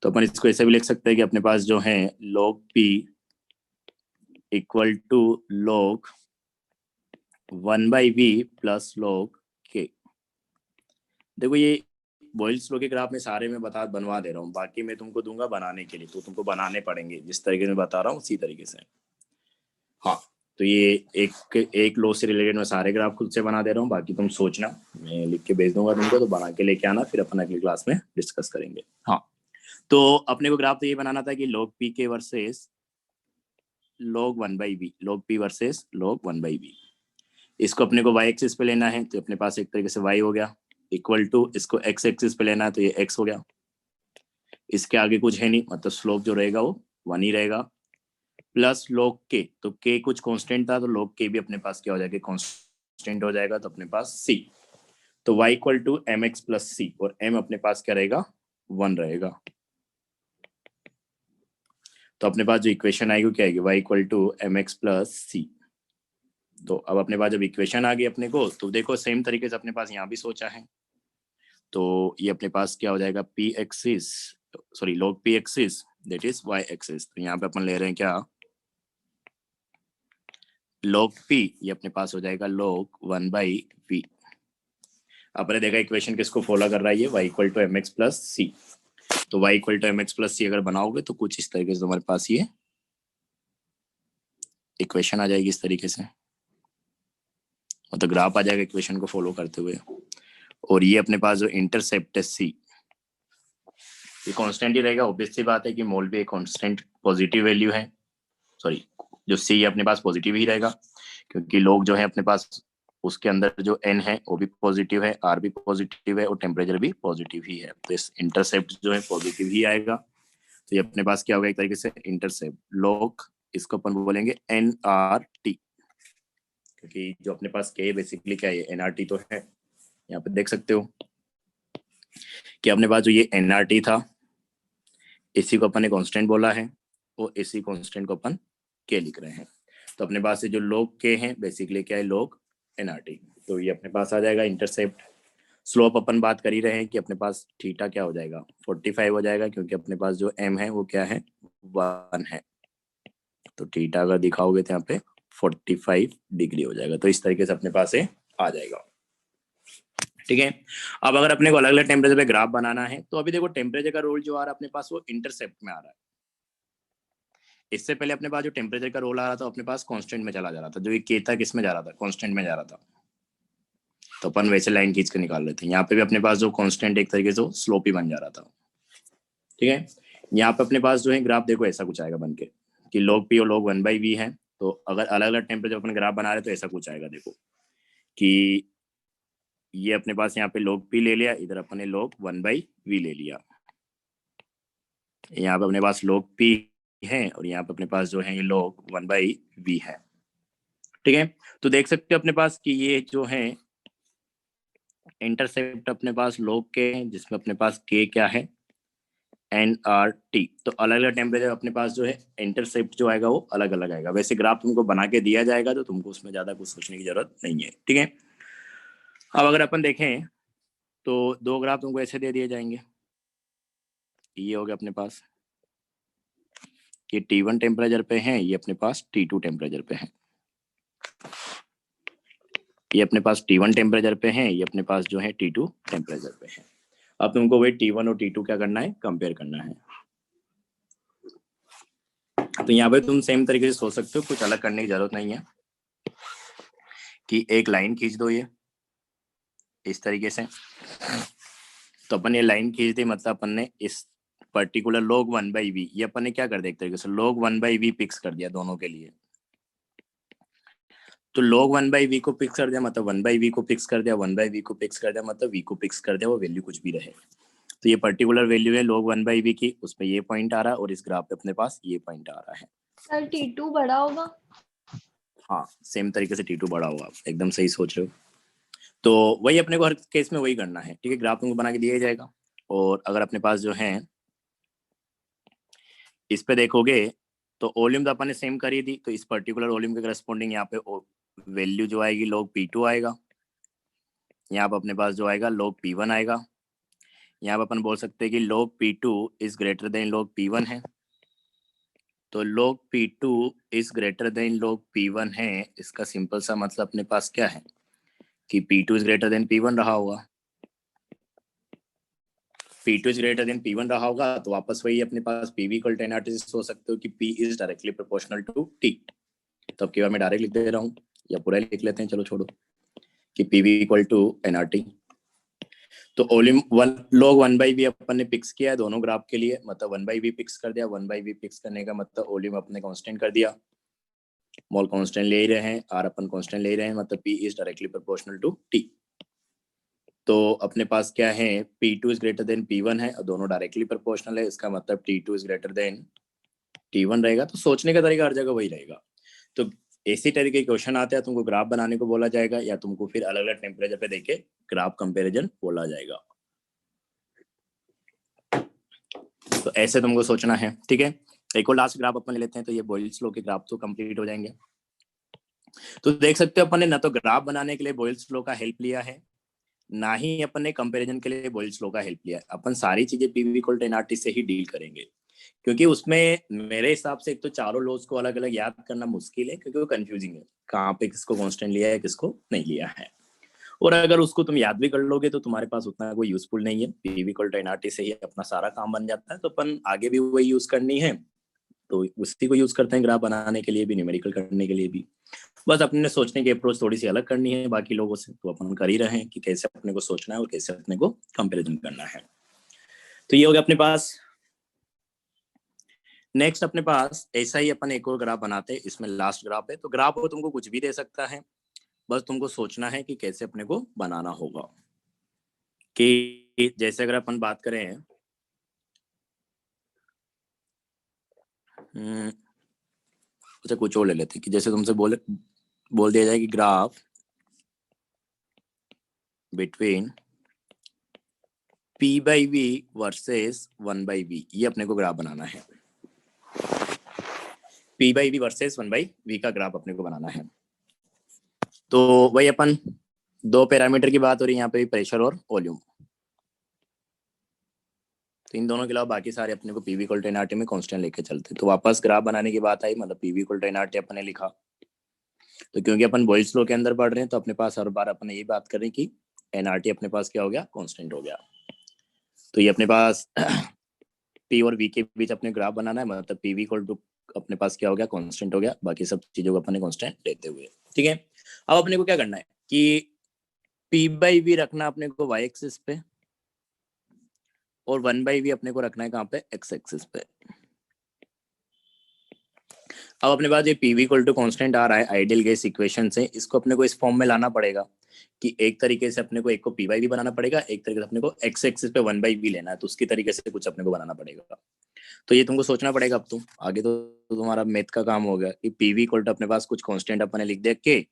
तो अपन इसको ऐसे भी लिख सकते हैं कि अपने पास जो है log P equal to log 1/V plus log K। देखो ये बॉयल्स लॉ के ग्राफ में सारे मैं बनवा दे रहा हूँ, बाकी मैं तुमको दूंगा बनाने के लिए, तो तुमको बनाने पड़ेंगे जिस तरीके से बता रहा हूँ उसी तरीके से। हाँ, तो ये एक लॉ से रिलेटेड मैं सारे ग्राफ खुद से बना दे रहा हूँ, बाकी तुम सोचना, मैं लिख के भेज दूंगा तुमको, तो बना के लेके आना, फिर अपन अगली क्लास में डिस्कस करेंगे। हाँ, तो अपने को ग्राफ तो ये बनाना था कि log p के versus log 1/v, log p versus log 1/v। इसको अपने को y एक्सिस पे लेना है, तो अपने पास एक तरीके से y हो गया, इक्वल टू इसको x एक्सिस पे लेना है तो ये x हो गया। इसके आगे कुछ है नहीं, मतलब स्लोप जो रहेगा वो 1 ही रहेगा, प्लस log k, तो k कुछ कांस्टेंट था, तो log k भी अपने पास क्या हो जाएगा, कांस्टेंट हो जाएगा, तो अपने पास c, तो y equal to mx plus c, और m अपने पास क्या रहेगा, 1 रहेगा। तो अपने पास जो इक्वेशन आएगी क्या आएगी, y equal to mx plus c। तो अब अपने पास जब इक्वेशन आ गई अपने को, तो देखो सेम तरीके से अपने पास यहाँ भी सोचा है, तो ये अपने पास क्या हो जाएगा, p axis, sorry log p axis that is y axis. तो यहाँ पे अपन ले रहे हैं क्या, log p, ये अपने पास हो जाएगा log 1/v। अपने देखा इक्वेशन किसको फॉलो कर रहा है, ये y equal to mx plus c। तो y equal to mx plus c अगर बनाओगे तो कुछ इस तरीके से तुम्हारे पास ये इक्वेशन आ जाएगी, इस तरीके से, मतलब ग्राफ आ जाएगा इक्वेशन को फॉलो करते हुए। और ये अपने पास जो इंटरसेप्ट है c, ये कांस्टेंट ही रहेगा, ऑब्वियस सी बात है कि मोल भी एक कांस्टेंट पॉजिटिव वैल्यू है, सॉरी जो c है अपने पास पॉजिटिव ही रहेगा, क्योंकि लोग जो है अपने पास उसके अंदर जो n है वो भी पॉजिटिव है, r भी पॉजिटिव है, और टेम्परेचर भी पॉजिटिव ही है, तो इस इंटरसेप्ट जो है पॉजिटिव ही आएगा। तो ये अपने पास क्या होगा, एक तरीके से इंटरसेप्ट लॉग, इसको अपन बोलेंगे nRT, क्योंकि जो अपने पास k बेसिकली क्या है, nRT तो है, यहाँ पे देख सकते हो कि अपने पास जो ये nRT था, इसी को अपन ने कांस्टेंट बोला है, और इसी कांस्टेंट को अपन k लिख रहे हैं। तो अपने पास से जो log k है बेसिकली क्या है, log nRT। तो ये अपने पास आ जाएगा इंटरसेप्ट। स्लोप अपन बात कर ही रहे हैं कि अपने पास थीटा क्या हो जाएगा, 45 हो जाएगा, क्योंकि अपने पास जो m है वो क्या है, 1 है, तो थीटा अगर दिखाओगे तो यहाँ पे 45 डिग्री हो जाएगा। तो इस तरीके से अपने पास ये आ जाएगा, ठीक है। अब अगर अपने को अलग अलग टेम्परेचर पे ग्राफ बनाना है, तो अभी देखो टेम्परेचर का रोल जो आ रहा है अपने पास वो इंटरसेप्ट में आ रहा है। इससे पहले अपने पास जो टेम्परेचर का रोल आ रहा था अपने पास कांस्टेंट में चला जा रहा था, जो ये k था किस में जा रहा था, कांस्टेंट में जा रहा था, तो अपन वैसे लाइन खींच के निकाल रहे थे। यहाँ पे भी अपने पास जो कांस्टेंट एक तरीके से स्लोप ही बन जा रहा था, ठीक है। यहाँ पे अपने पास जो है ग्राफ देखो ऐसा कुछ आएगा बन के कि log p और log 1/v है, तो अगर अलग अलग टेम्परेचर अपन ग्राफ बना रहे तो ऐसा कुछ आएगा, देखो कि ये अपने पास यहाँ पे log p ले लिया, इधर अपन ने log 1/v ले लिया, यहाँ पे अपने पास log p है, और यहाँ पे अपने पास जो है ये log 1/v है, ठीक है। तो देख सकते हो अपने पास कि ये जो है इंटरसेप्ट अपने पास log k है, जिसमें अपने पास k क्या है, nRT। तो अलग अलग टेम्परेचर अपने पास जो है इंटरसेप्ट जो आएगा वो अलग अलग आएगा। वैसे ग्राफ तुमको बना के दिया जाएगा तो तुमको उसमें ज्यादा कुछ सोचने की जरूरत नहीं है, ठीक है। अब अगर अपन देखें तो दो ग्राफ तुमको ऐसे दे दिए जाएंगे, ये हो गया अपने पास, ये T1 टेम्परेचर पे है, ये अपने पास T2 टेम्परेचर पे है, ये अपने पास T1 टेम्परेचर पे है, ये अपने पास जो है T2 टेम्परेचर पे है। अब तुमको वही T1 और T2 क्या करना है, कंपेयर करना है। तो यहाँ पे तुम सेम तरीके से सोच सकते हो, कुछ अलग करने की जरूरत नहीं है कि एक लाइन खींच दो ये इस तरीके से, तो अपन ये लाइन खींच दी, मतलब अपन ने इस पर्टिकुलर log 1/v, ये अपन ने क्या कर दिया, एक तरीके से log 1/v पिक्स कर दिया दोनों के लिए। तो log 1/v को पिक्स कर दिया मतलब 1/v को पिक्स कर दिया, 1/v को पिक्स कर दिया मतलब v को पिक्स कर दिया, वो वैल्यू कुछ भी रहे। तो ये पर्टिकुलर वैल्यू है log 1/v की, उसमें ये पॉइंट आ रहा है, और इस ग्राफ पे अपने पास ये पॉइंट आ रहा है। सर T2 बड़ा होगा? हाँ, सेम तरीके से T2 बड़ा होगा, एकदम सही सोच रहे हो। तो वही अपने को हर केस में वही करना है, ठीक है। ग्राफ तुमको बना के दिया जाएगा, और अगर अपने पास जो है इस पे देखोगे तो वॉल्यूम तो अपन ने सेम करी थी, तो इस पर्टिकुलर वॉल्यूम के करस्पॉन्डिंग यहाँ पे वैल्यू जो आएगी log P2 आएगा, यहाँ पे अपने पास जो आएगा log P1 आएगा। यहाँ पे अपन बोल सकते हैं कि log P2 is greater than log P1 है, तो log P2 is greater than log P1 है, इसका सिंपल सा मतलब अपने पास क्या है कि P2 is greater than P1 रहा होगा, P2 is greater than P1 रहा होगा तो वापस वही अपने पास PV इक्वल टू nRT से सोच सकते हो कि P is directly proportional to T। तो अब की बार मैं डायरेक्ट लिख दे रहा हूँ या पूरा लिख लेते हैं, चलो छोड़ो, कि PV इक्वल टू nRT। तो वॉल्यूम log 1/v अपन ने फिक्स किया है दोनों ग्राफ के लिए, मतलब 1/v फिक्स कर दिया। 1/v फिक्स करने का मतलब वॉल्यूम अपने कांस्टेंट कर दिया, मोल कांस्टेंट ले रहे हैं, r अपन कांस्टेंट ले रहे हैं, मतलब P is directly proportional to T। तो अपने पास क्या है, P2 is greater than P1 है और दोनों डायरेक्टली प्रोपोर्शनल है, इसका मतलब T2 is greater than T1 रहेगा। तो सोचने का तरीका हर जगह वही रहेगा। तो इसी तरीके के क्वेश्चन आते हैं, तुमको ग्राफ बनाने को बोला जाएगा या तुमको फिर अलग अलग टेम्परेचर पे देके ग्राफ कंपैरिजन बोला जाएगा। तो ऐसे तुमको सोचना है, ठीक है। एक और लास्ट ग्राफ अपन ले लेते हैं, तो ये बॉयल्स लॉ के ग्राफ तो कंप्लीट हो जाएंगे। तो देख सकते हो अपन ने ना तो ग्राफ बनाने के लिए बॉयल्स लॉ का हेल्प लिया है, ना ही अपन ने कंपैरिजन के लिए बॉयल्स लॉ का हेल्प लिया है। अपन सारी चीजें PV इक्वल टू nRT से ही डील करेंगे, क्योंकि उसमें मेरे हिसाब से एक तो चारों लॉज को अलग अलग याद करना मुश्किल है, क्योंकि वो कंफ्यूजिंग है, कहाँ पे किसको कांस्टेंट लिया है किसको नहीं लिया है। और अगर उसको तुम याद भी कर लोगे तो तुम्हारे पास उतना कोई यूजफुल नहीं है। PV इक्वल टू nRT से ही अपना सारा काम बन जाता है। तो अपन आगे भी वही यूज करनी है, तो उसी को यूज करते हैं ग्राफ बनाने के लिए भी, न्यूमेरिकल करने के लिए भी। बस अपने सोचने की अप्रोच थोड़ी सी अलग करनी है बाकी लोगों से, तो अपन कर ही रहे हैं कि कैसे अपने को सोचना है और कैसे अपने को कंपैरिजन करना है। तो ये हो गया अपने पास। नेक्स्ट अपने पास ऐसा ही अपन एक और ग्राफ बनाते हैं, इसमें लास्ट ग्राफ है। तो ग्राफ को तुमको कुछ भी दे सकता है, बस तुमको सोचना है कि कैसे अपने को बनाना होगा। कि जैसे अगर अपन बात करें अच्छा कुछ और ले लेते हैं, कि जैसे तुमसे बोल दिया जाए कि graph between P/V versus 1/V, ये अपने को ग्राफ बनाना है। P/V वर्सेस 1/V का ग्राफ अपने को बनाना है। तो वही अपन दो पैरामीटर की बात हो रही है यहाँ पे, प्रेशर और वॉल्यूम। तो इन दोनों के अलावा बाकी सारे अपने को PV इक्वल टू nRT में कांस्टेंट लेके चलते। तो वापस ग्राफ बनाने की बात आई, मतलब PV इक्वल टू nRT अपन ने लिखा। तो क्योंकि अपन बॉयल्स लॉ के अंदर पढ़ रहे हैं, तो अपने पास हर बार अपन यही बात करें कि nRT अपने पास क्या हो गया, कांस्टेंट हो गया। तो ये अपने पास P और V के बीच अपने ग्राफ बनाना है, मतलब PV इक्वल टू अपने पास क्या हो गया, कांस्टेंट हो गया। बाकी सब चीजों को अपने कांस्टेंट लेते हुए, ठीक है। अब अपने को क्या करना है कि P/V रखना अपने को y एक्सिस पे और 1/V अपने को रखना है कहाँ पे, x एक्सिस पे। अब अपने पास ये PV इक्वल टू कांस्टेंट आ रहा है आइडियल गैस इक्वेशन से, इसको अपने को इस फॉर्म में लाना पड़ेगा कि एक तरीके से अपने को एक को P/V बनाना पड़ेगा, एक तरीके से अपने को x एक्सिस पे 1/V लेना है, तो उसकी तरीके से कुछ अपने को बनाना पड़ेगा। तो ये तुमको सोचना पड़ेगा। अब तुम आगे तो तुम्हारा मैथ का काम हो गया कि PV इक्वल टू अपने पास कुछ कांस्टेंट अपने लिख दे के,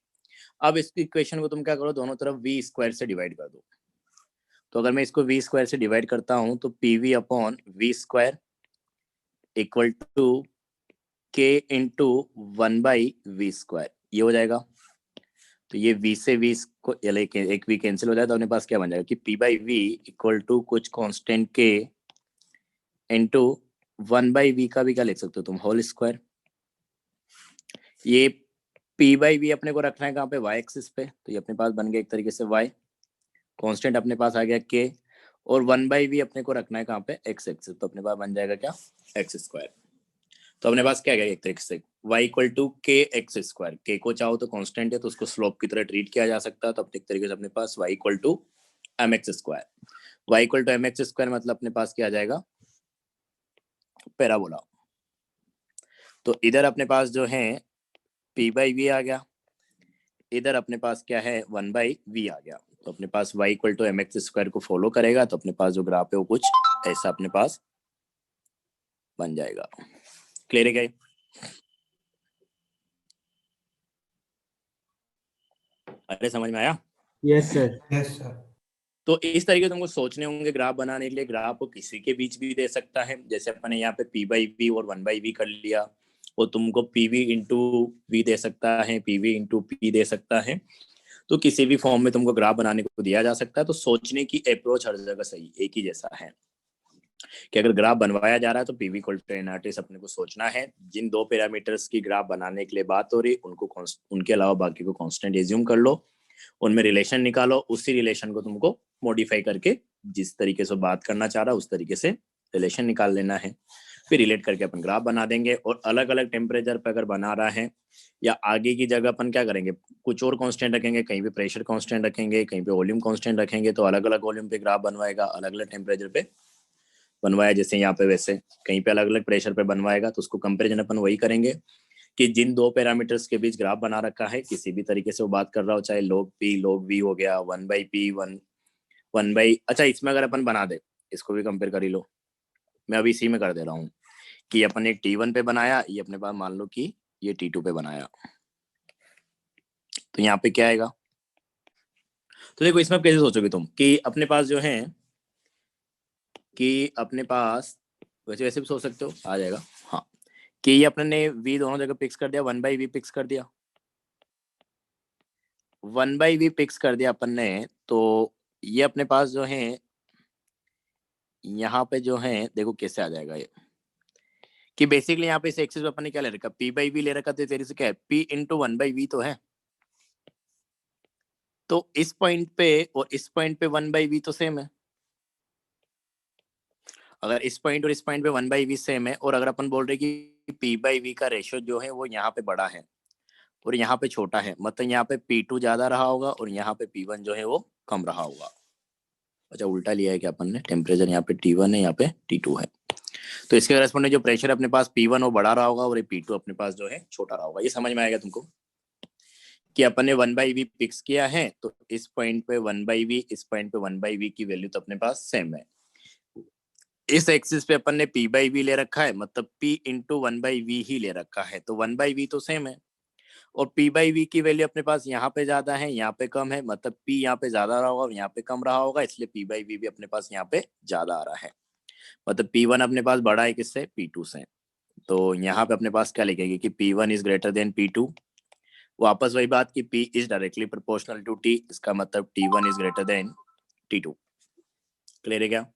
अब इस इक्वेशन को तुम क्या करो, दोनों तरफ v स्क्वायर से डिवाइड कर दो। तो अगर मैं इसको v स्क्वायर से डिवाइड करता हूं तो PV upon v square equal to k into 1/v square, ये हो जाएगा। तो ये v से v को एक v कैंसिल हो जाए, तो अपने पास क्या बन जाएगा कि P/V इक्वल टू कुछ कांस्टेंट k इंटू 1/v का भी क्या लिख सकते हो तुम, होल स्क्वायर। ये P/V अपने को रखना है कहाँ पे, y एक्सिस पे, तो ये अपने पास बन गया एक तरीके से y, कांस्टेंट अपने पास आ गया k, और 1/v अपने को रखना है कहाँ पे, x एक्सिस, तो अपने पास बन जाएगा क्या, x स्क्वायर। तो अपने पास क्या गया एक तरीके से y equal to k x square. k को चाहो तो कांस्टेंट है तो उसको स्लोप की तरह ट्रीट किया जा सकता है, तो एक तरीके से अपने पास y equal to mx square. y equal to mx square मतलब अपने पास क्या आ जाएगा, पैराबोला। तो इधर अपने पास जो है P/V आ गया, इधर अपने पास क्या है 1/v आ गया। तो अपने पास y equal to mx square को फॉलो करेगा, तो अपने पास जो ग्राफ है वो कुछ ऐसा अपने पास बन जाएगा। क्लियर है क्या? अरे समझ में आया? Yes sir, yes sir. तो इस तरीके तुमको सोचने होंगे ग्राफ बनाने के लिए। ग्राफ को किसी के बीच भी दे सकता है, जैसे अपने यहाँ पे P/V और 1/V कर लिया, और तुमको PV इंटू V दे सकता है, PV इंटू P दे सकता है। तो किसी भी फॉर्म में तुमको ग्राफ बनाने को दिया जा सकता है। तो सोचने की अप्रोच हर जगह सही एक ही जैसा है कि अगर ग्राफ बनवाया जा रहा है तो PV इक्वल टू nRT अपने को सोचना है। जिन दो पैरामीटर्स की ग्राफ बनाने के लिए बात हो रही उनको उनके अलावा बाकी को कांस्टेंट एज्यूम कर लो, उनमें रिलेशन निकालो, उसी रिलेशन को तुमको मॉडिफाई करके जिस तरीके से बात करना चाह रहा है उस तरीके से रिलेशन निकाल लेना है, फिर रिलेट करके अपन ग्राफ बना देंगे। और अलग अलग टेम्परेचर पे अगर बना रहा है या आगे की जगह अपन क्या करेंगे, कुछ और कांस्टेंट रखेंगे, कहीं पे प्रेशर कांस्टेंट रखेंगे, कहीं पे वॉल्यूम कांस्टेंट रखेंगे, तो अलग अलग वॉल्यूम पे ग्राफ बनवाएगा, अलग अलग टेम्परेचर पे बनवाया। जैसे यहाँ पे वैसे कहीं पे अलग अलग प्रेशर पे बनवाएगा, तो उसको कंपेरिजन अपन वही करेंगे कि जिन दो पैरामीटर्स के बीच ग्राफ बना रखा है, किसी भी तरीके से वो बात कर रहा हो, चाहे log p log v हो गया, 1/p 1/, अच्छा इसमें अगर अपन बना दे, इसको भी कंपेयर कर ही लो, मैं अभी इसी में कर दे रहा हूँ कि अपन एक T1 पे बनाया, ये अपने पास मान लो कि ये T2 पे बनाया, तो यहाँ पे क्या आएगा। तो देखो इसमें कैसे सोचोगे तुम कि अपने पास जो है कि अपने पास वैसे वैसे भी सोच सकते हो, आ जाएगा हाँ, कि ये अपने ने v दोनों जगह फिक्स कर दिया, 1/v फिक्स कर दिया, 1/v फिक्स कर दिया अपन ने। तो ये अपने पास जो है यहाँ पे जो है देखो कैसे आ जाएगा ये, कि बेसिकली यहाँ पे इस एक्सिस पे अपन ने क्या ले रखा, p/v ले रखा, तो तेरे से क्या है p इंटू 1/v तो है, तो इस पॉइंट पे और इस पॉइंट पे 1/v तो सेम है। अगर इस पॉइंट और इस पॉइंट पे 1/v सेम है, और अगर अपन बोल रहे कि p/v का रेशियो जो है वो यहाँ पे बड़ा है और यहाँ पे छोटा है, मतलब यहाँ पे p2 ज्यादा रहा होगा और यहाँ पे p1 जो है वो कम रहा होगा। अच्छा उल्टा लिया है क्या अपन ने, टेम्परेचर यहाँ पे T1 है, यहाँ पे T2 है, तो इसके करेस्पॉन्डिंग जो प्रेशर अपने पास P1 वो बड़ा रहा होगा और ये P2 अपने पास जो है छोटा रहा होगा। ये समझ में आएगा तुमको कि अपन ने 1/v फिक्स किया है, तो इस पॉइंट पे 1/v, इस पॉइंट पे 1/v की वैल्यू तो अपने पास सेम है। इस एक्सिस पे अपन ने p/v ले रखा है, मतलब p इंटू 1/v ही ले रखा है, तो 1/v तो सेम है, और p/v की वैल्यू अपने पास यहाँ पे ज्यादा है, यहाँ पे कम है, मतलब p यहाँ पे ज्यादा रहा होगा और यहाँ पे कम रहा होगा, इसलिए p/v भी अपने पास यहाँ पे ज्यादा आ रहा है, मतलब p1 अपने पास बड़ा है किससे, p2 से। तो यहाँ पे अपने पास क्या लिखेगी कि p1 is greater than p2, वापस वही बात कि p is directly proportional to t, इसका मतलब t1 is greater than t2। Clear है क्या?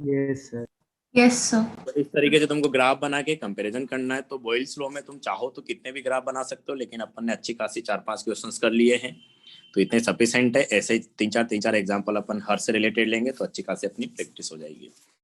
Yes sir. Yes sir. तो इस तरीके से तुमको ग्राफ बना के कंपैरिजन करना है। तो बॉयल्स लॉ में तुम चाहो तो कितने भी ग्राफ बना सकते हो, लेकिन अपन ने अच्छी खासी 4-5 क्वेश्चंस कर लिए हैं, तो इतने सफिशिएंट है। ऐसे 3-4 एग्जांपल अपन हर से रिलेटेड लेंगे तो अच्छी खासी अपनी प्रैक्टिस हो जाएगी।